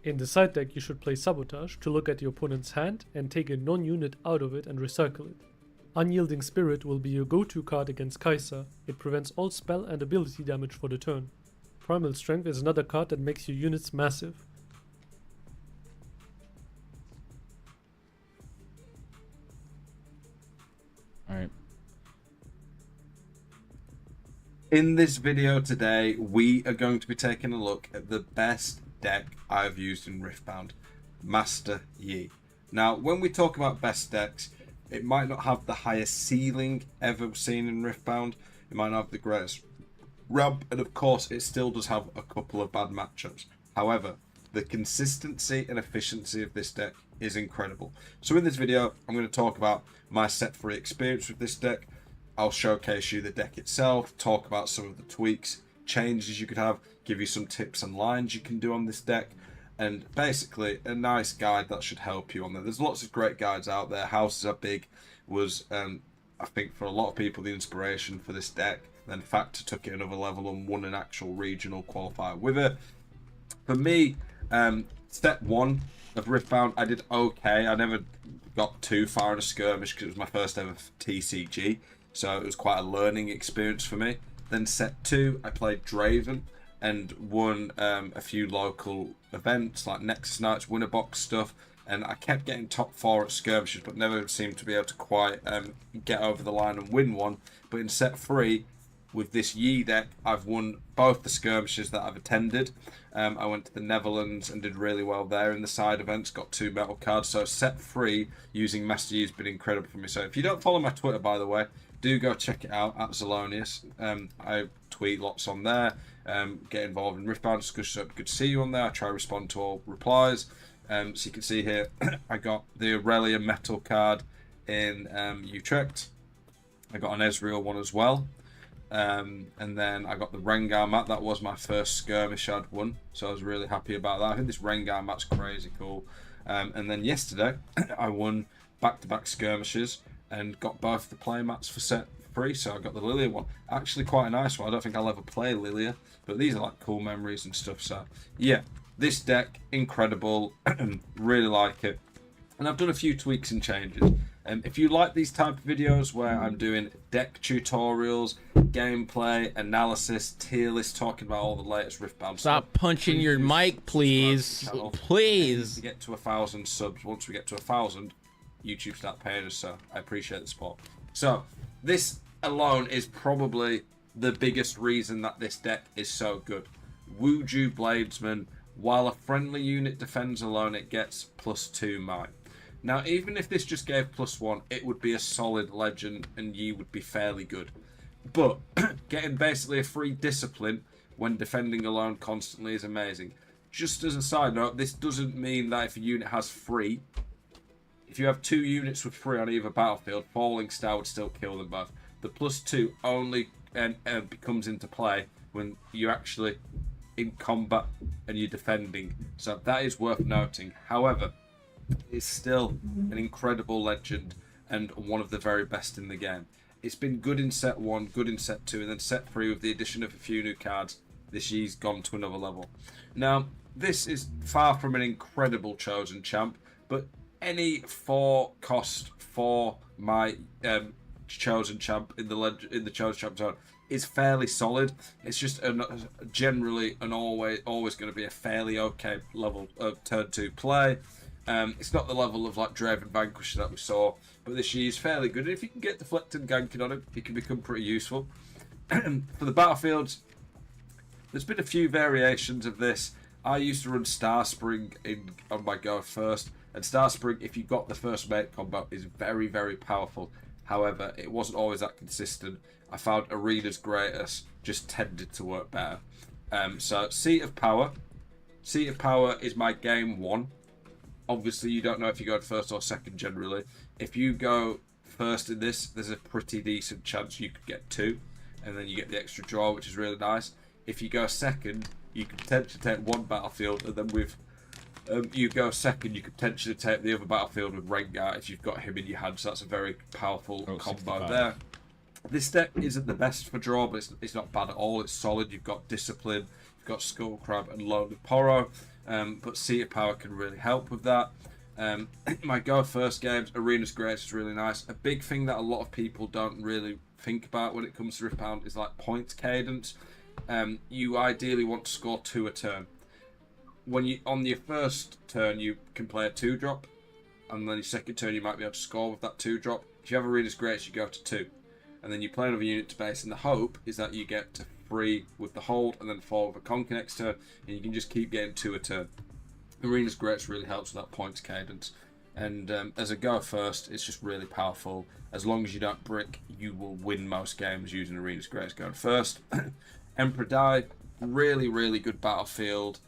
D: In the side deck you should play Sabotage to look at your opponent's hand and take a non-unit out of it and recycle it. Unyielding Spirit will be your go-to card against Kai'Sa. It prevents all spell and ability damage for the turn. Primal Strength is another card that makes your units massive.
A: Alright.
E: In this video today, we are going to be taking a look at the best deck I've used in Riftbound, Master Yi. Now, when we talk about best decks, it might not have the highest ceiling ever seen in Riftbound. It might not have the greatest ramp, and of course, it still does have a couple of bad matchups. However, the consistency and efficiency of this deck is incredible. So in this video, I'm going to talk about my set free experience with this deck. I'll showcase you the deck itself, talk about some of the tweaks, changes you could have, give you some tips and lines you can do on this deck, and basically a nice guide that should help you on there. There's lots of great guides out there. Houses Are Big was, I think, for a lot of people, the inspiration for this deck. Then Factor took it another level and won an actual regional qualifier with it. For me, step 1 of Riftbound, I did okay. I never got too far in a skirmish because it was my first ever TCG, so it was quite a learning experience for me. Then set 2, I played Draven and won a few local events like Nexus Knights, Winner Box stuff, and I kept getting top 4 at skirmishes but never seemed to be able to quite get over the line and win one. But in set 3, with this Yi deck, I've won both the skirmishes that I've attended. I went to the Netherlands and did really well there in the side events, got 2 metal cards. So set 3 using Master Yi has been incredible for me. So if you don't follow my Twitter, by the way, do go check it out at Zelonius. I tweet lots on there, get involved in Riftbound discussions. Good to see you on there. I try to respond to all replies. So you can see here, I got the Aurelia metal card in Utrecht. I got an Ezreal one as well. And then I got the Rengar mat. That was my first skirmish I'd won, so I was really happy about that. I think this Rengar mat's crazy cool. And then yesterday I won back-to-back skirmishes and got both the play mats for set 3. So I got the Lilia one, actually quite a nice one. I don't think I'll ever play Lilia, but these are like cool memories and stuff. So yeah, this deck incredible. Really like it, and I've done a few tweaks and changes. If you like these type of videos where I'm doing deck tutorials, gameplay, analysis, tier list, talking about all the latest Riftbound
A: Stop
E: stuff,
A: punching your mic, please. Please.
E: to get to 1,000 subs. Once we get to 1,000, YouTube start paying us, so I appreciate the support. So this alone is probably the biggest reason that this deck is so good. Wuju Bladesman, while a friendly unit defends alone, it gets +2 might. Now, even if this just gave +1, it would be a solid legend and Yi would be fairly good. But getting basically a free discipline when defending alone constantly is amazing. Just as a side note, this doesn't mean that if a unit has free, if you have 2 units with free on either battlefield, Falling Star would still kill them both. The +2 only becomes into play when you're actually in combat and you're defending. So that is worth noting. However, it's still an incredible legend and one of the very best in the game. It's been good in set 1, good in set 2, and then set 3 with the addition of a few new cards. This Yi's gone to another level. Now, this is far from an incredible chosen champ, but any 4 cost for my chosen champ in the chosen champ zone is fairly solid. It's just generally and always going to be a fairly okay level of turn 2 play. It's not the level of like Draven Vanquisher that we saw, but this Yi is fairly good. And if you can get deflected and ganking on him, he can become pretty useful. For the battlefields, there's been a few variations of this. I used to run Star Spring on my go first, and Star Spring, if you got the first mate combo, is very, very powerful. However, it wasn't always that consistent. I found Arena's Greatest just tended to work better. So Seat of Power. Seat of Power is my game 1. Obviously, you don't know if you go first or second generally. If you go first in this, there's a pretty decent chance you could get 2, and then you get the extra draw, which is really nice. If you go second, you can potentially take 1 battlefield, and then with you go second, you could potentially take the other battlefield with Rengar if you've got him in your hand. So that's a very powerful combo
A: 65.
E: there. This deck isn't the best for draw, but it's not bad at all. It's solid. You've got Discipline, you've got Skullcrab and Lonely Poro, but Seat of Power can really help with that. My go first games, Arena's Greatest is really nice. A big thing that a lot of people don't really think about when it comes to Riftbound is like points cadence. You ideally want to score 2 a turn. When you on your first turn, you can play a 2-drop, and then your second turn you might be able to score with that 2-drop. If you have Arena's Greatest, you go to 2, and then you play another unit to base. And the hope is that you get to 3 with the hold, and then 4 with a Conquer next turn, and you can just keep getting 2 a turn. Arena's Greatest really helps with that points cadence, and as a go first, it's just really powerful. As long as you don't brick, you will win most games using Arena's Greatest going first. Emperor Die, really, really good battlefield.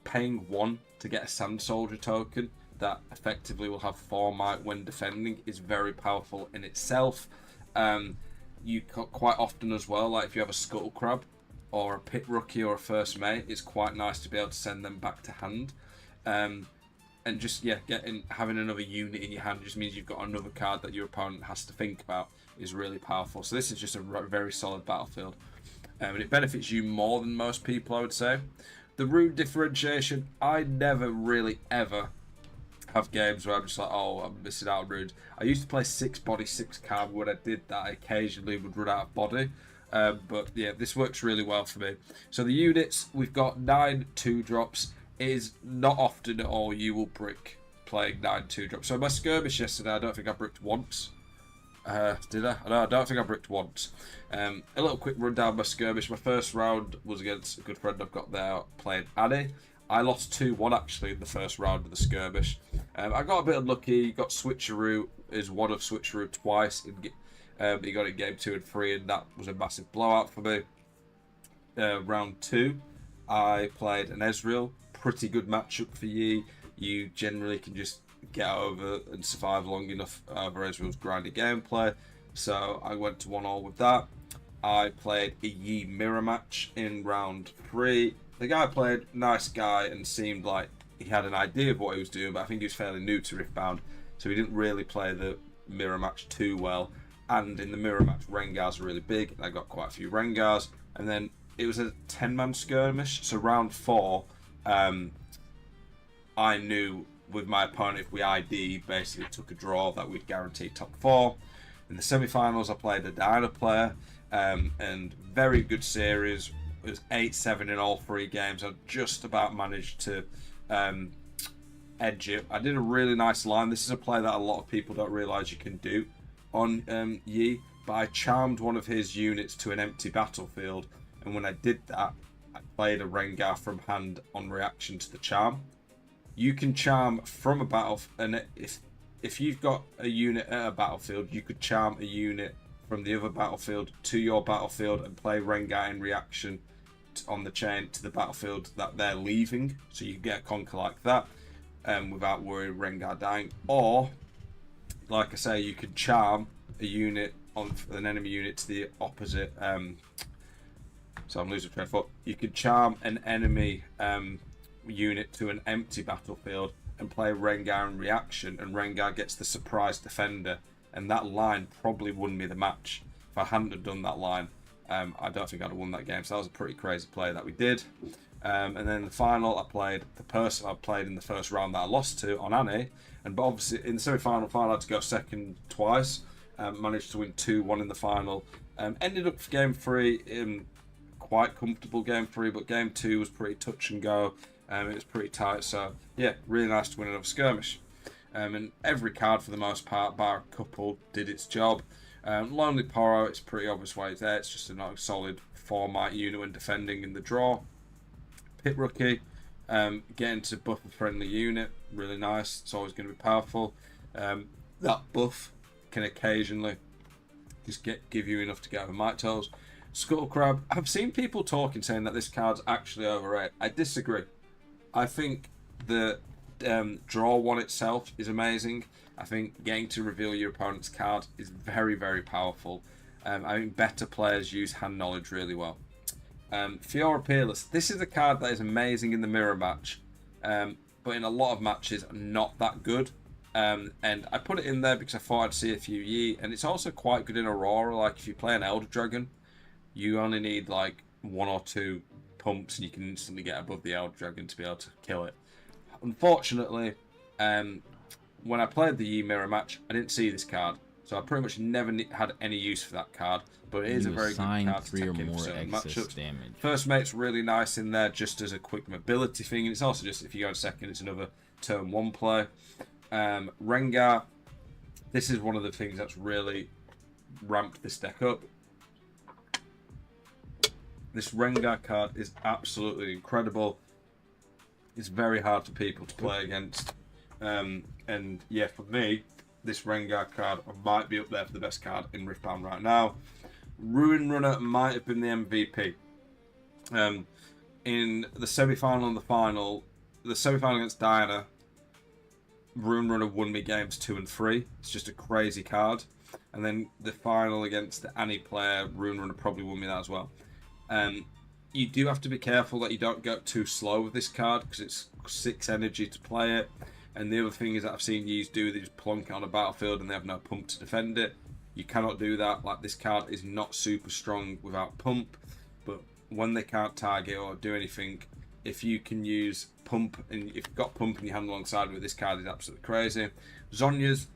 E: Paying 1 to get a Sand Soldier token that effectively will have 4 might when defending is very powerful in itself. You quite often as well, like if you have a Scuttle Crab or a Pit Rookie or a First Mate, it's quite nice to be able to send them back to hand. And just having another unit in your hand just means you've got another card that your opponent has to think about is really powerful. So this is just a very solid battlefield. And it benefits you more than most people, I would say. The rune differentiation, I never really ever have games where I'm just like, oh, I'm missing out on runes. I used to play 6 body, 6 card. When I did that, I occasionally would run out of body. But yeah, this works really well for me. So the units, we've got 9 2-drops. It is not often at all you will brick playing 9 2-drops. So my skirmish yesterday, I don't think I bricked once. Did I? No, I don't think I bricked once. A little quick rundown of my skirmish. My first round was against a good friend I've got there playing Annie. I lost 2-1 actually in the first round of the skirmish. I got a bit unlucky. Got Switcheroo as one of Switcheroo twice. He got it game 2 and 3, and that was a massive blowout for me. Round 2, I played an Ezreal. Pretty good matchup for Yi. You generally can just get over and survive long enough over Ezreal's grindy gameplay. So I went to 1-1 with that. I played a Yi mirror match in round 3. The guy played, nice guy, and seemed like he had an idea of what he was doing, but I think he was fairly new to Riftbound, so he didn't really play the mirror match too well. And in the mirror match, Rengars are really big, and I got quite a few Rengars. And then it was a 10-man skirmish, so round 4, I knew with my opponent, if we ID, basically took a draw, that we'd guarantee top 4. In the semi-finals, I played a Diana player, and very good series. It was 8-7 in all 3 games. I just about managed to edge it. I did a really nice line. This is a play that a lot of people don't realise you can do on Yi, but I charmed one of his units to an empty battlefield, and when I did that, I played a Rengar from hand on reaction to the charm. You can charm from a battle, and if you've got a unit at a battlefield, you could charm a unit from the other battlefield to your battlefield and play Rengar in reaction on the chain to the battlefield that they're leaving, so you can get a conquer like that without worrying Rengar dying. Or, like I say, you could charm a unit on an enemy unit to the opposite. So I'm losing train of thought. You could charm an enemy unit to an empty battlefield and play Rengar in reaction, and Rengar gets the surprise defender, and that line probably won me the match. If I hadn't have done that line, I don't think I'd have won that game. So that was a pretty crazy play that we did. And then the final, I played the person I played in the first round that I lost to on Annie, but obviously in the semi-final, I had to go second twice. Managed to win 2-1 in the final. Ended up for game 3 in quite comfortable game 3, but game 2 was pretty touch and go. It was pretty tight, so yeah, really nice to win another skirmish. And every card for the most part, bar a couple, did its job. Lonely Poro, it's pretty obvious why it's there. It's just a nice solid 4-might unit when defending in the draw. Pit Rookie, getting to buff a friendly unit, really nice. It's always going to be powerful. That buff can occasionally just give you enough to get over Might Toes. Scuttle Crab, I've seen people talking saying that this card's actually overrated. I disagree. I think the draw one itself is amazing. I think getting to reveal your opponent's card is very, very powerful. I think better players use hand knowledge really well. Fiora Peerless, this is a card that is amazing in the mirror match, but in a lot of matches not that good. And I put it in there because I thought I'd see a few Yi, and it's also quite good in Aurora. Like if you play an Elder Dragon, you only need like 1 or 2 pumps and you can instantly get above the Elder Dragon to be able to kill it. Unfortunately, when I played the Yi mirror match, I didn't see this card, so I pretty much never had any use for that card. But it is a very good card to
A: 3
E: take
A: or
E: in
A: more
E: for certain
A: excess
E: matchups.
A: damage.
E: First mate's really nice in there just as a quick mobility thing, and it's also just if you go in second, it's another turn 1 play. Rengar, this is one of the things that's really ramped this deck up. This Rengar card is absolutely incredible. It's very hard for people to play against. And yeah, for me, this Rengar card might be up there for the best card in Riftbound right now. Ruin Runner might have been the MVP. In the semi-final and the semi-final against Diana, Ruin Runner won me games 2 and 3. It's just a crazy card. And then the final against the Annie player, Ruin Runner probably won me that as well. You do have to be careful that you don't go too slow with this card because it's 6 energy to play it. And the other thing is that I've seen Yis do, they just plonk it on a battlefield and they have no pump to defend it. You cannot do that. Like, this card is not super strong without pump, but when they can't target or do anything, if you can use pump, and if you've got pump in your hand alongside with, this card is absolutely crazy. Zhonya's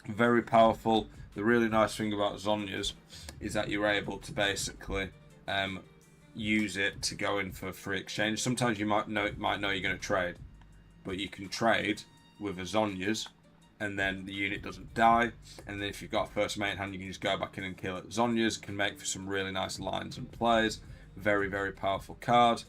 E: very powerful. The really nice thing about Zhonya's is that you're able to basically use it to go in for free exchange. Sometimes you might know you're going to trade, but you can trade with a Zhonya's and then the unit doesn't die, and then if you've got a first mate in hand, you can just go back in and kill it. Zhonya's can make for some really nice lines and plays. Very, very powerful card.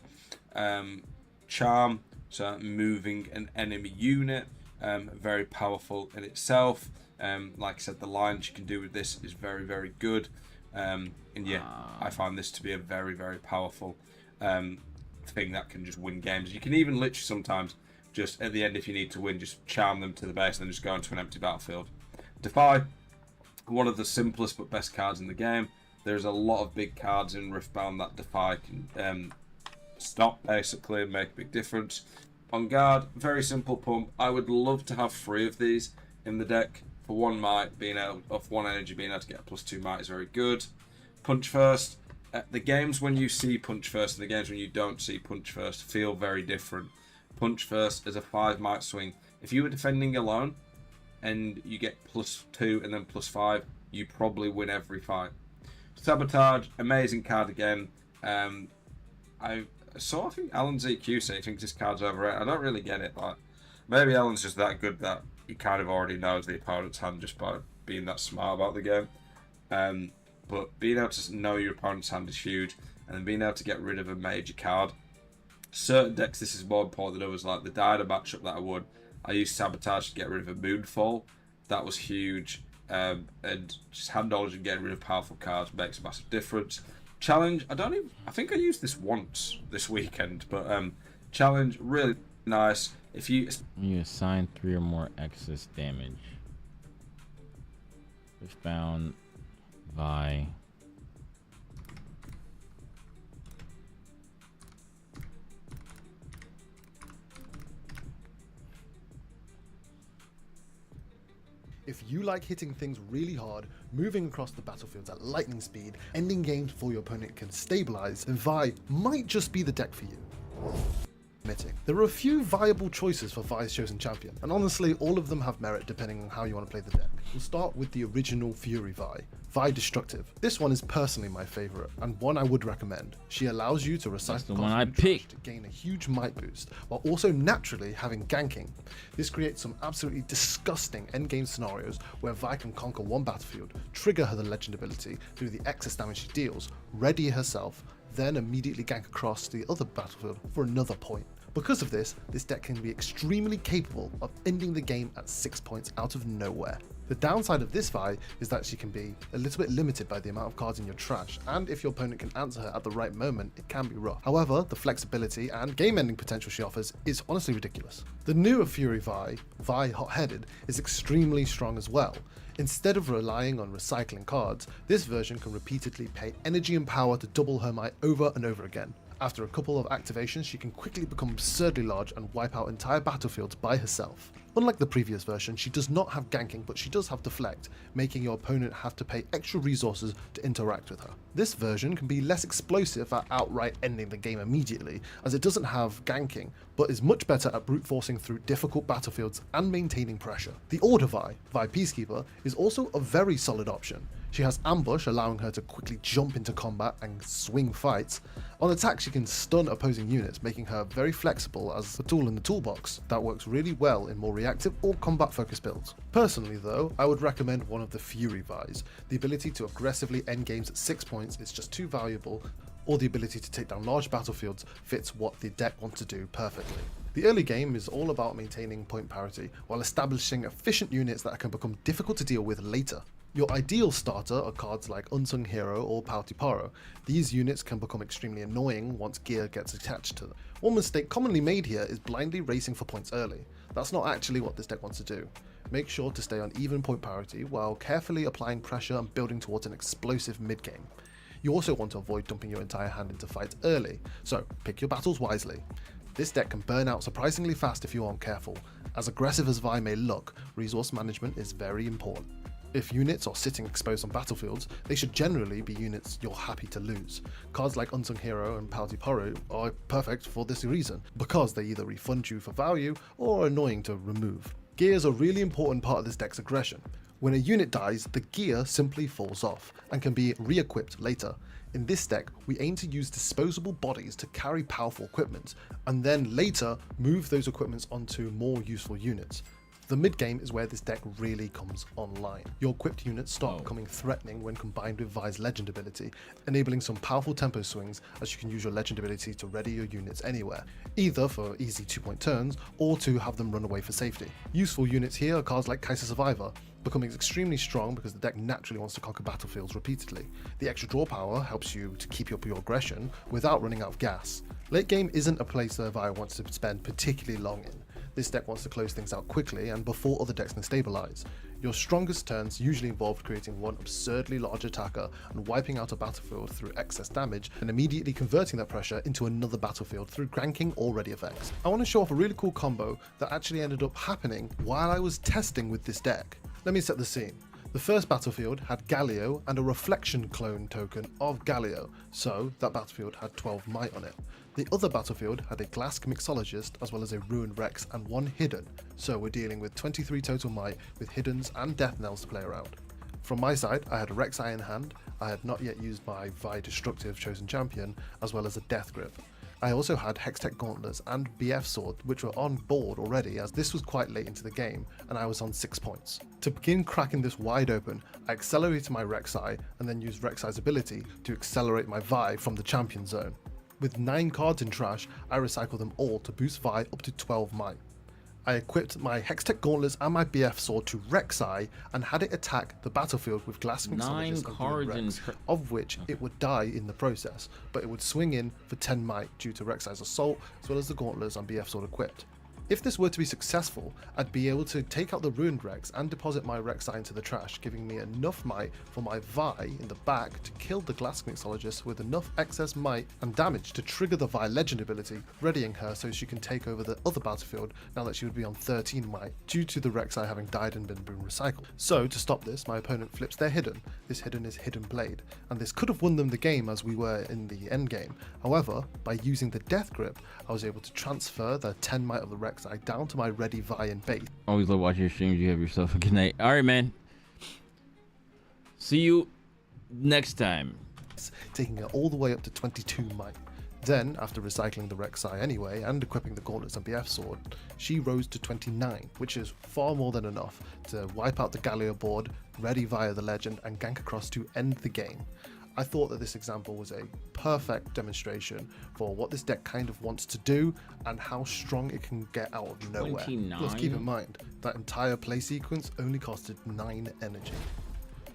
E: Charm, so moving an enemy unit, very powerful in itself. Like I said, the lines you can do with this is very, very good. And yeah, I find this to be a very, very powerful thing that can just win games. You can even literally sometimes just at the end, if you need to win, just charm them to the base and then just go into an empty battlefield. Defy, one of the simplest but best cards in the game. There's a lot of big cards in Riftbound that Defy can stop basically and make a big difference. On guard, very simple pump. I would love to have 3 of these in the deck. For 1 might, being able of 1 energy, being able to get a +2 might is very good. Punch First. The games when you see Punch First and the games when you don't see Punch First feel very different. punch first as a 5 might swing. If you were defending alone and you get +2 and then +5, you probably win every fight. Sabotage, amazing card again. I think Alan ZQ say he thinks this card's overrated. I don't really get it. Like, maybe Alan's just that good that he kind of already knows the opponent's hand just by being that smart about the game. But being able to know your opponent's hand is huge, and then being able to get rid of a major card. Certain decks, this is more important than others. Like the Dida matchup that I won, I used Sabotage to get rid of a Moonfall. That was huge. And just hand knowledge and getting rid of powerful cards makes a massive difference. Challenge, I think I used this once this weekend, but challenge, really nice. If you
A: assign 3 or more excess damage. Riftbound, Vi.
F: If you like hitting things really hard, moving across the battlefields at lightning speed, ending games before your opponent can stabilize, then Vi might just be the deck for you. There are a few viable choices for Vi's chosen champion, and honestly all of them have merit depending on how you want to play the deck. We'll start with the original Fury Vi Destructive. This one is personally my favourite, and one I would recommend. She allows you to recycle
A: the one I picked
F: to gain a huge might boost, while also naturally having ganking. This creates some absolutely disgusting endgame scenarios where Vi can conquer one battlefield, trigger her legend ability through the excess damage she deals, ready herself, then immediately gank across the other battlefield for another point. Because of this deck can be extremely capable of ending the game at 6 points out of nowhere. The downside of this Vi is that she can be a little bit limited by the amount of cards in your trash, and if your opponent can answer her at the right moment, it can be rough. However, the flexibility and game-ending potential she offers is honestly ridiculous. The newer Fury Vi Hot-Headed, is extremely strong as well. Instead of relying on recycling cards, this version can repeatedly pay energy and power to double her might over and over again. After a couple of activations, she can quickly become absurdly large and wipe out entire battlefields by herself. Unlike the previous version, she does not have ganking, but she does have deflect, making your opponent have to pay extra resources to interact with her. This version can be less explosive at outright ending the game immediately, as it doesn't have ganking, but is much better at brute forcing through difficult battlefields and maintaining pressure. The Order Vi Peacekeeper, is also a very solid option. She has Ambush, allowing her to quickly jump into combat and swing fights. On attack, she can stun opposing units, making her very flexible as a tool in the toolbox that works really well in more reactive or combat-focused builds. Personally though, I would recommend one of the Fury Vi's. The ability to aggressively end games at 6 points is just too valuable, or the ability to take down large battlefields fits what the deck wants to do perfectly. The early game is all about maintaining point parity, while establishing efficient units that can become difficult to deal with later. Your ideal starter are cards like Unsung Hero or Pautiparo. These units can become extremely annoying once gear gets attached to them. One mistake commonly made here is blindly racing for points early. That's not actually what this deck wants to do. Make sure to stay on even point parity while carefully applying pressure and building towards an explosive mid-game. You also want to avoid dumping your entire hand into fights early, so pick your battles wisely. This deck can burn out surprisingly fast if you aren't careful. As aggressive as Vi may look, resource management is very important. If units are sitting exposed on battlefields, they should generally be units you're happy to lose. Cards like Unsung Hero and Pautiparo are perfect for this reason, because they either refund you for value or are annoying to remove. Gear is a really important part of this deck's aggression. When a unit dies, the gear simply falls off and can be re-equipped later. In this deck, we aim to use disposable bodies to carry powerful equipment, and then later move those equipments onto more useful units. The mid-game is where this deck really comes online. Your equipped units start becoming threatening when combined with Vi's legend ability, enabling some powerful tempo swings as you can use your legend ability to ready your units anywhere, either for easy 2-point turns or to have them run away for safety. Useful units here are cards like Kaiser Survivor, becoming extremely strong because the deck naturally wants to conquer battlefields repeatedly. The extra draw power helps you to keep up your aggression without running out of gas. Late game isn't a place that Vi wants to spend particularly long in. This deck wants to close things out quickly and before other decks can stabilize. Your strongest turns usually involve creating one absurdly large attacker and wiping out a battlefield through excess damage and immediately converting that pressure into another battlefield through ganking or ready effects. I want to show off a really cool combo that actually ended up happening while I was testing with this deck. Let me set the scene. The first battlefield had Galio and a reflection clone token of Galio, so that battlefield had 12 might on it. The other battlefield had a Glask Mixologist as well as a Ruined Rex and 1 hidden, so we're dealing with 23 total might with hiddens and death knells to play around. From my side, I had a Rek'Sai in hand, I had not yet used my Vi Destructive Chosen Champion, as well as a Death Grip. I also had Hextech Gauntlets and BF Sword, which were on board already as this was quite late into the game, and I was on 6 points. To begin cracking this wide open, I accelerated my Rek'Sai and then used Rek'Sai's ability to accelerate my Vi from the champion zone. With 9 cards in trash, I recycled them all to boost Vi up to 12 might. I equipped my Hextech Gauntlets and my BF Sword to Rek'Sai and had it attack the battlefield with Glass Mixologist and
A: cards
F: Ruined Rex,
A: in
F: of which it would die in the process, but it would swing in for 10 might due to Rek'Sai's Assault as well as the Gauntlets and BF Sword equipped. If this were to be successful, I'd be able to take out the Ruined Rex and deposit my Rek'Sai into the trash, giving me enough might for my Vi in the back to kill the Glass Mixologist with enough excess might and damage to trigger the Vi Legend ability, readying her so she can take over the other battlefield now that she would be on 13 might, due to the Rek'Sai having died and been recycled. So to stop this, my opponent flips their hidden. This hidden is Hidden Blade, and this could have won them the game as we were in the end game. However, by using the Death Grip, I was able to transfer the 10 might of the Rek'Sai down to my ready Vi and base.
A: Always love watching your streams. You have yourself a good night. All right, man. See you next time.
F: Taking it all the way up to 22 might. Then, after recycling the Rek'Sai anyway and equipping the Gauntlets and BF Sword, she rose to 29, which is far more than enough to wipe out the Galio board, ready via the Legend, and gank across to end the game. I thought that this example was a perfect demonstration for what this deck kind of wants to do and how strong it can get out of nowhere.
A: 29?
F: Plus keep in mind, that entire play sequence only costed 9 energy.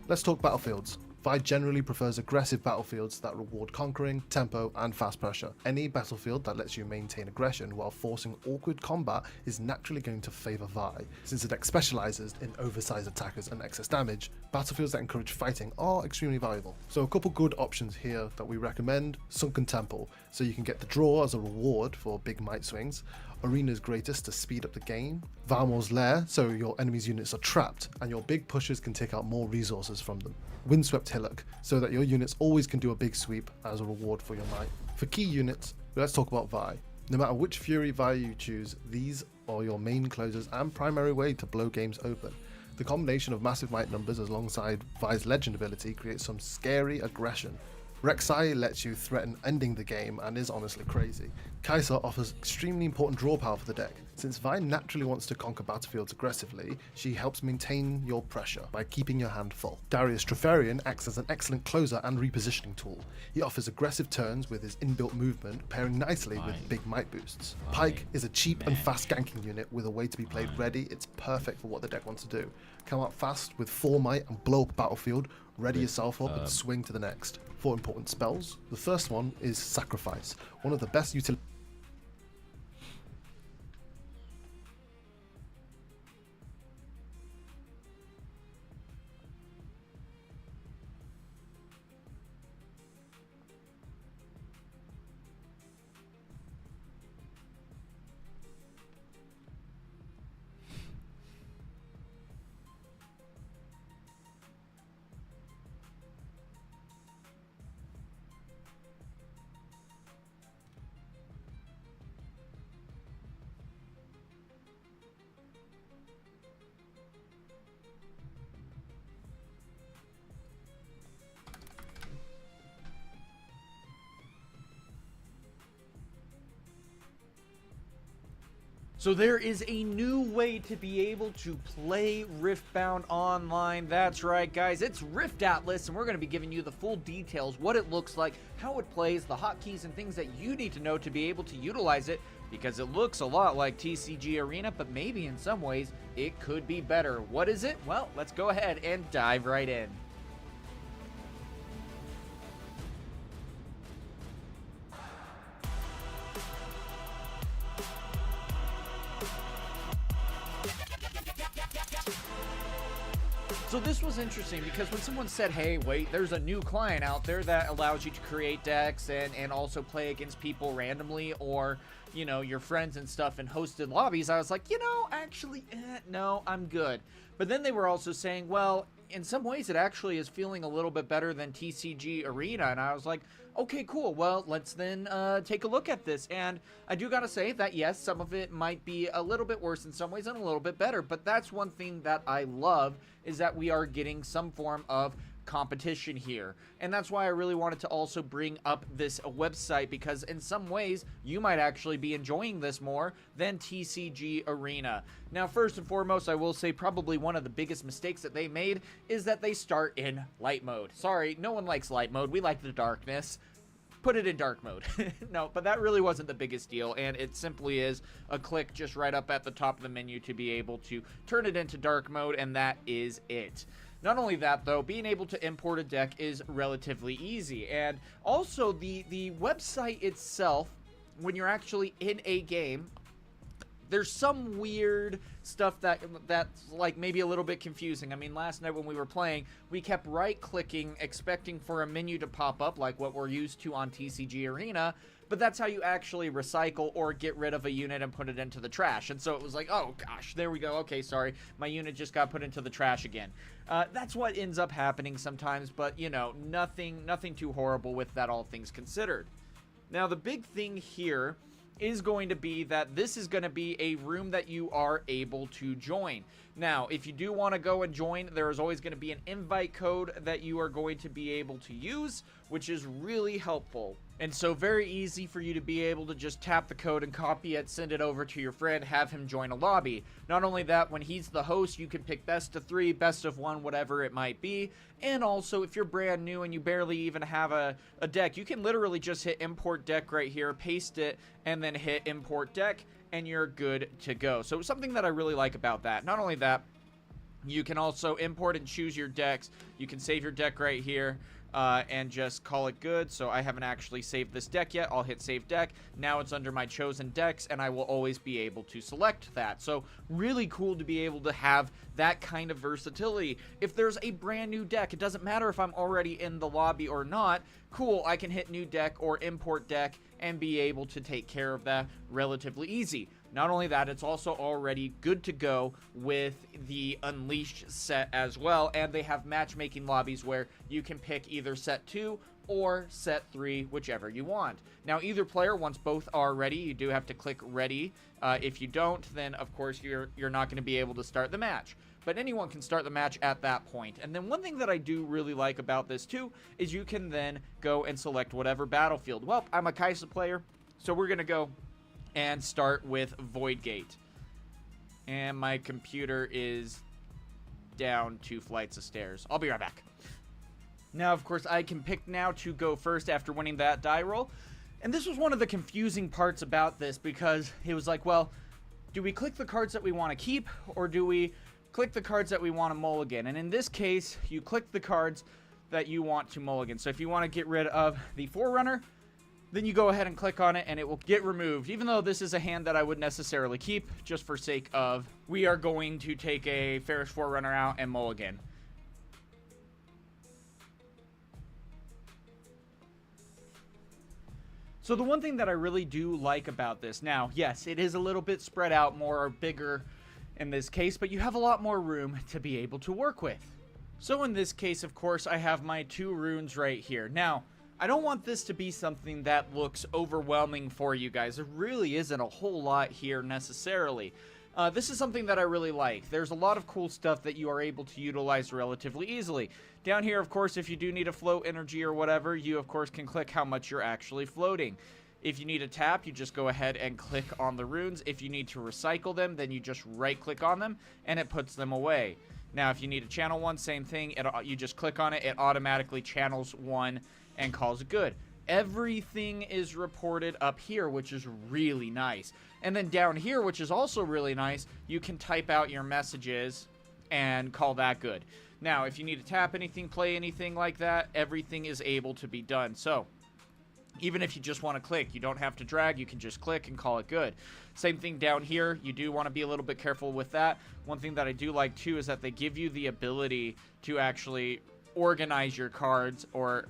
F: Let's talk battlefields. Vi generally prefers aggressive battlefields that reward conquering, tempo, and fast pressure. Any battlefield that lets you maintain aggression while forcing awkward combat is naturally going to favour Vi. Since the deck specialises in oversized attackers and excess damage, battlefields that encourage fighting are extremely valuable. So a couple good options here that we recommend: Sunken Temple, so you can get the draw as a reward for big might swings, Arena's Greatest to speed up the game, Valmor's Lair, so your enemy's units are trapped and your big pushers can take out more resources from them, Windswept Hillock, so that your units always can do a big sweep as a reward for your might. For key units, let's talk about Vi. No matter which Fury Vi you choose, these are your main closers and primary way to blow games open. The combination of massive might numbers alongside Vi's Legend ability creates some scary aggression. Rek'Sai lets you threaten ending the game and is honestly crazy. Kai'Sa offers extremely important draw power for the deck. Since Vi naturally wants to conquer battlefields aggressively, she helps maintain your pressure by keeping your hand full. Darius Treferian acts as an excellent closer and repositioning tool. He offers aggressive turns with his inbuilt movement, pairing nicely with big might boosts. Pike is a cheap and fast ganking unit with a way to be played ready. It's perfect for what the deck wants to do. Come out fast with 4 might and blow up a battlefield, ready yourself up and swing to the next. 4 important spells. The first one is Sacrifice, one of the best utility.
G: So there is a new way to be able to play Riftbound online. That's right, guys. It's Rift Atlas, and we're going to be giving you the full details, what it looks like, how it plays, the hotkeys, and things that you need to know to be able to utilize it, because it looks a lot like TCG Arena, but maybe in some ways it could be better. What is it? Well, let's go ahead and dive right in. So this was interesting because when someone said, hey, wait, there's a new client out there that allows you to create decks and also play against people randomly, or, you know, your friends and stuff in hosted lobbies, I was like, you know, actually, no, I'm good. But then they were also saying, well, in some ways it actually is feeling a little bit better than TCG Arena, and I was like, okay, cool, well, let's then take a look at this. And I do gotta say that yes, some of it might be a little bit worse in some ways and a little bit better, but that's one thing that I love, is that we are getting some form of competition here. And that's why I really wanted to also bring up this website, because in some ways you might actually be enjoying this more than TCG Arena. Now, first and foremost, I will say probably one of the biggest mistakes that they made is that they start in light mode. Sorry, no one likes light mode. We like the darkness. Put it in dark mode. No, but that really wasn't the biggest deal, and it simply is a click just right up at the top of the menu to be able to turn it into dark mode, and that is it. Not only that, though, being able to import a deck is relatively easy, and also the website itself, when you're actually in a game, there's some weird stuff that's like maybe a little bit confusing. I mean, last night when we were playing, we kept right-clicking, expecting for a menu to pop up like what we're used to on TCG Arena, but that's how you actually recycle or get rid of a unit and put it into the trash. And so it was like, oh gosh, there we go. Okay, sorry, my unit just got put into the trash again. That's what ends up happening sometimes, but you know, nothing too horrible with that, all things considered. Now, the big thing here is going to be that this is going to be a room that you are able to join. Now, if you do want to go and join, there is always going to be an invite code that you are going to be able to use, which is really helpful. And so very easy for you to be able to just tap the code and copy it, send it over to your friend, have him join a lobby. Not only that, when he's the host, you can pick best of 3, best of 1, whatever it might be. And also, if you're brand new and you barely even have a deck, you can literally just hit import deck right here, paste it, and then hit import deck, and you're good to go. So something that I really like about that. Not only that, you can also import and choose your decks. You can save your deck right here. And just call it good. So I haven't actually saved this deck yet. I'll hit save deck. Now it's under my chosen decks, and I will always be able to select that. So really cool to be able to have that kind of versatility. If there's a brand new deck, it doesn't matter if I'm already in the lobby or not. Cool, I can hit new deck or import deck and be able to take care of that relatively easy. Not only that, it's also already good to go with the Unleashed set as well, and they have matchmaking lobbies where you can pick either set 2 or set 3, whichever you want. Now, either player, once both are ready, you do have to click ready. If you don't, then of course you're not going to be able to start the match. But anyone can start the match at that point. And then one thing that I do really like about this too is you can then go and select whatever battlefield. Well, I'm a Kai'Sa player, so we're going to go and start with Void Gate. And my computer is down 2 flights of stairs. I'll be right back. Now, of course, I can pick now to go first after winning that die roll. And this was one of the confusing parts about this, because it was like, well, do we click the cards that we want to keep, or do we click the cards that we want to mulligan? And in this case, you click the cards that you want to mulligan. So if you want to get rid of the Forerunner, then you go ahead and click on it and it will get removed. Even though this is a hand that I would necessarily keep, just for sake of, we are going to take a Ferris Forerunner out and mulligan. So the one thing that I really do like about this, now, yes, it is a little bit spread out more, or bigger in this case, but you have a lot more room to be able to work with. So in this case, of course, I have my 2 runes right here. Now, I don't want this to be something that looks overwhelming for you guys. There really isn't a whole lot here necessarily. This is something that I really like. There's a lot of cool stuff that you are able to utilize relatively easily. Down here, of course, if you do need a float energy or whatever, you of course can click how much you're actually floating. If you need a tap, you just go ahead and click on the runes. If you need to recycle them, then you just right click on them and it puts them away. Now, if you need to channel one, same thing. You just click on it, it automatically channels one and calls it good. Everything is reported up here, which is really nice. And then down here, which is also really nice, you can type out your messages and call that good. Now, if you need to tap anything, play anything like that, everything is able to be done. So, even if you just want to click, you don't have to drag, you can just click and call it good. Same thing down here, you do want to be a little bit careful with that. One thing that I do like too is that they give you the ability to actually organize your cards or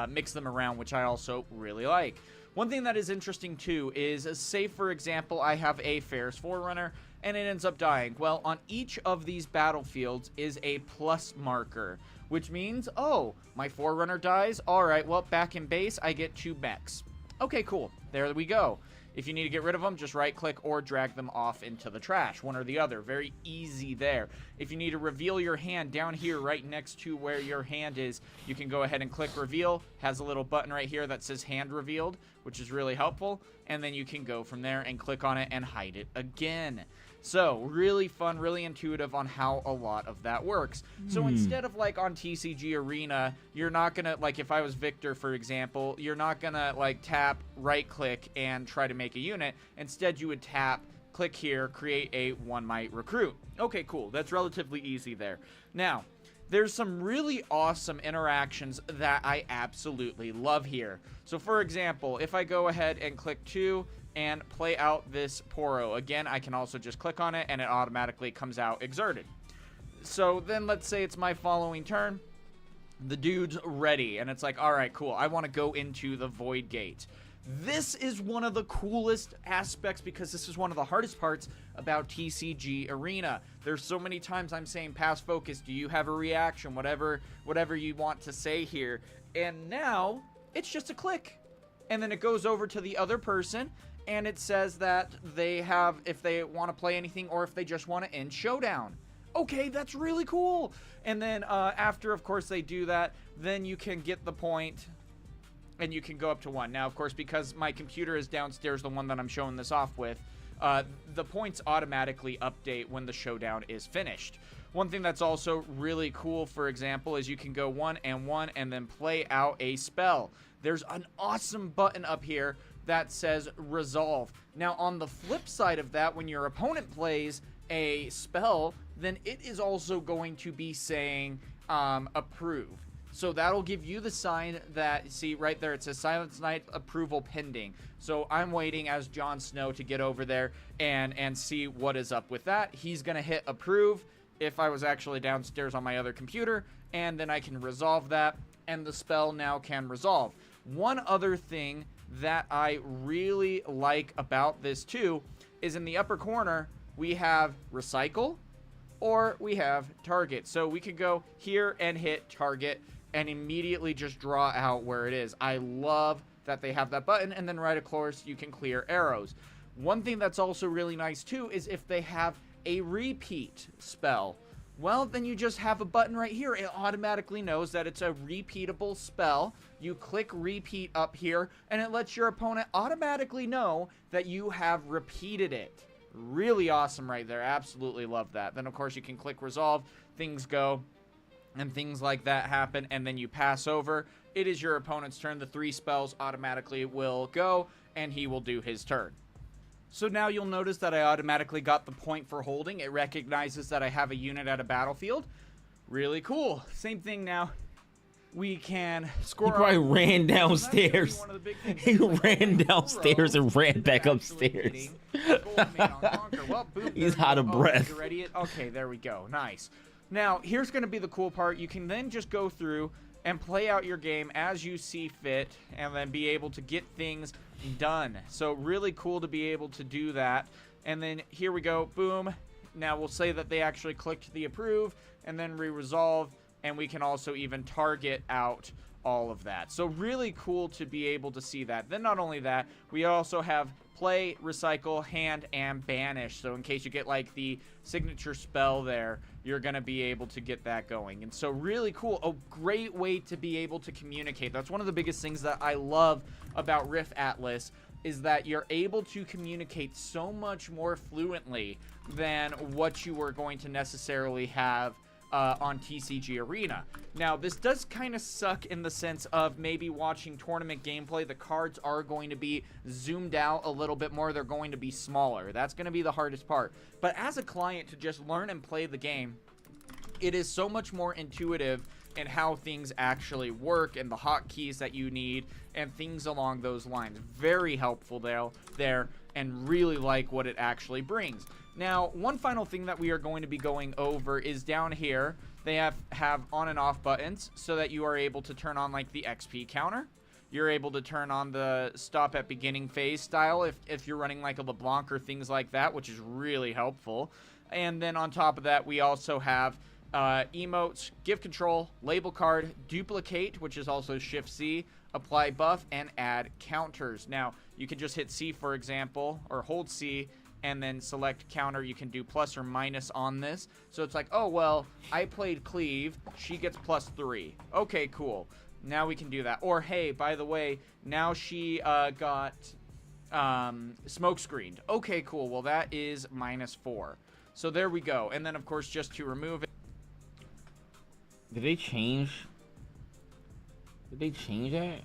G: mix them around, which I also really like. One thing that is interesting too is, say for example, I have a Ferris Forerunner and it ends up dying. Well, on each of these battlefields is a plus marker, which means, oh, my Forerunner dies. All right, well, back in base, I get 2 mechs. Okay, cool. There we go. If you need to get rid of them, just right-click or drag them off into the trash, one or the other. Very easy there. If you need to reveal your hand, down here right next to where your hand is, you can go ahead and click reveal. Has a little button right here that says hand revealed, which is really helpful. And then you can go from there and click on it and hide it again. So, really fun, really intuitive on how a lot of that works. So instead of like on TCG Arena, you're not gonna, like if I was Victor, for example, you're not gonna like tap, right-click, and try to make a unit. Instead, you would tap, click here, create a 1 might recruit. Okay, cool. That's relatively easy there. Now, there's some really awesome interactions that I absolutely love here. So for example, if I go ahead and click 2 and play out this Poro, again, I can also just click on it and it automatically comes out exerted. So then let's say it's my following turn. The dude's ready and it's like, all right, cool. I want to go into the Void Gate. This is one of the coolest aspects because this is one of the hardest parts about TCG Arena. There's so many times I'm saying pass focus, do you have a reaction, whatever you want to say here. And now it's just a click. And then it goes over to the other person and it says that they have, if they want to play anything or if they just want to end showdown. Okay, that's really cool. And then after, of course, they do that, then you can get the point and you can go up to 1. Now, of course, because my computer is downstairs, the one that I'm showing this off with, the points automatically update when the showdown is finished. One thing that's also really cool, for example, is you can go 1 and 1 and then play out a spell. There's an awesome button up here that says resolve. Now, on the flip side of that, when your opponent plays a spell, then it is also going to be saying approve. So that'll give you the sign that, see right there, it says Silence Knight approval pending. So I'm waiting as Jon Snow to get over there and see what is up with that. He's gonna hit approve if I was actually downstairs on my other computer, and then I can resolve that, and the spell now can resolve. One other thing that I really like about this too is in the upper corner, we have recycle or we have target. So we could go here and hit target and immediately just draw out where it is. I love that they have that button, and then right, of course, you can clear arrows. One thing that's also really nice too is if they have a repeat spell, well, then you just have a button right here. It automatically knows that it's a repeatable spell. You click repeat up here, and it lets your opponent automatically know that you have repeated it. Really awesome right there. Absolutely love that. Then, of course, you can click resolve. Things go, and things like that happen, and then you pass over. It is your opponent's turn. The 3 spells automatically will go, and he will do his turn. So now you'll notice that I automatically got the point for holding. It recognizes that I have a unit at a battlefield. Really cool. Same thing now. We can score.
A: He probably ran downstairs. He ran downstairs and ran back upstairs.
G: Well, boom,
A: he's out of breath.
G: You ready? Okay, there we go. Nice. Now, here's going to be the cool part. You can then just go through and play out your game as you see fit and then be able to get things done. So really cool to be able to do that. And then here we go. Boom. Now we'll say that they actually clicked the approve and then re-resolve, and we can also even target out all of that. So really cool to be able to see that. Then not only that, we also have play, recycle, hand, and banish. So in case you get like the signature spell there, you're going to be able to get that going. And so really cool. A great way to be able to communicate. That's one of the biggest things that I love about Rift Atlas, is that you're able to communicate so much more fluently than what you were going to necessarily have on TCG Arena. Now, this does kind of suck in the sense of maybe watching tournament gameplay. The cards are going to be zoomed out a little bit more. They're going to be smaller. That's going to be the hardest part. But as a client, to just learn and play the game, it is so much more intuitive in how things actually work and the hotkeys that you need and things along those lines. Very helpful there, and really like what it actually brings. Now, one final thing that we are going to be going over is down here. They have on and off buttons so that you are able to turn on like the XP counter. you're able to turn on the stop at beginning phase style if you're running like a LeBlanc or things like that, which is really helpful. And then on top of that, we also have emotes, give control, label card, duplicate, which is also shift C, apply buff, and add counters. Now, you can just hit C, for example, or hold C, and then select counter. You can do plus or minus on this. So it's like, oh, well, I played cleave. She gets +3. Okay, cool. Now we can do that. Or, hey, by the way, now she got smoke screened. Okay, cool. Well, that is -4. So there we go. And then, of course, just to remove it.
A: Did they change? Did they change that?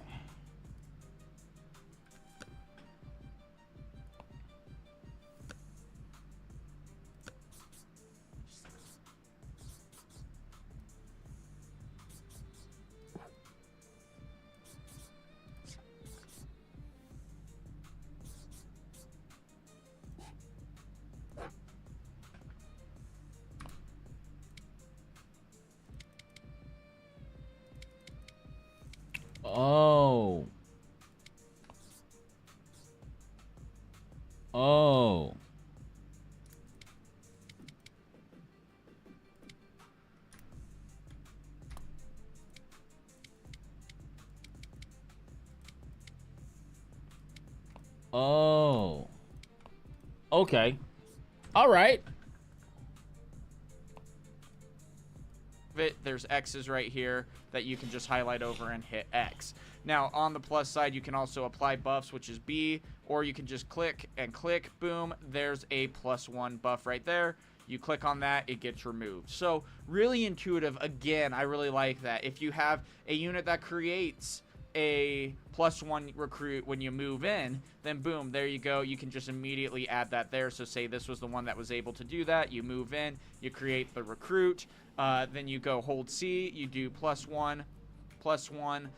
A: Oh. Oh. Oh. Okay. All right.
G: There's X's right here that you can just highlight over and hit X. Now, on the plus side, you can also apply buffs, which is B, or you can just click and click, boom, there's a +1 buff right there. You click on that, it gets removed. So really intuitive. Again, I really like that. If you have a unit that creates a +1 recruit when you move in, then boom, there you go. You can just immediately add that there. So say this was the one that was able to do that. You move in, you create the recruit, then you go hold C, you do +1, +1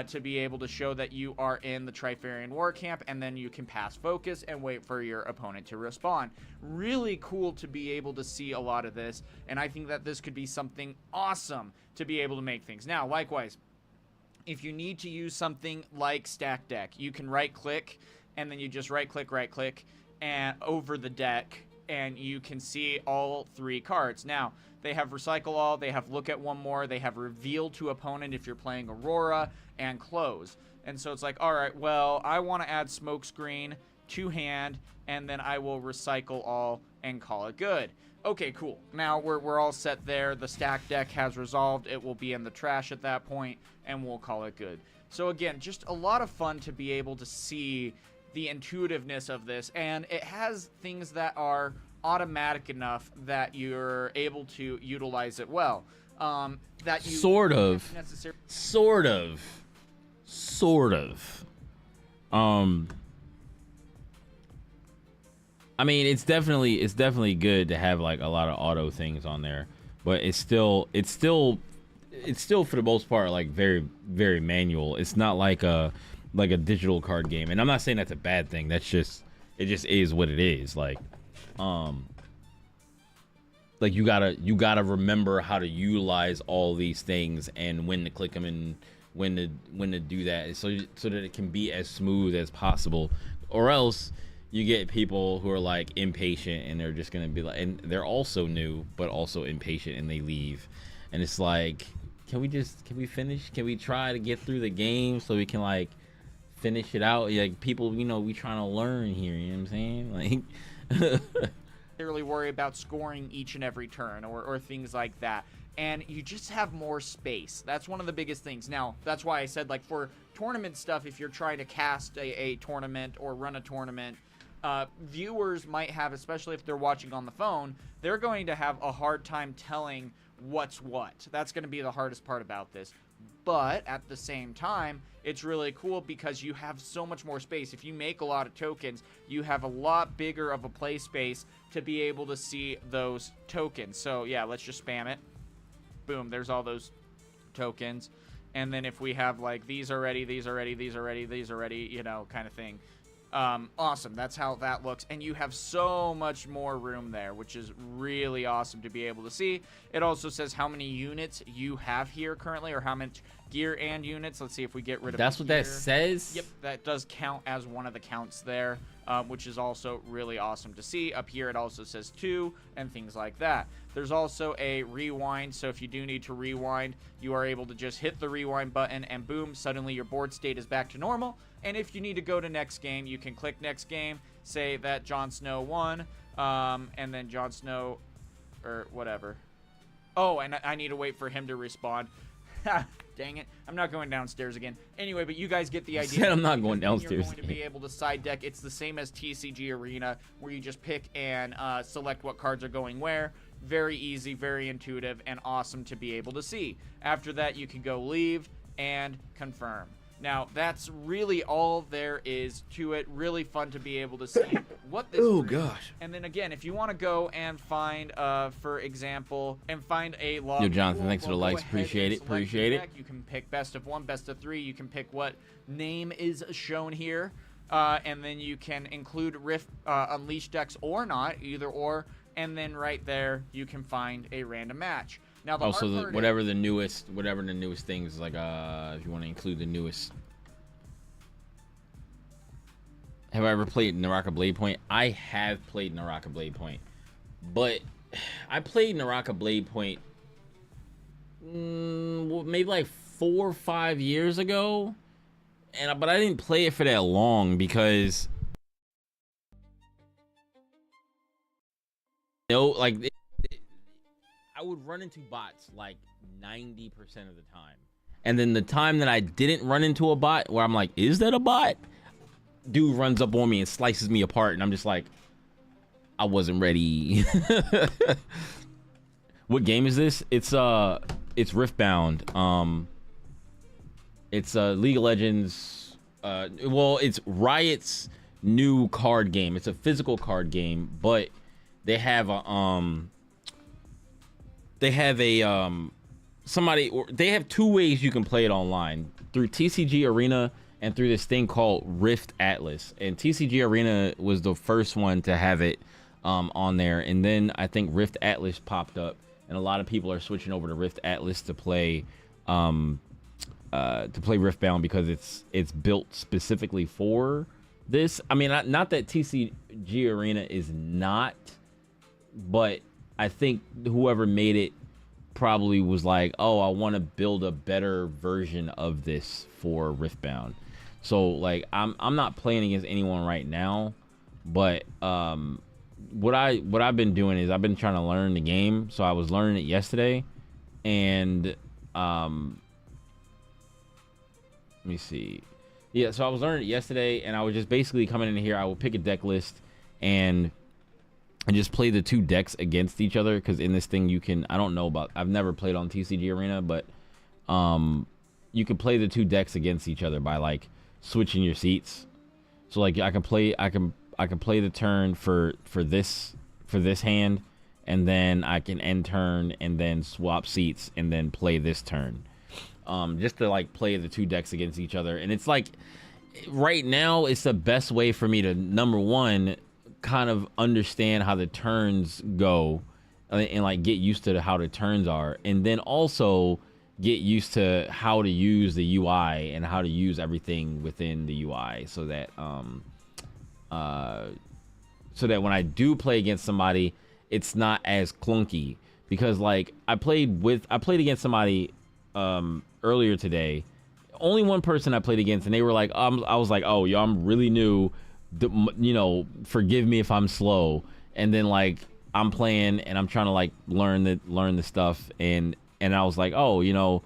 G: to be able to show that you are in the Trifarian War Camp, and then you can pass focus and wait for your opponent to respond. Really cool to be able to see a lot of this, and I think that this could be something awesome to be able to make things. Now, likewise, if you need to use something like Stack Deck, you can right-click, and then you just right-click, and over the deck, and you can see all 3 cards. Now, they have Recycle All, they have Look at One More, they have Reveal to Opponent if you're playing Aurora, and Close. And so it's like, all right, well, I want to add Smokescreen to hand, and then I will Recycle All and call it good. Okay, cool. Now we're all set there. The stack deck has resolved. It will be in the trash at that point, and we'll call it good. So again, just a lot of fun to be able to see the intuitiveness of this, and it has things that are automatic enough that you're able to utilize it well. That you
A: Sort of. I mean, it's definitely good to have like a lot of auto things on there, but it's still for the most part like very, very manual. It's not like a digital card game, and I'm not saying that's a bad thing. It just is what it is. Like you gotta remember how to utilize all these things and when to click them and when to do that, so that it can be as smooth as possible, or else you get people who are like impatient and they're just gonna be like, and they're also new but also impatient, and they leave, and it's like, can we finish? Can we try to get through the game so we can like finish it out? Like, people, we trying to learn here, you know what I'm saying? Like
G: really worry about scoring each and every turn or things like that, and you just have more space. That's one of the biggest things. Now, that's why I said, like, for tournament stuff, if you're trying to cast a tournament or run a tournament, viewers might have, especially if they're watching on the phone, they're going to have a hard time telling what's what. That's going to be the hardest part about this. But at the same time, it's really cool because you have so much more space. If you make a lot of tokens, you have a lot bigger of a play space to be able to see those tokens. So yeah, let's just spam it. Boom, there's all those tokens. And then if we have like these already, kind of thing. Awesome. That's how that looks, and you have so much more room there, which is really awesome to be able to see. It also says how many units you have here currently, or how much gear and units. Let's see if we get rid of
A: That's
G: the
A: what that
G: gear.
A: says?
G: Yep, that does count as one of the counts there, which is also really awesome to see. Up here, it also says 2 and things like that. There's also a rewind, so if you do need to rewind, you are able to just hit the rewind button and boom, suddenly your board state is back to normal. And if you need to go to next game, you can click next game, say that Jon Snow won, and then Jon Snow, or whatever. Oh, and I need to wait for him to respond. Dang it. I'm not going downstairs again. Anyway, but you guys get the idea.
A: Said I'm not going
G: You're
A: downstairs
G: going to be able to side deck. It's the same as TCG Arena, where you just pick and select what cards are going where. Very easy, very intuitive, and awesome to be able to see. After that, you can go leave and confirm. Now, that's really all there is to it. Really fun to be able to see what this brings.
A: gosh.
G: And then again, if you want to go and find, for example, and find a log.
A: Yo, Jonathan,
G: pool,
A: thanks for the
G: go
A: likes.
G: ahead
A: Appreciate
G: and
A: it.
G: select your
A: Appreciate it.
G: deck. You can pick best of 1, best of 3. You can pick what name is shown here. And then you can include Rift Unleashed decks or not, either or. And then right there, you can find a random match. Now, the
A: Also,
G: hard part
A: whatever the newest things, like, if you want to include the newest. Have I ever played Naraka Blade Point? I have played Naraka Blade Point, but I played Naraka Blade Point maybe like 4 or 5 years ago, but I didn't play it for that long because I would run into bots like 90% of the time, and then the time that I didn't run into a bot, where I'm like, is that a bot? Dude runs up on me and slices me apart, and I'm just like, I wasn't ready. What game is this? It's Riftbound. It's League of Legends. Well, it's Riot's new card game. It's a physical card game, but they have a they have two ways you can play it online, through TCG Arena and through this thing called Rift Atlas. And TCG Arena was the first one to have it on there, and then I think Rift Atlas popped up, and a lot of people are switching over to Rift Atlas to play Riftbound because it's built specifically for this. I mean, not that TCG Arena is not, but I think whoever made it probably was like, oh, I want to build a better version of this for Riftbound. So like, I'm not playing against anyone right now, but what I've been doing is I've been trying to learn the game. So I was learning it yesterday, and let me see. Yeah, so I was learning it yesterday, and I was just basically coming in here. I would pick a deck list and just play the two decks against each other, because in this thing you can, I don't know about, I've never played on TCG Arena, but you can play the two decks against each other by like switching your seats. So like I can play the turn for this hand, and then I can end turn and then swap seats and then play this turn, just to like play the two decks against each other. And it's like, right now it's the best way for me to, number one, kind of understand how the turns go, and like get used to how the turns are, and then also get used to how to use the UI and how to use everything within the UI, so that when I do play against somebody, it's not as clunky. Because like I played against somebody earlier today, only one person I played against, and they were like, I was like, oh, yo, I'm really new, you know, forgive me if I'm slow. And then like I'm playing and I'm trying to like learn the stuff, and I was like, oh, you know,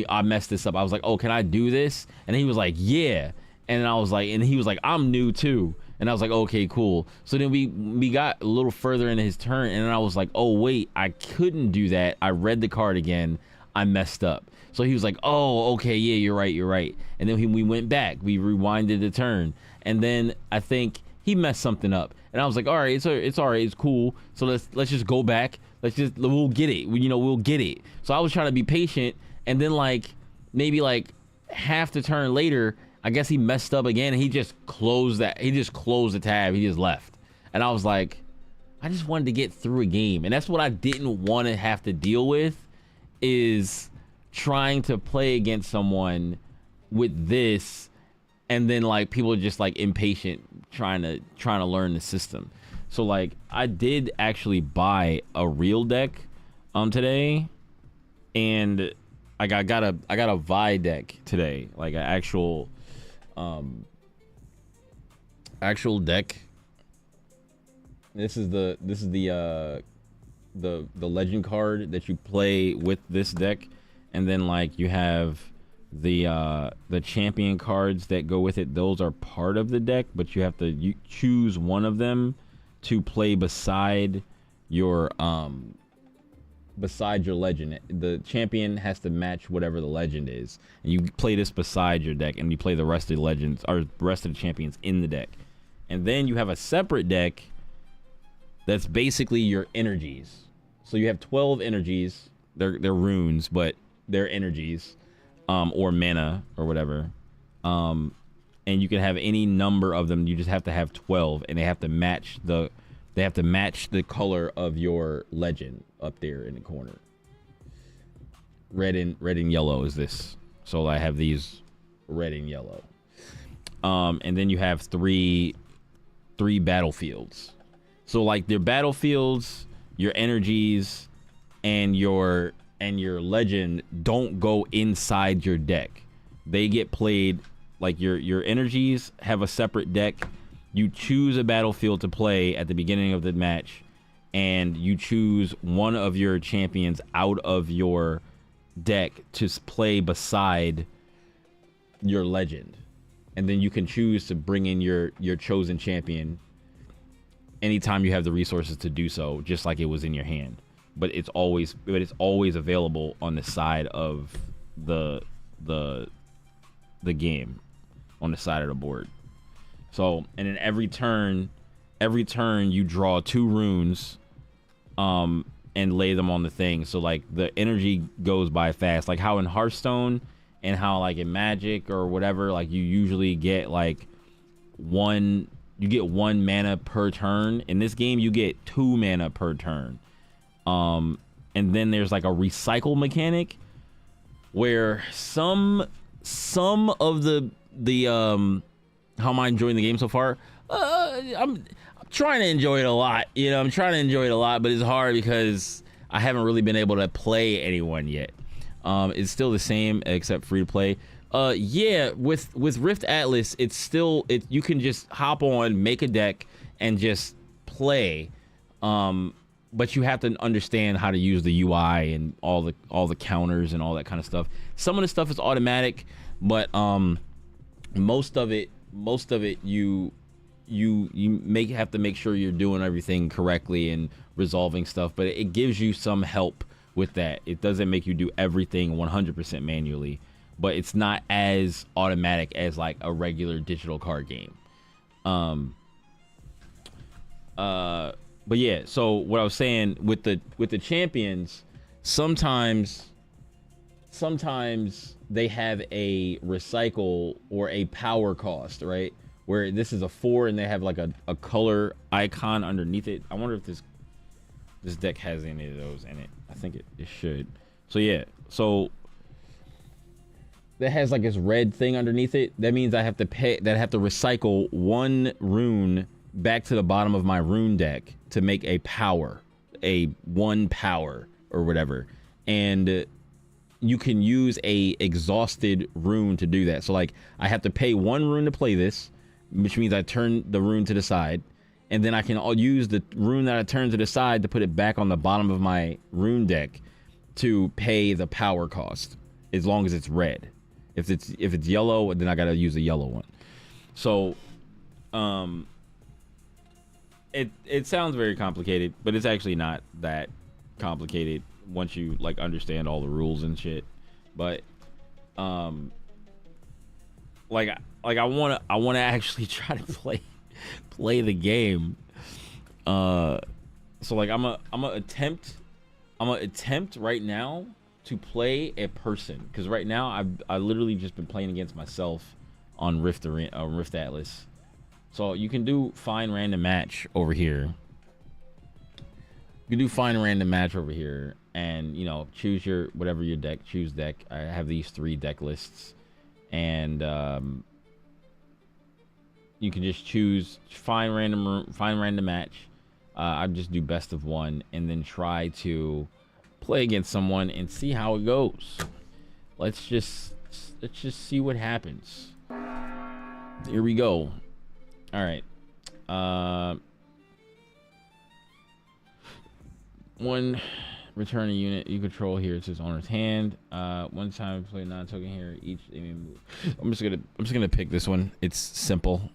A: I messed this up. I was like, oh, can I do this? And he was like, yeah. And I was like, and he was like, I'm new too. And I was like, okay, cool. So then we got a little further into his turn, and then I was like, oh wait, I couldn't do that. I read the card again. I messed up. So he was like, oh, okay, yeah, you're right. And then we went back. We rewinded the turn, and then I think he messed something up. And I was like, all right, it's all right, it's cool. So let's just go back. We'll get it. We'll get it. So I was trying to be patient, and then like maybe like half the turn later, I guess he messed up again, and he just closed the tab. He just left. And I was like, I just wanted to get through a game. And that's what I didn't want to have to deal with, is trying to play against someone with this, and then like people are just like impatient trying to learn the system. So like I did actually buy a real deck today, and I got a Vi deck today, like an actual deck. This is the legend card that you play with this deck, and then like you have the champion cards that go with it. Those are part of the deck, but you have to choose one of them to play beside your legend. The champion has to match whatever the legend is, and you play this beside your deck, and you play the rest of the legends or the rest of the champions in the deck. And then you have a separate deck that's basically your energies. So you have 12 energies. They're runes, but they're energies, or mana or whatever. And you can have any number of them. You just have to have 12, and they have to match the color of your legend up there in the corner. Red and yellow is this. So I have these red and yellow. And then you have three battlefields. So like their battlefields, your energies, and your legend don't go inside your deck. They get played like your energies have a separate deck. You choose a battlefield to play at the beginning of the match, and you choose one of your champions out of your deck to play beside your legend. And then you can choose to bring in your chosen champion anytime you have the resources to do so, just like it was in your hand. But it's always available on the side of the game, on the side of the board. So, and then every turn you draw 2 runes and lay them on the thing. So like the energy goes by fast, like how in Hearthstone and how like in Magic or whatever, like you usually get like one mana per turn. In this game you get 2 mana per turn. And then there's like a recycle mechanic where some of the how am I enjoying the game so far? I'm trying to enjoy it a lot. You know, I'm trying to enjoy it a lot, but it's hard because I haven't really been able to play anyone yet. It's still the same except free to play. Yeah, with Rift Atlas, it's still you can just hop on, make a deck, and just play. But you have to understand how to use the UI and all the counters and all that kind of stuff. Some of the stuff is automatic, but most of it you have to make sure you're doing everything correctly and resolving stuff. But it gives you some help with that. It doesn't make you do everything 100% manually, but it's not as automatic as like a regular digital card game. But yeah, so what I was saying with the champions, sometimes they have a recycle or a power cost, right? Where this is a 4 and they have like a color icon underneath it. I wonder if this deck has any of those in it. I think it should. So yeah, so that has like this red thing underneath it. That means I have to recycle 1 rune back to the bottom of my rune deck to make a 1 power or whatever. And you can use a exhausted rune to do that. So like I have to pay 1 rune to play this, which means I turn the rune to the side, and then I can use the rune that I turn to the side to put it back on the bottom of my rune deck to pay the power cost, as long as it's red. If it's yellow, then I gotta use a yellow one. So it sounds very complicated, but it's actually not that complicated once you like understand all the rules and shit. But like I want to actually try to play the game. So like I'm gonna attempt right now to play a person, because right now I literally just been playing against myself on Rift Atlas. So you can do find random match over here. You can do find random match over here, and you know, choose your whatever your deck. Choose deck. I have these 3 deck lists, and you can just choose find random match. I just do best of 1, and then try to play against someone and see how it goes. Let's just see what happens. Here we go. All right. 1 return a unit you control here. It says owner's hand. 1 time play non-token here. Each move. I'm just gonna pick this one. It's simple.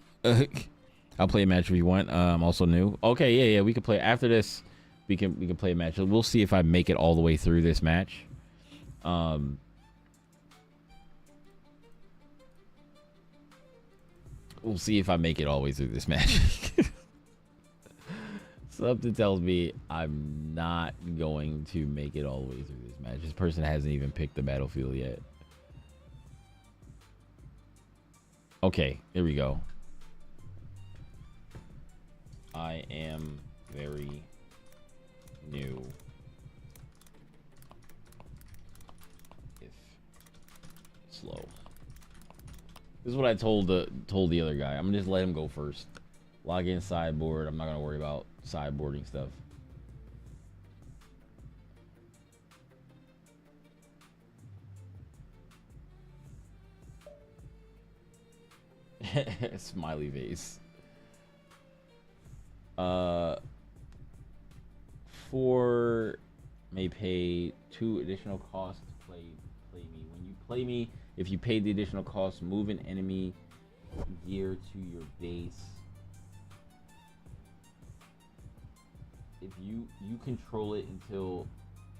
A: I'll play a match if you want. I'm also new. Okay, yeah. We can play after this. We can play a match. We'll see if I make it all the way through this match. We'll see if I make it all the way through this match. Something tells me I'm not going to make it all the way through this match. This person hasn't even picked the battlefield yet. Okay, here we go. I am very new. If slow. This is what I told the other guy. I'm gonna just let him go first. Log in sideboard. I'm not gonna worry about sideboarding stuff. Smiley face. 4 may pay 2 additional costs to play me. When you play me, if you pay the additional cost, move an enemy gear to your base. If you control it until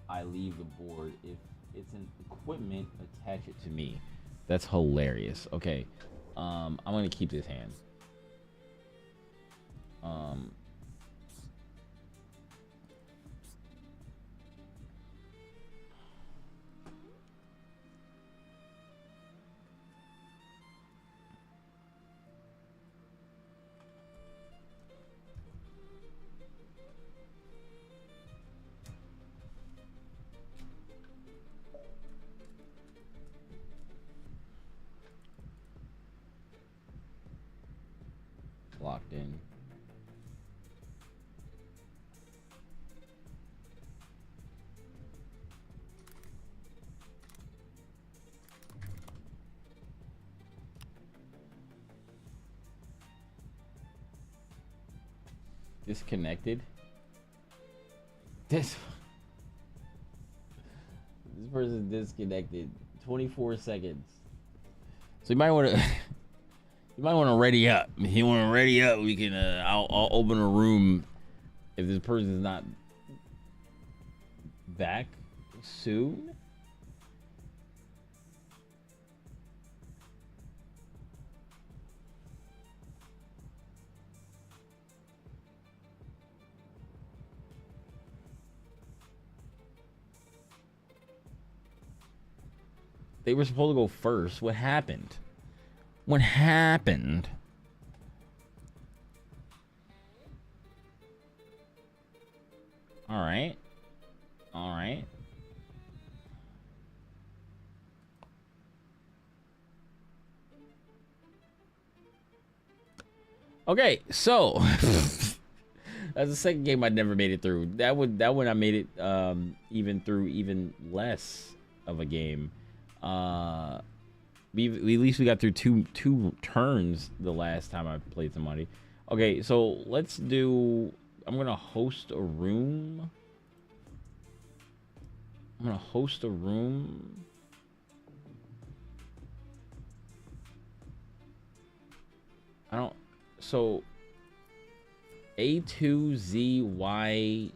A: I leave the board. If it's an equipment, attach it to me. That's hilarious. Okay. I'm gonna keep this hand. Locked in. Disconnected. This person's disconnected. 24 seconds. So you might want to ready up. If you want to ready up, we can. I'll open a room if this person's not back soon. They were supposed to go first. What happened? What happened? All right. All right. Okay, so that's the second game I never made it through. That one I made it even through even less of a game. At least we got through two turns the last time I played somebody. Okay, so let's do. I'm gonna host a room. I don't. So A2ZYQ.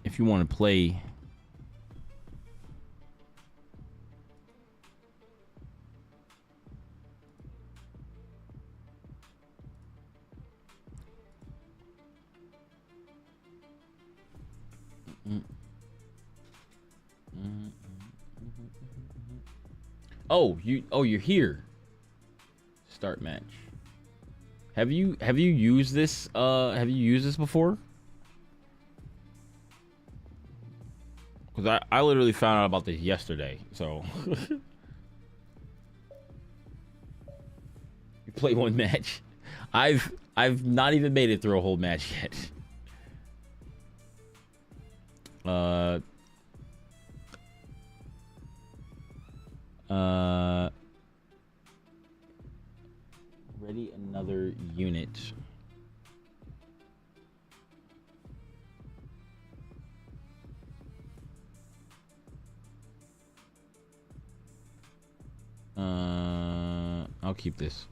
A: If you want to play Oh, you're here. Start match. Have you used this before? Because I literally found out about this yesterday, so you play one match. I've not even made it through a whole match yet. Ready another unit. I'll keep this.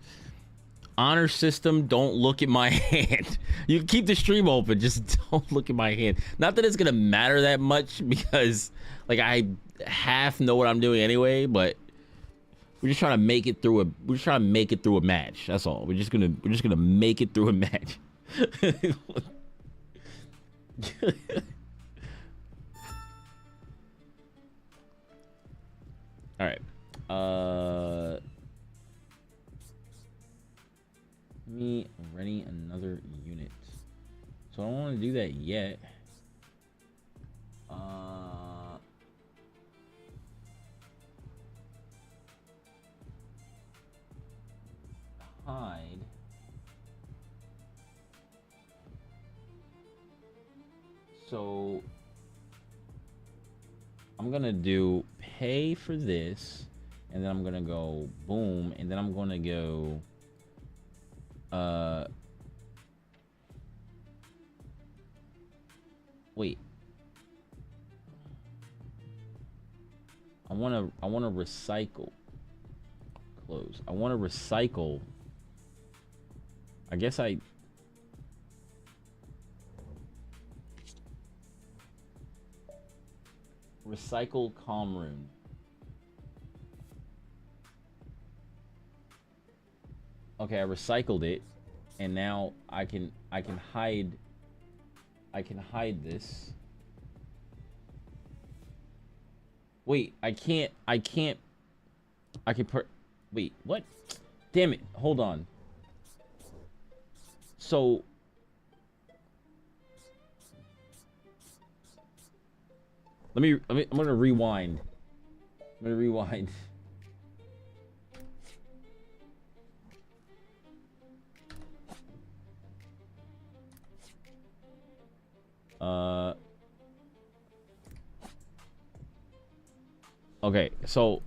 A: Honor system, don't look at my hand. You can keep the stream open, just don't look at my hand. Not that it's gonna matter that much because like I half know what I'm doing anyway, but we're just trying to make it through a match. That's all. We're just gonna make it through a match. All right. Me ready another unit. So I don't want to do that yet. Hide. So I'm gonna do pay for this, and then I'm gonna go boom, and then I'm gonna go wait. I wanna recycle. Close. I wanna recycle. I guess recycle calm rune. Okay, I recycled it, and now I can hide this. Wait, I can wait, what? Damn it, hold on. So I'm gonna rewind. Okay, so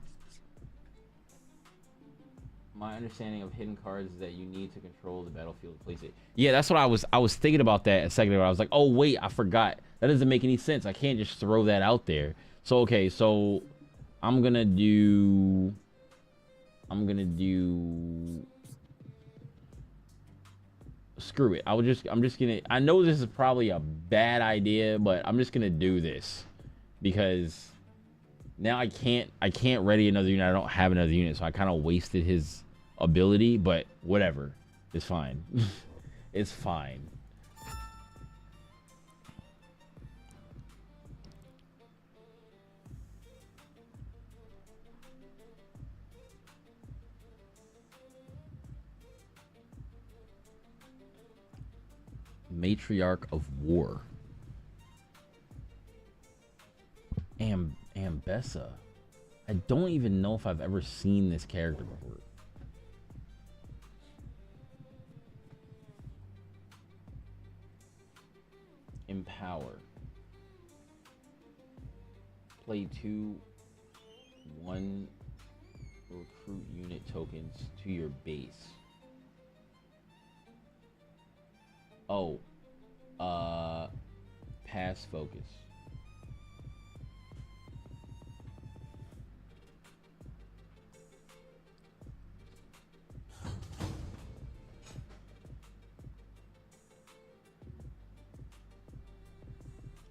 A: my understanding of hidden cards is that you need to control the battlefield to place it. Yeah, that's what I was thinking about that a second ago. I was like, oh wait, I forgot. That doesn't make any sense. I can't just throw that out there. So okay, so I'm gonna do screw it. I'm just gonna, I know this is probably a bad idea, but I'm just gonna do this because now I can't ready another unit. I don't have another unit, so I kind of wasted his ability, but whatever. It's fine. It's fine. Matriarch of War. Ambessa. I don't even know if I've ever seen this character before. Empower. Play 2 1 recruit unit tokens to your base. Oh, pass focus.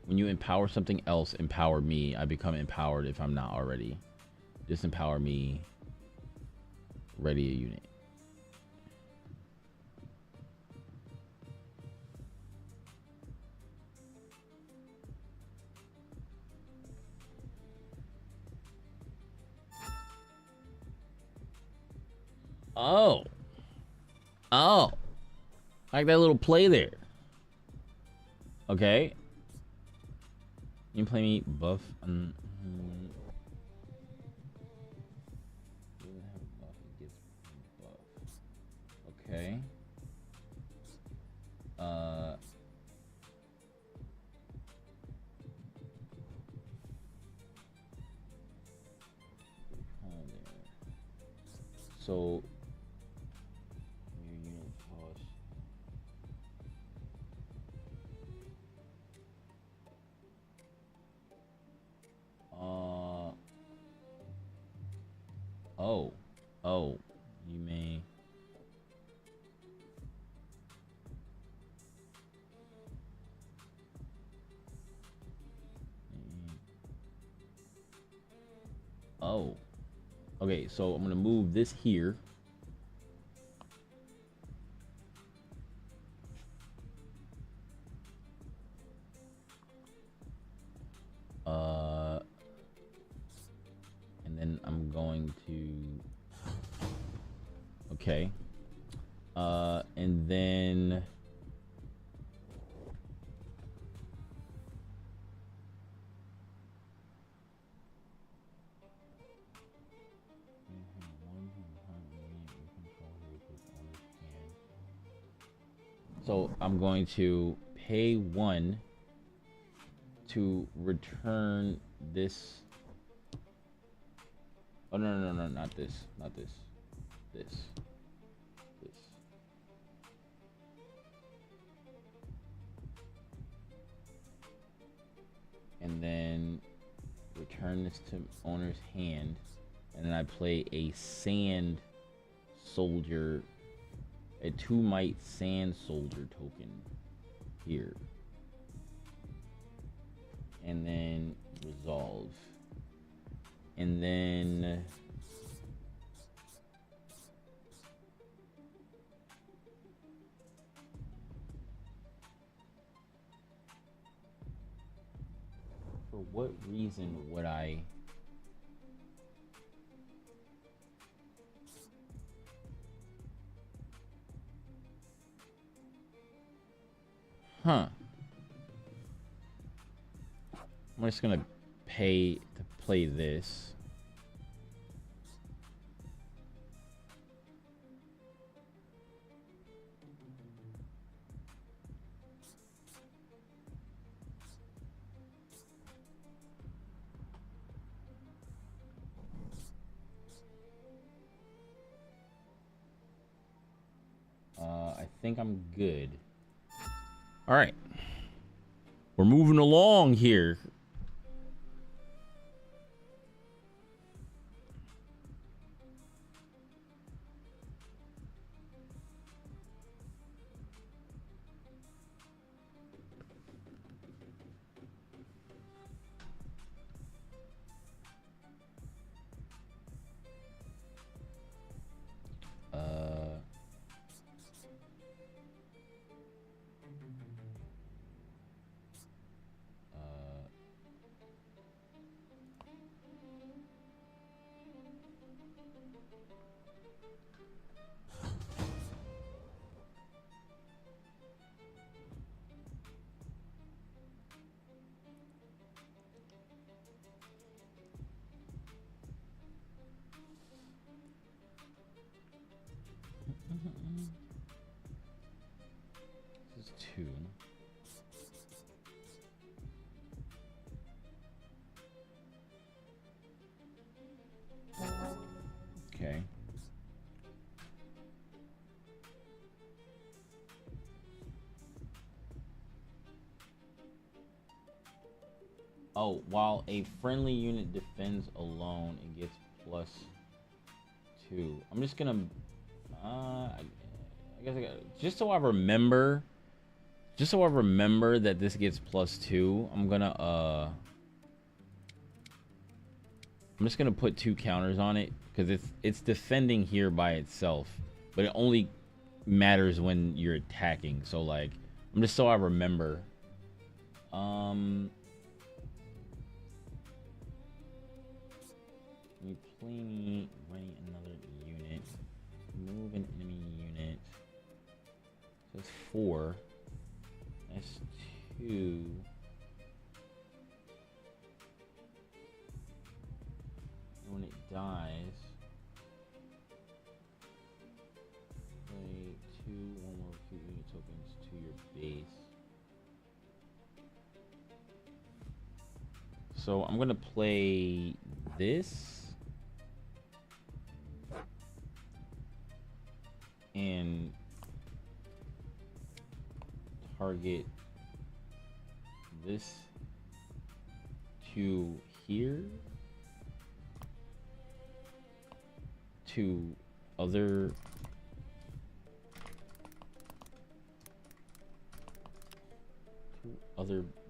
A: When you empower something else, empower me. I become empowered if I'm not already. Disempower me. Ready a unit. Oh. Oh. I like that little play there. Okay. You can play me buff. Okay. So your unit cost. Oh, you may. Oh. Okay, so I'm gonna move this here. And then I'm going to. Okay. And then. So I'm going to pay 1 to return this. Oh no, not this, not this. This. And then return this to owner's hand, and then I play a sand soldier, a 2 might sand soldier token here, and then resolve, and then for what reason would I? Huh. I'm just gonna pay to play this. I think I'm good. All right. We're moving along here. This is 2. Okay. Oh, while a friendly unit defends alone, it gets +2. I'm just gonna, I guess just so I remember that this gets +2, I'm just gonna put 2 counters on it because it's defending here by itself, but it only matters when you're attacking. So like, I'm just so I remember. You play me running another unit. Move an enemy unit. So that's 4. That's 2. And when it dies, play 2 1 more cute unit tokens to your base. So I'm gonna play this. And target this to here to other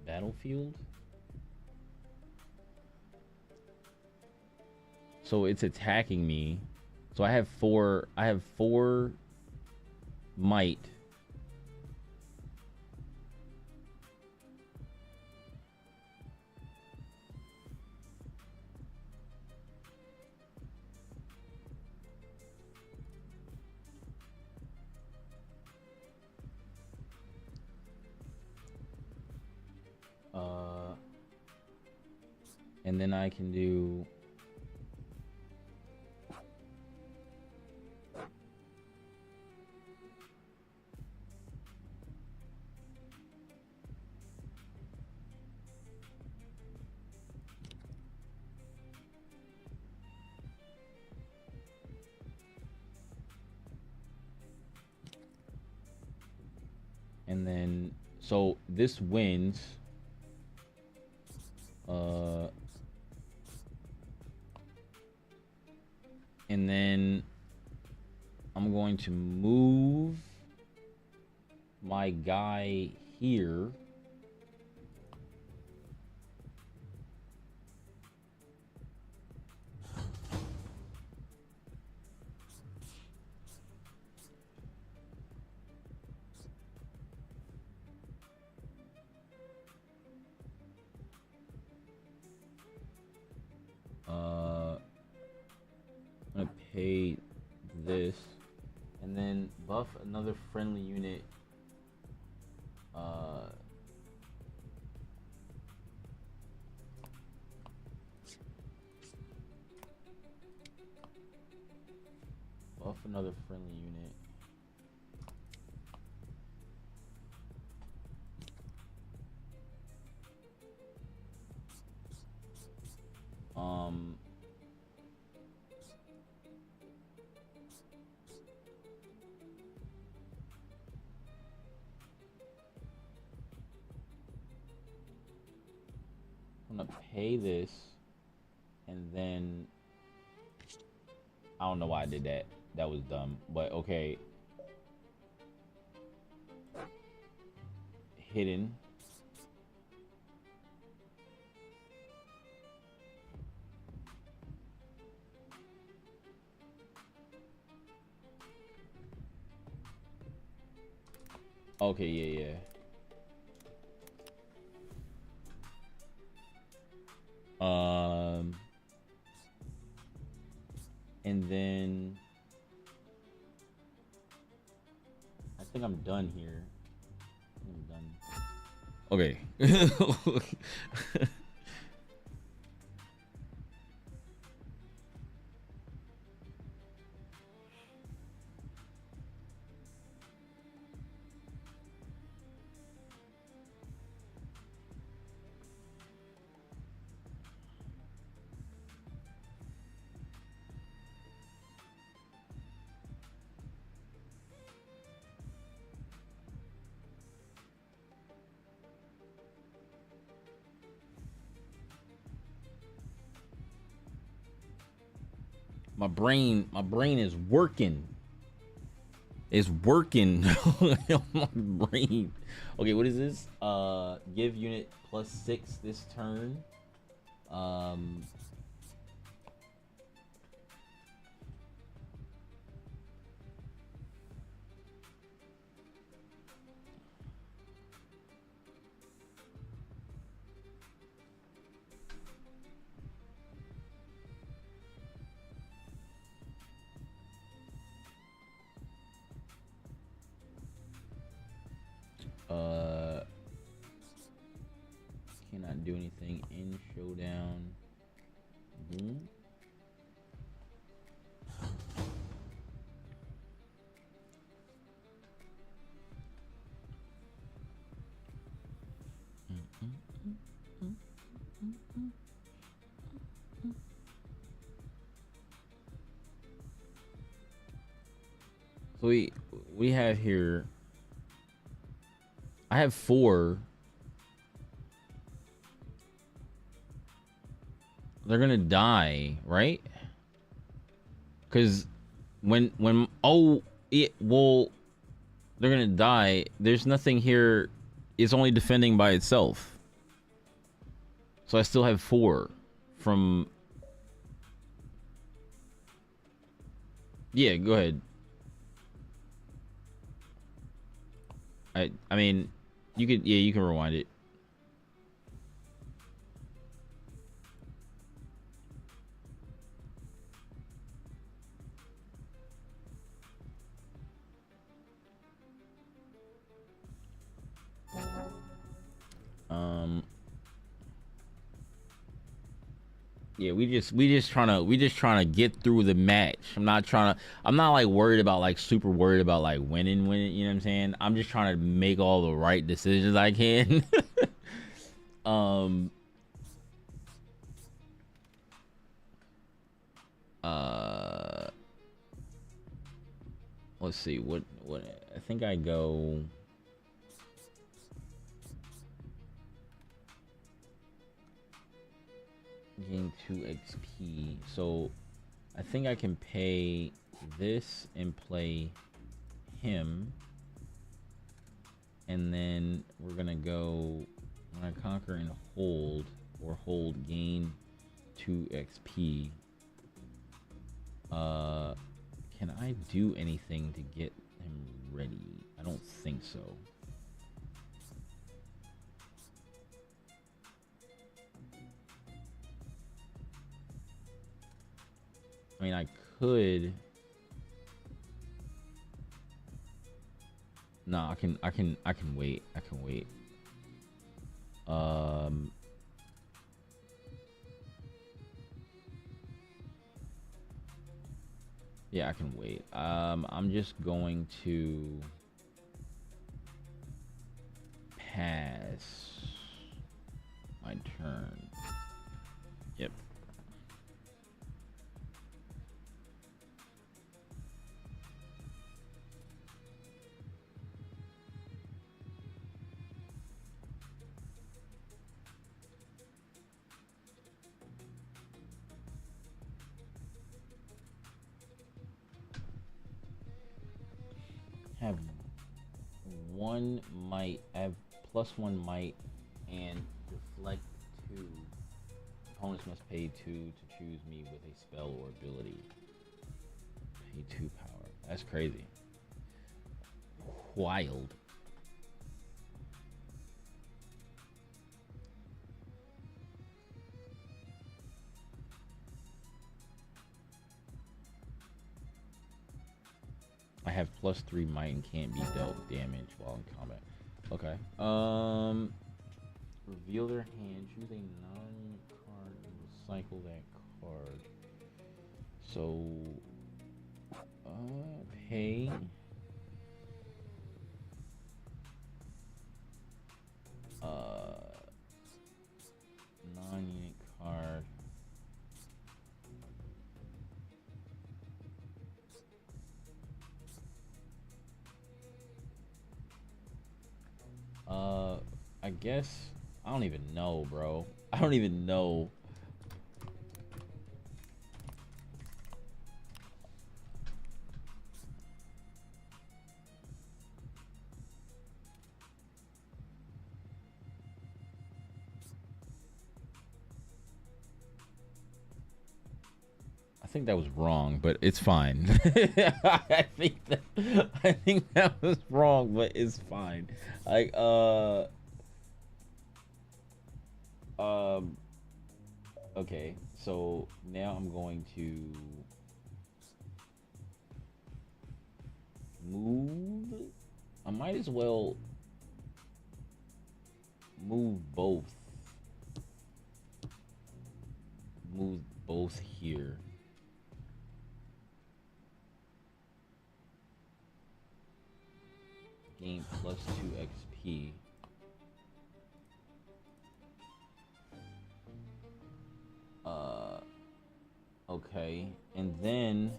A: battlefield. So it's attacking me. So I have 4 might. And then I can do and then so this wins. And then I'm going to move my guy here. I'm gonna pay this and then buff another friendly unit. Buff another friendly unit. I'm gonna pay this, and then I don't know why I did that. That was dumb, but okay. Hidden. Okay, yeah. And then I think I'm done here. Okay. My brain is working. It's working on my brain. Okay, what is this? Give unit +6 this turn. Cannot do anything in showdown. Boom. So we have here. I have 4. They're gonna die, right? Cause when well, they're gonna die. There's nothing here. It's only defending by itself. So I still have 4 from. Yeah, go ahead. I mean, you could, yeah, you can rewind it. Yeah, we just trying to get through the match. I'm not like worried about like super worried about like winning, you know what I'm saying? I'm just trying to make all the right decisions I can. Let's see, what I think I go. Gain 2 XP. So I think I can pay this and play him. And then we're gonna go when I conquer and hold, or hold, gain 2 XP. Can I do anything to get him ready? I don't think so. I mean, I could. No, I can wait. I can wait. Yeah, I can wait. I'm just going to pass my turn. Yep. Have 1 might, have +1 might, and deflect 2. Opponents must pay 2 to choose me with a spell or ability. Pay 2 power. That's crazy. Wild. I have +3 might and can't be dealt damage while in combat. Okay. Reveal their hand. Choose a non-card and recycle that card. So, pay. Non-unit card. I guess I don't even know, bro. I don't even know. I think that was wrong, but it's fine. I think that was wrong, but it's fine. Like okay, so now I'm going to move. I might as well move both. Move both here. Gain plus 2 XP. Okay, and then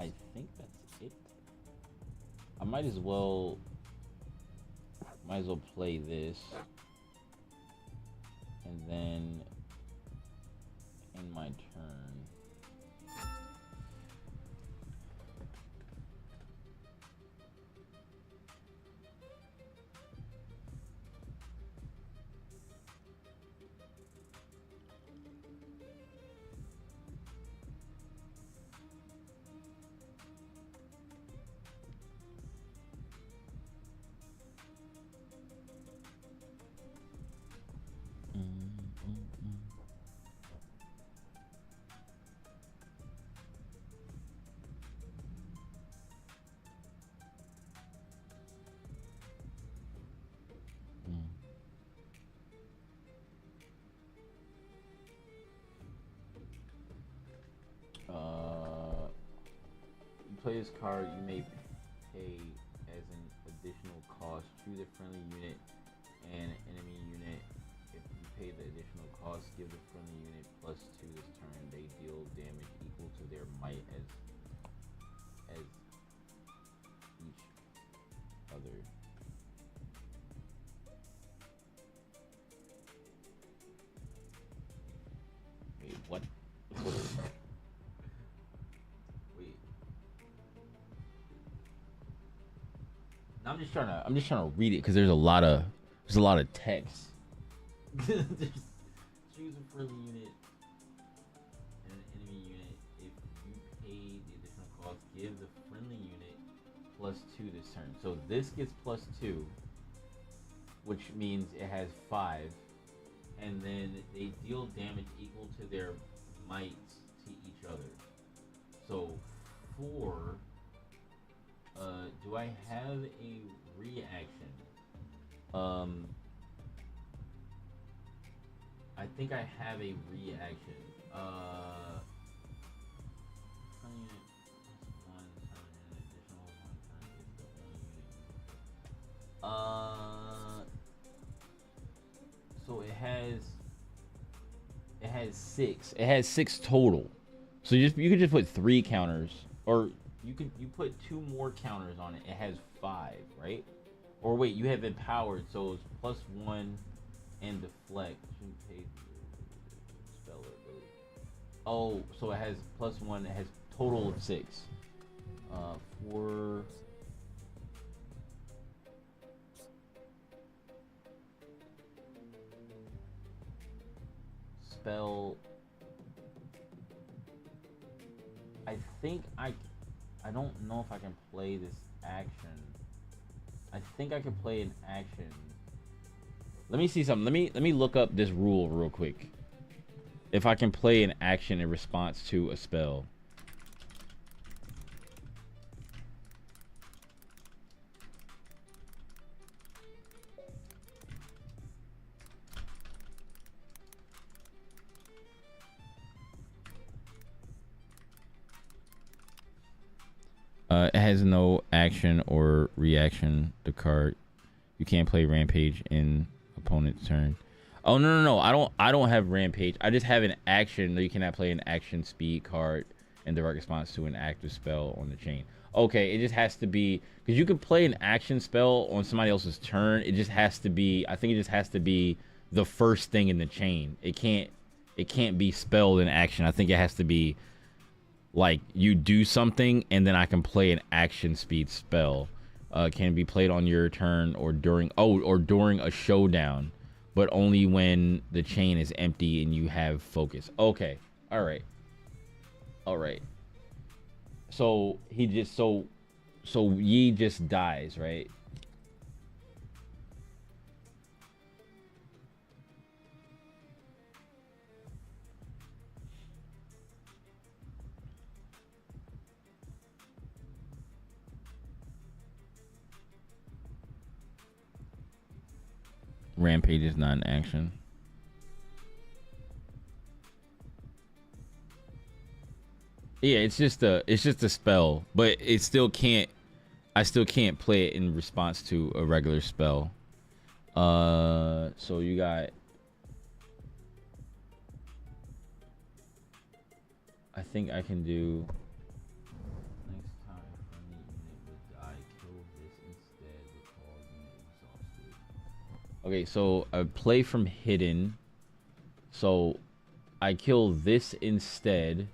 A: I think that's it. I might as well play this and then in my turn. Play this card, you may pay as an additional cost. Choose a friendly unit and enemy unit. If you pay the additional cost, give the friendly unit plus 2 this turn. They deal damage equal to their might as each other. Wait, what? I'm just trying to read it because there's a lot of text. Choose a friendly unit and an enemy unit. If you pay the additional cost, give the friendly unit plus 2 this turn. So this gets plus 2, which means it has 5, and then they deal damage equal to their might to each other. So 4. Do I have a reaction? I think I have a reaction. So it has 6. It has 6 total. So you could just put 3 counters, or you put 2 more counters on it. It has 5, right? Or wait, you have empowered, so it's plus 1 and deflect. Shouldn't pay spell ability. Oh, so it has plus 1. It has total of 6. 4. Spell. I think I don't know if I can play this action. I think I can play an action. Let me see something. Let me look up this rule real quick. If I can play an action in response to a spell. It has no action or reaction. The card, you can't play Rampage in opponent's turn. Oh no! I don't have Rampage. I just have an action. You cannot play an action speed card in direct response to an active spell on the chain. Okay, it just has to be, because you can play an action spell on somebody else's turn. It just has to be. I think it just has to be the first thing in the chain. It can't be spelled in action. I think it has to be like you do something and then I can play an action speed spell. Can be played on your turn or during a showdown, but only when the chain is empty and you have focus. Okay, all right. So he just so Yi just dies, right? Rampage is not an action. Yeah, it's just a spell, but it still can't. I still can't play it in response to a regular spell. So you got. I think I can do. Next time friendly unit would die, kill this instead. Recall unit exhausted. Okay, so I play from hidden. So I kill this instead.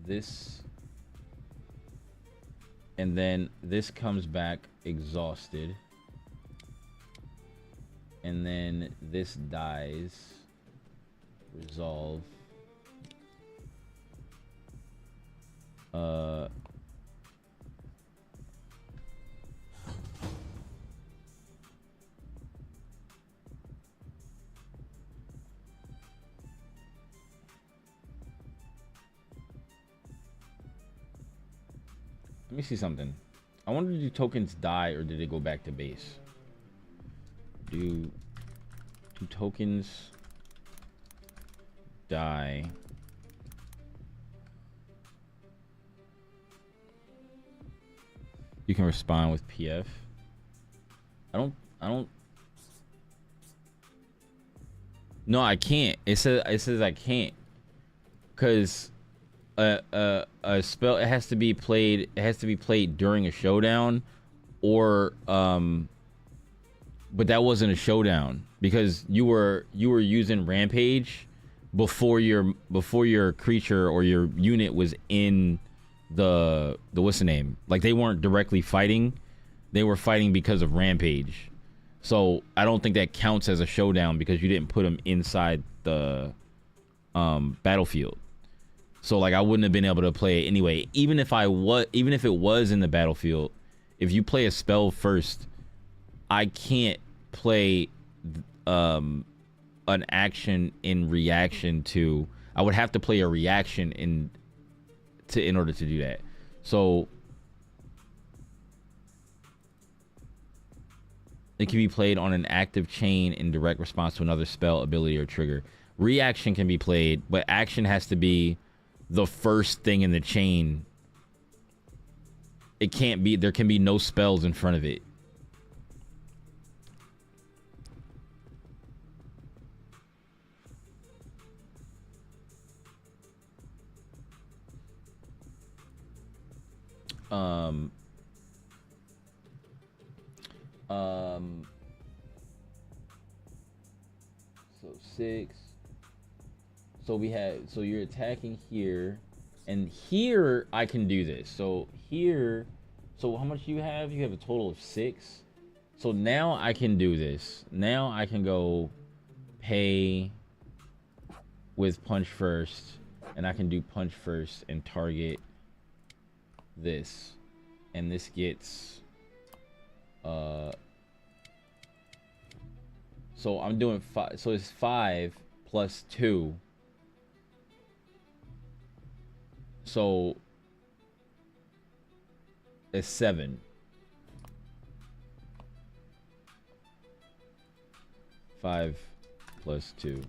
A: This, and then this comes back exhausted, and then this dies. Resolve. Let me see something. I wonder, do tokens die or did it go back to base? Do tokens die? You can respond with PF. I don't. No, I can't. It says I can't. Cause a spell, it has to be played during a showdown, or but that wasn't a showdown because you were using Rampage before your creature or your unit was in the what's the name? Like, they weren't directly fighting, they were fighting because of Rampage. So I don't think that counts as a showdown because you didn't put them inside the battlefield. So like, I wouldn't have been able to play it anyway. Even if it was in the battlefield, if you play a spell first, I can't play an action in reaction to. I would have to play a reaction in order to do that. So it can be played on an active chain in direct response to another spell, ability, or trigger. Reaction can be played, but action has to be the first thing in the chain. It can't be, there can be no spells in front of it. So 6. So you're attacking here, and here I can do this. So here, so how much you have? You have a total of 6. So now I can do this. Now I can go pay with punch first, and I can do punch first and target this, and this gets so I'm doing 5. So it's 5 plus 2. So it's 7. 5 plus 2.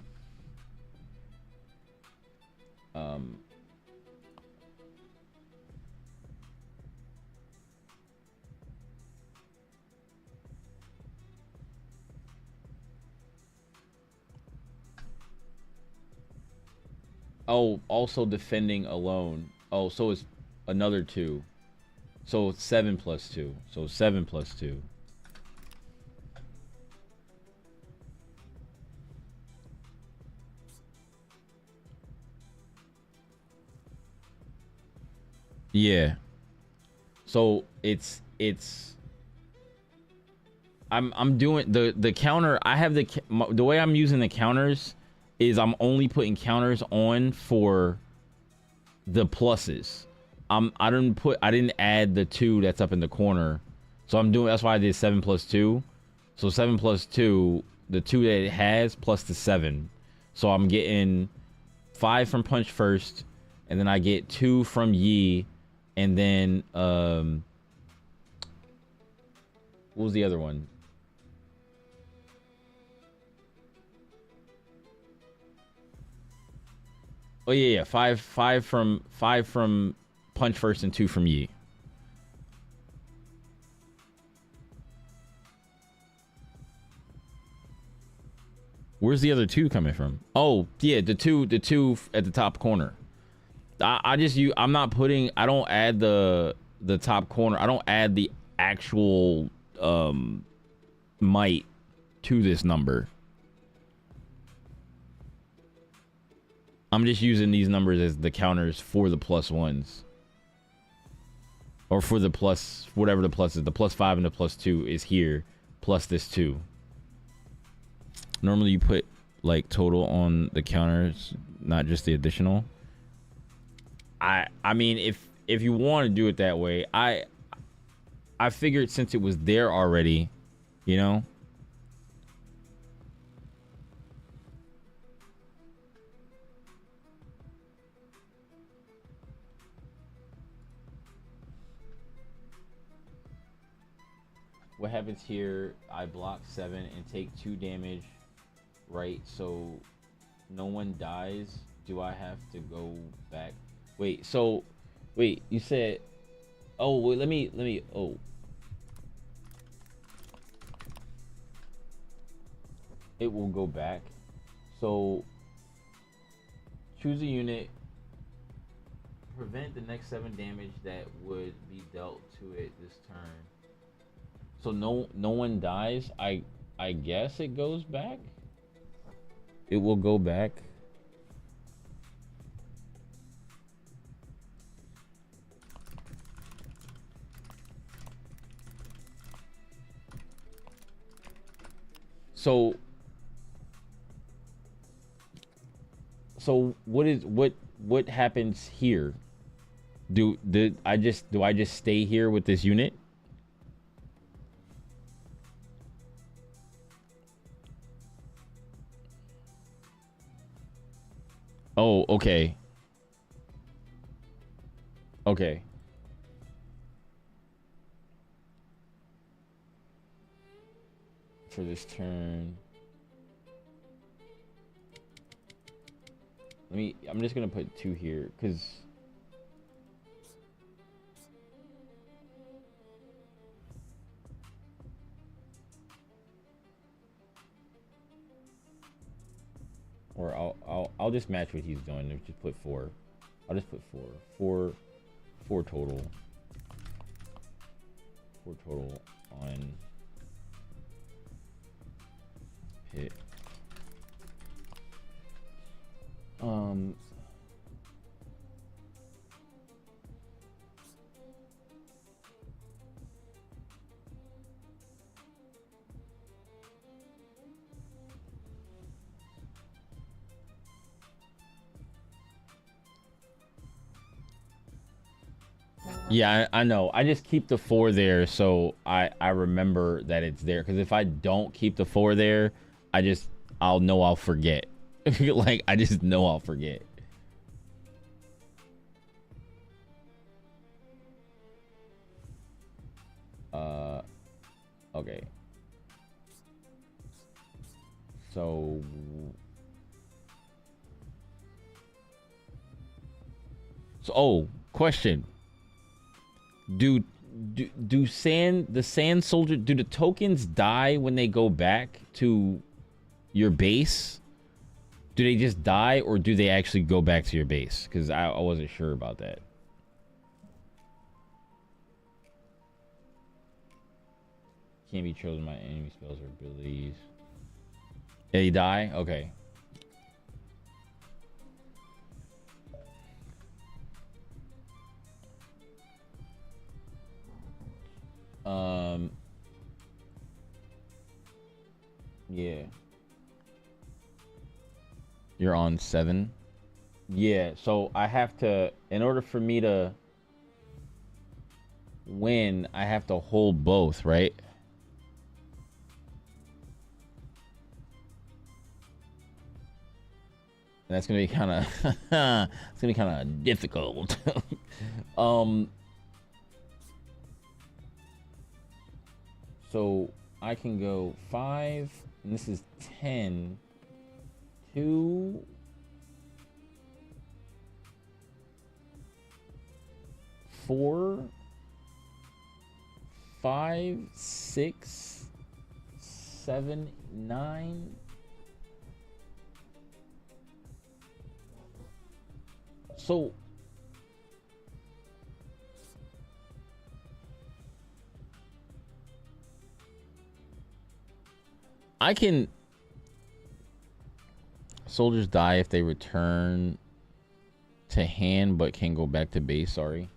A: Oh, also defending alone. Oh, so it's another 2. So it's 7 plus 2. So 7 plus 2. Yeah. So it's I'm doing the counter. I have the way I'm using the counters is I'm only putting counters on for the pluses. I didn't add the 2 that's up in the corner. So I'm doing, that's why I did 7 plus 2. So 7 plus 2, the 2 that it has plus the 7. So I'm getting 5 from punch first, and then I get 2 from Yi, and then what was the other one? Oh yeah, 5 from Punch first and 2 from Yi. Where's the other 2 coming from? Oh yeah, the two at the top corner. I'm not putting. I don't add the top corner. I don't add the actual might to this number. I'm just using these numbers as the counters for the +1s. Or for the plus, whatever the plus is. The +5 and the +2 is here, plus this 2. Normally you put like total on the counters, not just the additional. I mean, if you want to do it that way, I figured since it was there already, you know. What happens here? I block 7 and take 2 damage, right? So no one dies. Do I have to go back? Wait, so wait, you said, oh wait, let me oh, it will go back. So choose a unit, prevent the next 7 damage that would be dealt to it this turn. So no one dies. I guess it goes back. It will go back. So what happens here? Do I just stay here with this unit? Oh, okay. Okay. For this turn. I'm just gonna put 2 here, because or I'll just match what he's doing and just put 4. I'll just put 4 total. 4 total on hit. Yeah, I know. I just keep the 4 there so I remember that it's there. Because if I don't keep the 4 there, I'll forget. Like, I just know I'll forget. Okay. So oh, question. Do the sand soldier, do the tokens die when they go back to your base? Do they just die, or do they actually go back to your base? Because I wasn't sure about that. Can't be chosen by enemy spells or abilities. Yeah, you die? Okay. Yeah. You're on 7. Yeah, so I have to, in order for me to win, I have to hold both, right? that's gonna be kind of it's gonna be kind of difficult. So I can go 5, and this is 10, 2, 4, 5, 6, 7, 9. So I can. Soldiers die if they return to hand, but can go back to base. Sorry.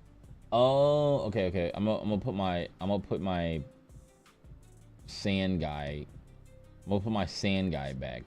A: Oh, okay. I'm gonna put my sand guy. I'm gonna put my sand guy back.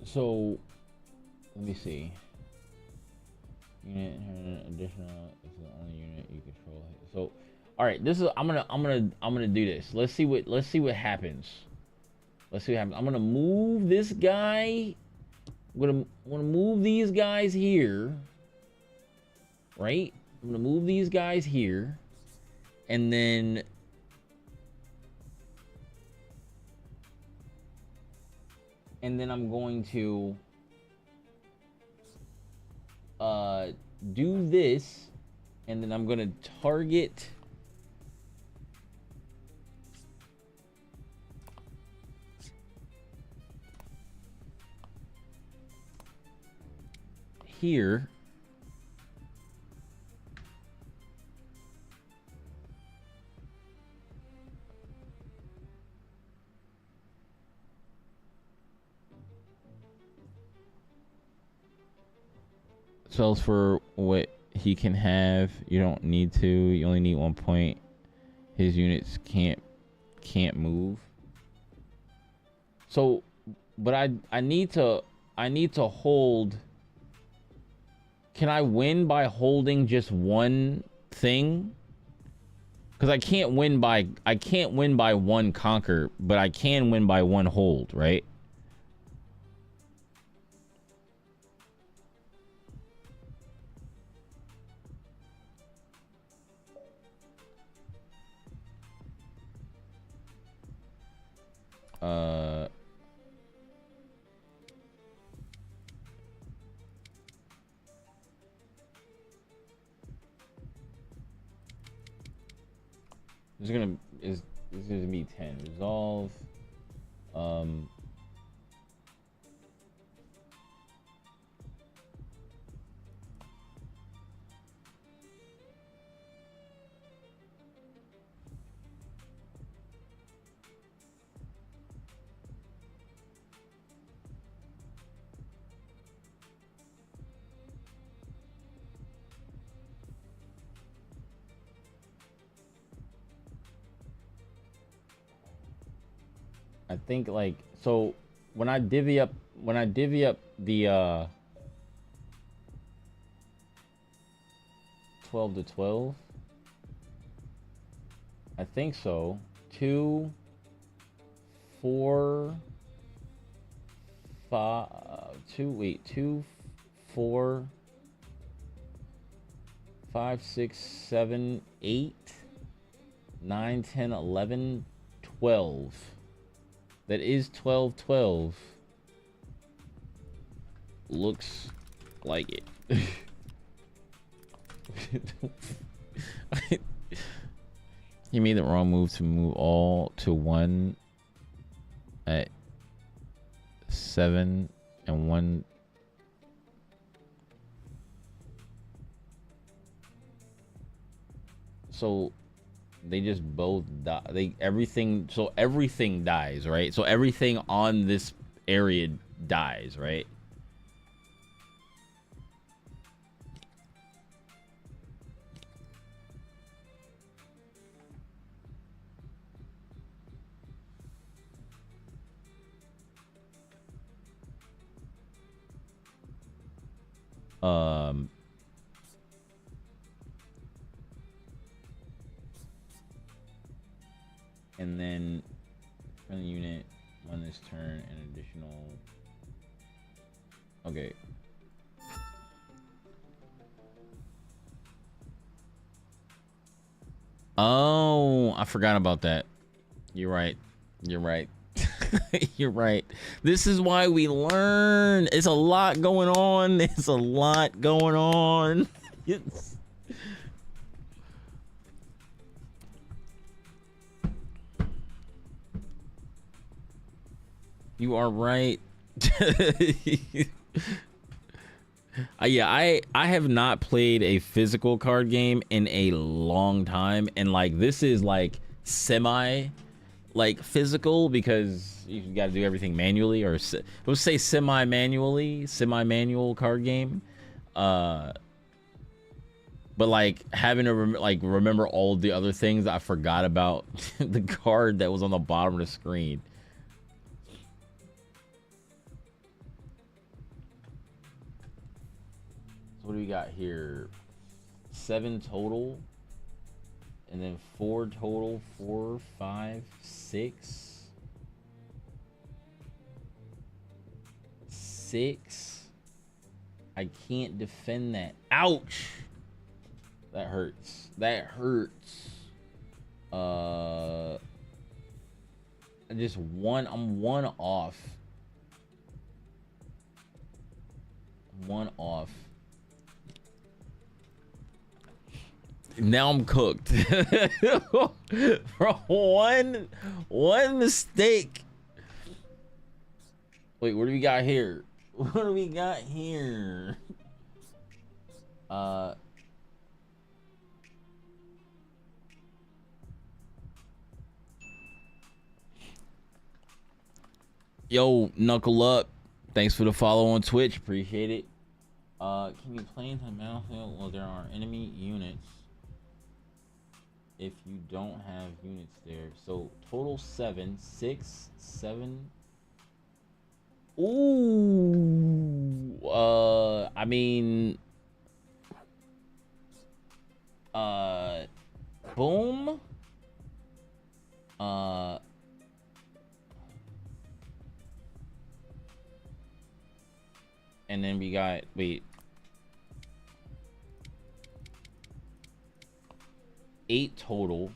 A: So let me see. Unit additional is the only unit you control. So, all right, this is I'm gonna do this. Let's see what happens. Let's see what happens. I'm gonna move this guy. I'm gonna move these guys here. Right? I'm gonna move these guys here, and then I'm going to do this, and then I'm gonna target here. Spells for what he can have. You don't need to. You only need 1 point. His units can't move. So, but I need to hold. Can I win by holding just one thing? Because I can't win by one conquer, but I can win by one hold, right? This is gonna be 10. Resolve. I think like so when I divvy up the 12 to 12, I think so. 2, 4, 5, 2, 4, 5, 6, 7, 8, 9, 10, 11, 12. That is 12, 12. Looks like it. He made the wrong move to move all to 1 at 7 and 1. So they just both die. Everything dies, right? So everything on this area dies, right? Um, and then friendly unit on this turn an additional. Okay. Oh, I forgot about that. You're right. You're right. You're right. This is why we learn. It's a lot going on. It's a lot going on. It's... You are right. Yeah, I have not played a physical card game in a long time, and like this is like semi like physical because you got to do everything manually, or let's say semi-manual card game. But like having to remember all of the other things I forgot about the card that was on the bottom of the screen. What do we got here? 7 total, and then 4 total. 4, 5, 6, 6. I can't defend that. Ouch! That hurts. That hurts. I'm one off. One off. Now I'm cooked. For one mistake. Wait, what do we got here? What do we got here? Yo, Knuckle Up. Thanks for the follow on Twitch. Appreciate it. Can you play into the battlefield? Well, there are enemy units if you don't have units there. So total 7, 6, 7. Ooh, I mean, boom. And then we got, wait. 8 total.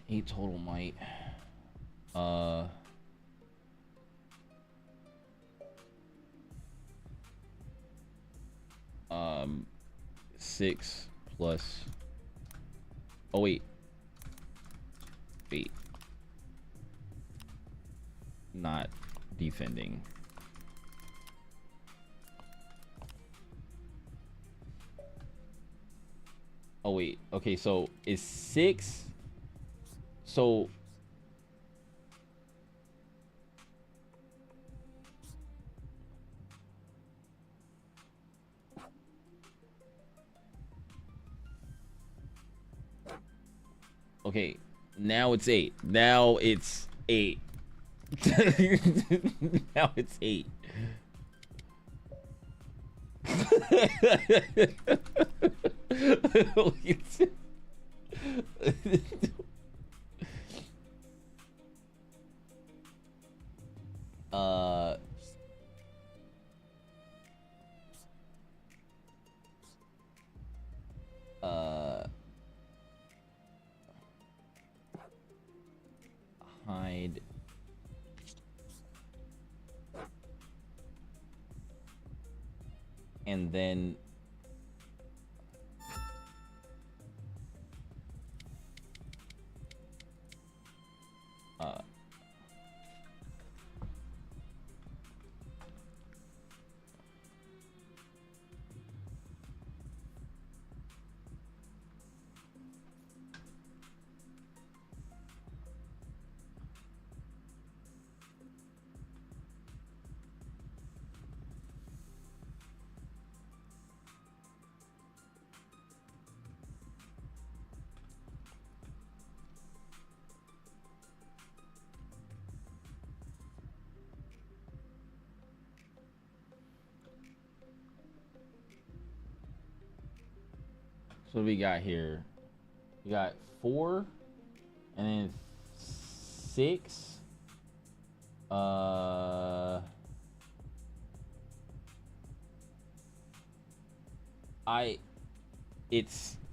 A: Eight total might. 6 plus. Oh wait. Wait. Not defending. Oh wait, okay, so it's 6. So okay, now it's 8. Now it's 8. Now it's 8. Hide. And then So what we got here? We got 4, and then 6.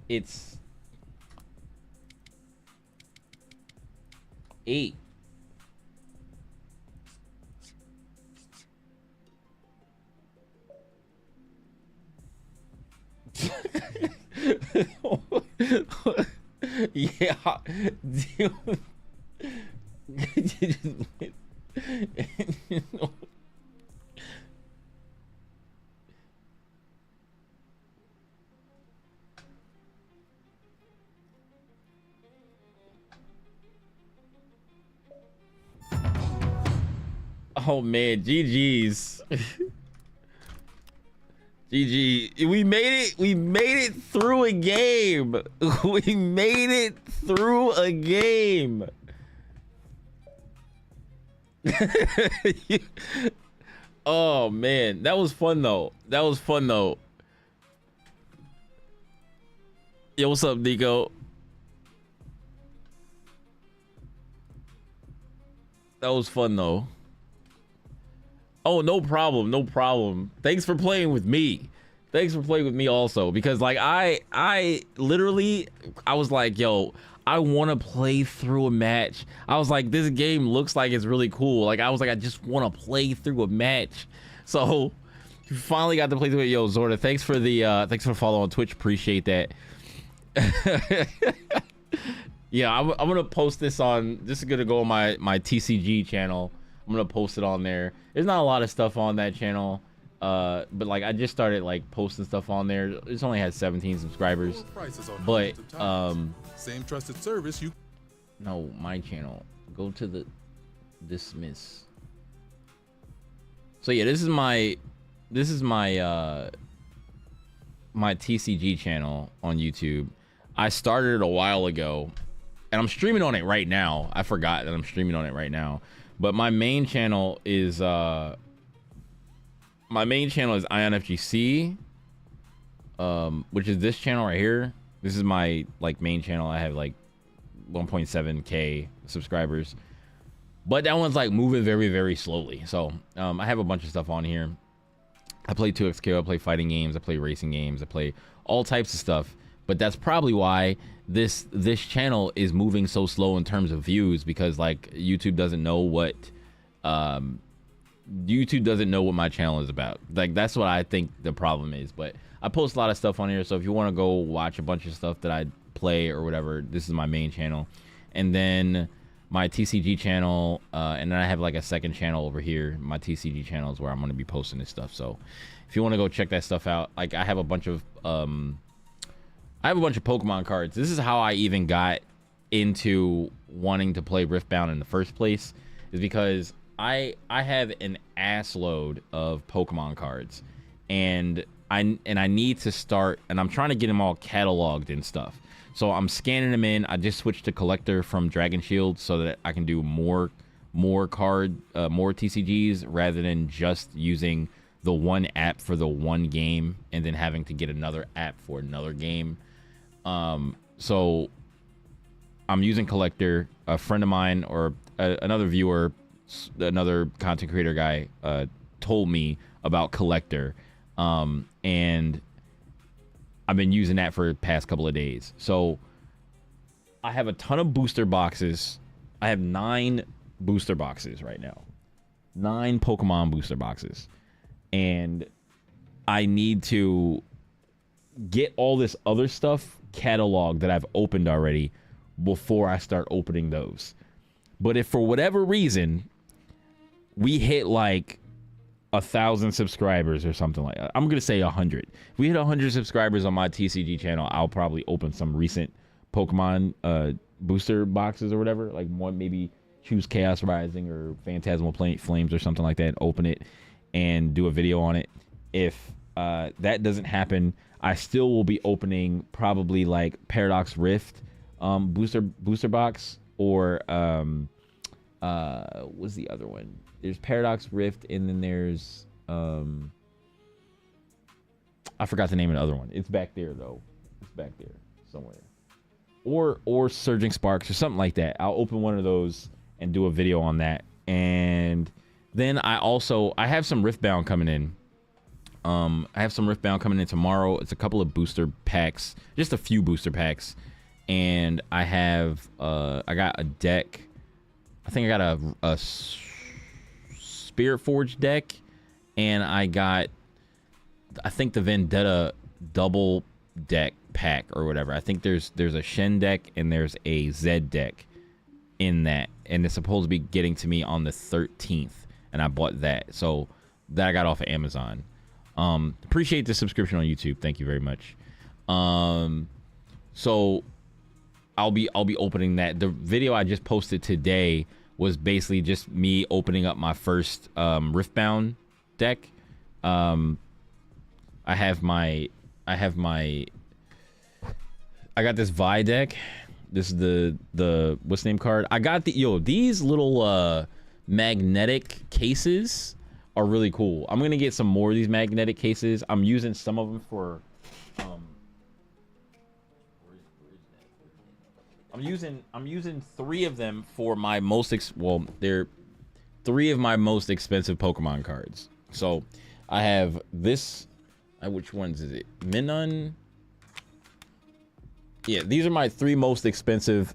A: It's 8. Yeah. Oh man, GG's. GG. We made it. We made it through a game. We made it through a game. Oh man, that was fun though. That was fun though. Yo, what's up, Nico? That was fun though. Oh, no problem, no problem. Thanks for playing with me. Thanks for playing with me also, because like I literally, I was like, yo, I want to play through a match. I was like, this game looks like it's really cool. Like I was like, I just want to play through a match. So you finally got to play through it. Yo, Zorda, thanks for the follow on Twitch. Appreciate that. Yeah, I'm gonna post this on. This is gonna go on my TCG channel. I'm gonna post it on there. There's not a lot of stuff on that channel, but like I just started like posting stuff on there. It's only had 17 subscribers, but
H: same trusted service. You
A: no, my channel. Go to the dismiss. So yeah, this is my my TCG channel on YouTube. I started it a while ago, and I'm streaming on it right now. I forgot that I'm streaming on it right now. But my main channel is IonFGC, which is this channel right here. This is my like main channel. I have like 1.7k subscribers, but that one's like moving very, very slowly. So I have a bunch of stuff on here. I play 2XK, I play fighting games, I play racing games, I play all types of stuff. But that's probably why this channel is moving so slow in terms of views, because like YouTube doesn't know what my channel is about. Like that's what I think the problem is. But I post a lot of stuff on here, so if you want to go watch a bunch of stuff that I play or whatever, this is my main channel. And then my TCG channel, and then I have like a second channel over here. My TCG channel is where I'm going to be posting this stuff. So if you want to go check that stuff out, like I have a bunch of Pokemon cards. This is how I even got into wanting to play Riftbound in the first place, is because I have an ass load of Pokemon cards, and I need to start, and I'm trying to get them all cataloged and stuff. So I'm scanning them in. I just switched to collector from Dragon Shield so that I can do more TCGs rather than just using the one app for the one game and then having to get another app for another game. So I'm using collector. A friend of mine or another viewer, another content creator guy, told me about collector, and I've been using that for the past couple of days. So I have a ton of booster boxes. I have 9 booster boxes right now, 9 Pokemon booster boxes, and I need to get all this other stuff cataloged that I've opened already before I start opening those. But if for whatever reason we hit like 1,000 subscribers or something like that, I'm gonna say 100. If we hit 100 subscribers on my TCG channel, I'll probably open some recent Pokemon booster boxes or whatever, like one, maybe choose Chaos Rising or Phantasmal Flames or something like that, open it and do a video on it. If that doesn't happen, I still will be opening probably like Paradox Rift booster box, or what's the other one? There's Paradox Rift, and then there's I forgot the name of the other one. It's back there though. It's back there somewhere. Or Surging Sparks or something like that. I'll open one of those and do a video on that. And then I have some Riftbound coming in. I have some Riftbound coming in tomorrow. It's a couple of booster packs, just a few booster packs. And I have I got a deck. I think I got a Spirit Forge deck, and I think the Vendetta double deck pack or whatever. I think there's a Shen deck and there's a Zed deck in that, and it's supposed to be getting to me on the 13th, and I bought that. So that I got off of Amazon. Appreciate the subscription on YouTube. Thank you very much. So I'll be opening that. The video I just posted today was basically just me opening up my first Riftbound deck. I got this Vi deck. This is the what's the name card? I got these little magnetic cases are really cool. I'm gonna get some more of these magnetic cases. I'm using some of them for I'm using 3 of them for my they're 3 of my most expensive Pokemon cards. So I have this. Which ones is it? Minun. Yeah, these are my 3 most expensive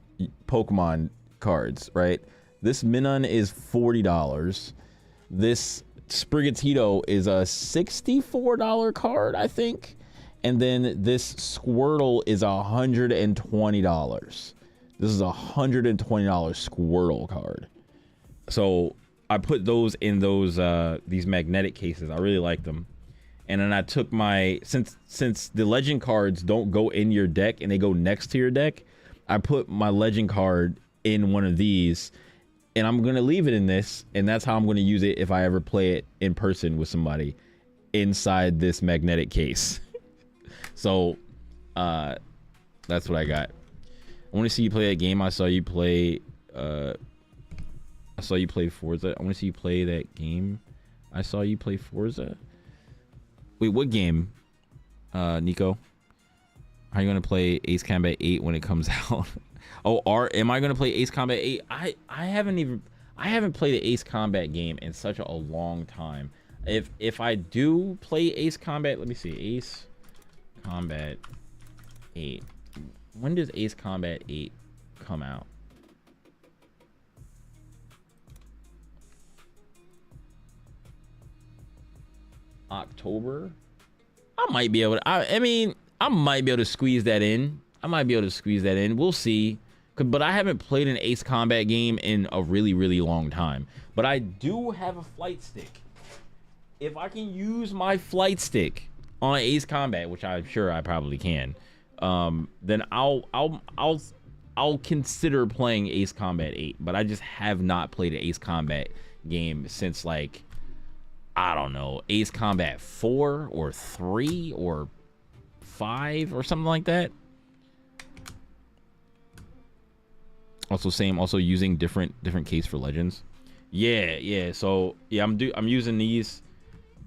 A: Pokemon cards, right? This Minun is $40. This Sprigatito is a $64 card, I think. And then this Squirtle is $120. This is a $120 Squirtle card. So I put those in these magnetic cases. I really like them. And then I took since the legend cards don't go in your deck and they go next to your deck, I put my legend card in one of these, and I'm gonna leave it in this, and that's how I'm gonna use it if I ever play it in person with somebody inside this magnetic case. So that's what I got. I want to see you play that game. I saw you play Forza. I want to see you play that game. I saw you play Forza. Wait, what game, Nico? Are you gonna play Ace Combat 8 when it comes out? Am I gonna play Ace Combat 8? I haven't played an Ace Combat game in such a long time. If I do play Ace Combat, let me see, Ace Combat 8. When does Ace Combat 8 come out? October. I might be able to. I might be able to squeeze that in. We'll see. But I haven't played an Ace Combat game in a really, really long time. But I do have a flight stick. If I can use my flight stick on Ace Combat, which I'm sure I probably can, then I'll consider playing Ace Combat 8. But I just have not played an Ace Combat game since, like, I don't know, Ace Combat 4 or 3 or 5 or something like that. Also using different case for Legends. Yeah. So yeah, I'm using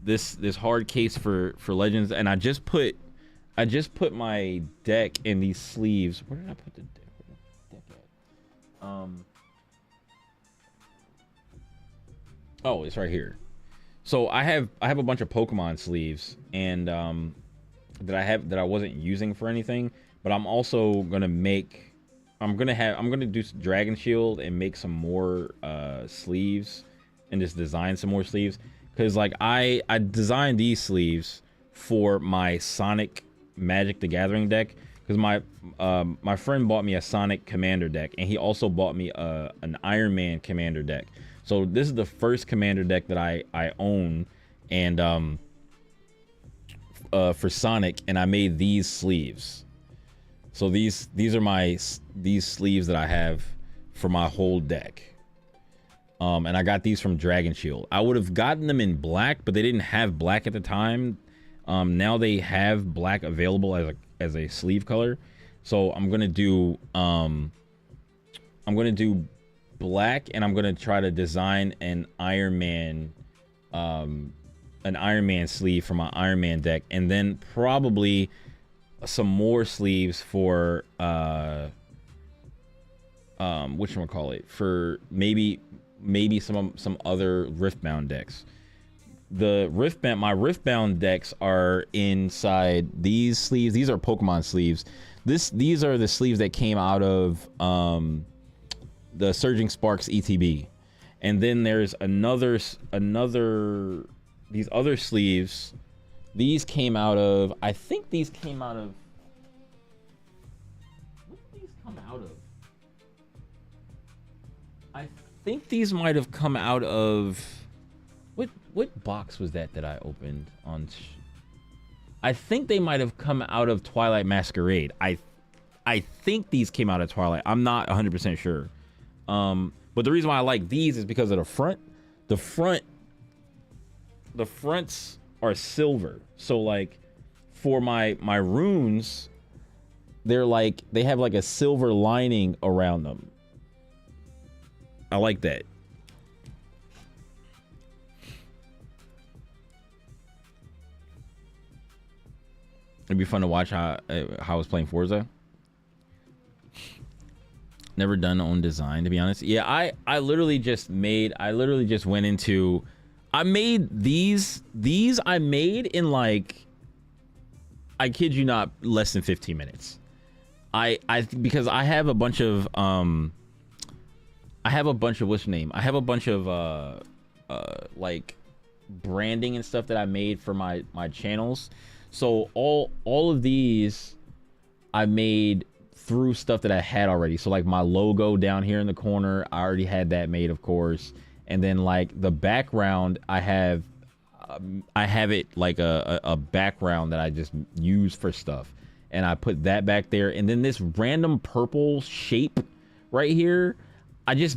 A: this hard case for Legends, and I just put my deck in these sleeves. Where did I put the deck? Oh, it's right here. So I have a bunch of Pokemon sleeves, and that I wasn't using for anything, but I'm also gonna do Dragon Shield and make some more sleeves, and just design some more sleeves, because like I designed these sleeves for my Sonic Magic the Gathering deck, because my friend bought me a Sonic Commander deck, and he also bought me an Iron Man Commander deck. So this is the first Commander deck that I own, and for Sonic, and I made these sleeves. So these are these sleeves that I have for my whole deck. And I got these from Dragon Shield. I would have gotten them in black, but they didn't have black at the time. Now they have black available as a sleeve color. So I'm gonna do black, and I'm gonna try to design an Iron Man sleeve for my Iron Man deck, and then probably some more sleeves for whatchamacallit, for maybe some other Riftbound decks. My Riftbound decks are inside these sleeves. These are Pokemon sleeves. These are the sleeves that came out of the Surging Sparks ETB. And then there's these other sleeves. These came out of, I think these came out of, what did these come out of? I think these might have come out of, what box was that I opened on? I think they might have come out of Twilight Masquerade. I think these came out of Twilight. I'm not 100% sure. But the reason why I like these is because of the front. The fronts are silver. So like for my runes, they have like a silver lining around them. I like that. It'd be fun to watch how I was playing Forza. Never done own design, to be honest. Yeah, I literally just went into, I made these I made in like, I kid you not, less than 15 minutes. Because I have a bunch of what's the name? I have a bunch of like branding and stuff that I made for my channels. So all of these I made through stuff that I had already. So like my logo down here in the corner, I already had that made, of course. And then like the background, I have it like a background that I just use for stuff, and I put that back there. And then this random purple shape right here, I just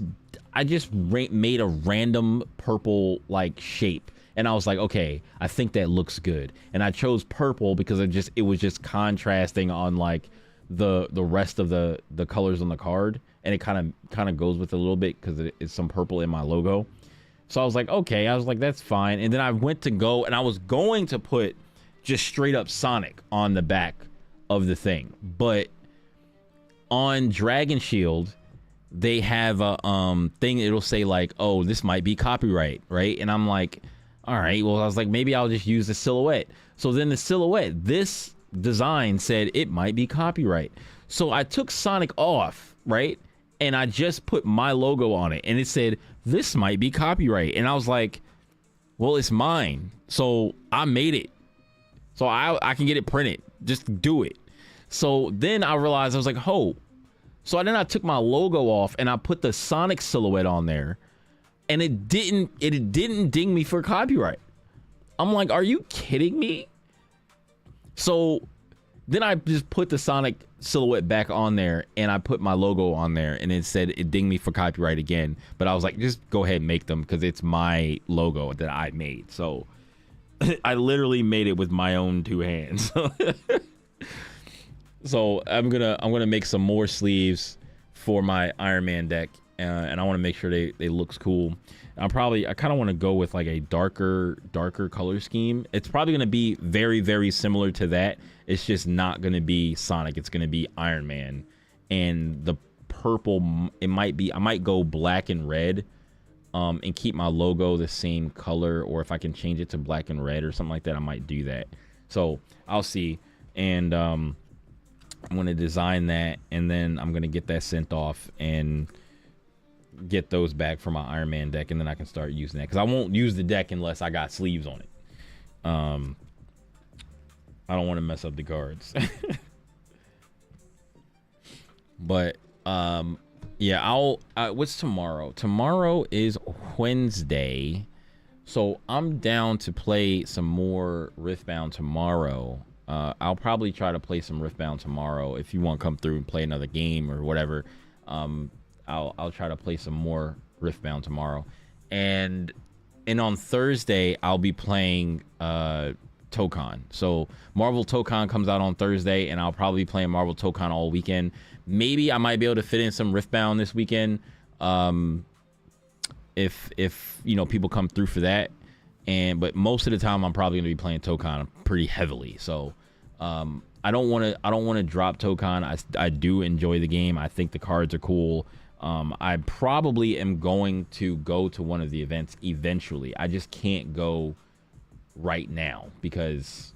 A: made a random purple like shape. And I was like, okay, I think that looks good. And I chose purple because it was just contrasting on like the rest of the colors on the card, and it kind of goes with it a little bit because it's some purple in my logo. So I was like, okay, that's fine. And then I went to go, and I was going to put just straight up Sonic on the back of the thing, but on Dragon Shield they have a thing, it'll say like, oh, this might be copyright, right? And I'm like, all right, well, I was like, maybe I'll just use the silhouette. So then the silhouette, this design said it might be copyright. So I took Sonic off, right? And I just put my logo on it, and it said, this might be copyright. And I was like, well, it's mine. So I made it. So I can get it printed. Just do it. So then I realized, I was like, oh. So then I took my logo off and I put the Sonic silhouette on there, and it didn't ding me for copyright. I'm like, are you kidding me? So then I just put the Sonic silhouette back on there, and I put my logo on there, and it said it dinged me for copyright again. But I was like, just go ahead and make them, because it's my logo that I made. So I literally made it with my own two hands. So I'm gonna make some more sleeves for my Iron Man deck, and I want to make sure they looks cool. I kind of want to go with like a darker color scheme. It's probably gonna be very, very similar to that. It's just not gonna be Sonic. It's gonna be Iron Man, and the purple, I might go black and red, and keep my logo the same color, or if I can change it to black and red or something like that, I might do that. So I'll see. And I'm gonna design that, and then I'm gonna get that sent off and get those back for my Iron Man deck, and then I can start using that, because I won't use the deck unless I got sleeves on it. I don't want to mess up the cards. But yeah, what's tomorrow? Tomorrow is Wednesday, so I'm down to play some more Riftbound tomorrow. I'll probably try to play some Riftbound tomorrow. If you want to come through and play another game or whatever, I'll try to play some more Riftbound tomorrow. And on Thursday, I'll be playing Tokon. So Marvel Tokon comes out on Thursday, and I'll probably be playing Marvel Tokon all weekend. Maybe I might be able to fit in some Riftbound this weekend, if you know, people come through for that. But most of the time, I'm probably going to be playing Tokon pretty heavily. So I don't want to drop Tokon. I do enjoy the game. I think the cards are cool. I probably am going to go to one of the events eventually. I just can't go right now because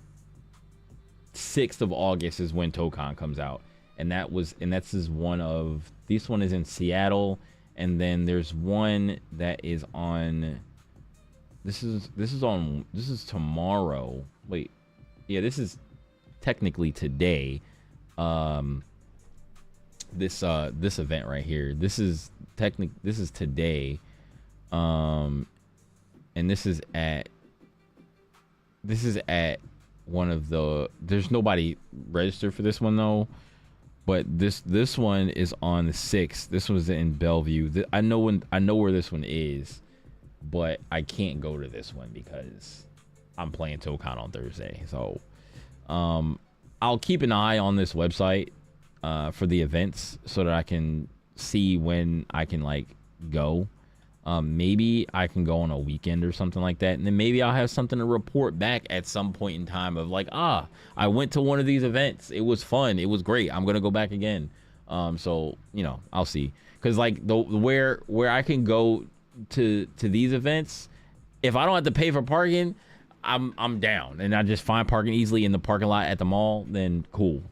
A: 6th of August is when Tokon comes out, and that's one of this one is in Seattle, and then there's one that is on. This is tomorrow. Wait, yeah, this is technically today. This event right here. This is today. And this is at one of the, there's nobody registered for this one though, but this one is on the 6th. This one's in Bellevue. I know where this one is, but I can't go to this one because I'm playing Tokon on Thursday. So I'll keep an eye on this website for the events so that I can see when I can like go. Maybe I can go on a weekend or something like that, and then maybe I'll have something to report back at some point in time of like, I went to one of these events, it was fun, it was great, I'm gonna go back again. So I'll see, because like where I can go to these events, if I don't have to pay for parking, I'm down, and I just find parking easily in the parking lot at the mall, then cool.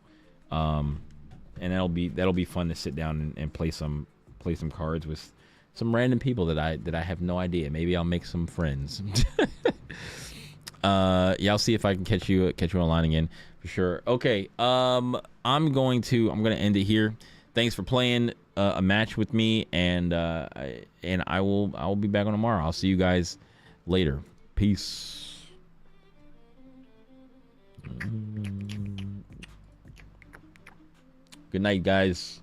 A: And that'll be fun to sit down and play some cards with some random people that I have no idea. Maybe I'll make some friends. Yeah, I'll see if I can catch you online again for sure. Okay, I'm gonna end it here. Thanks for playing a match with me, and I will be back on tomorrow. I'll see you guys later. Peace. Good night, guys.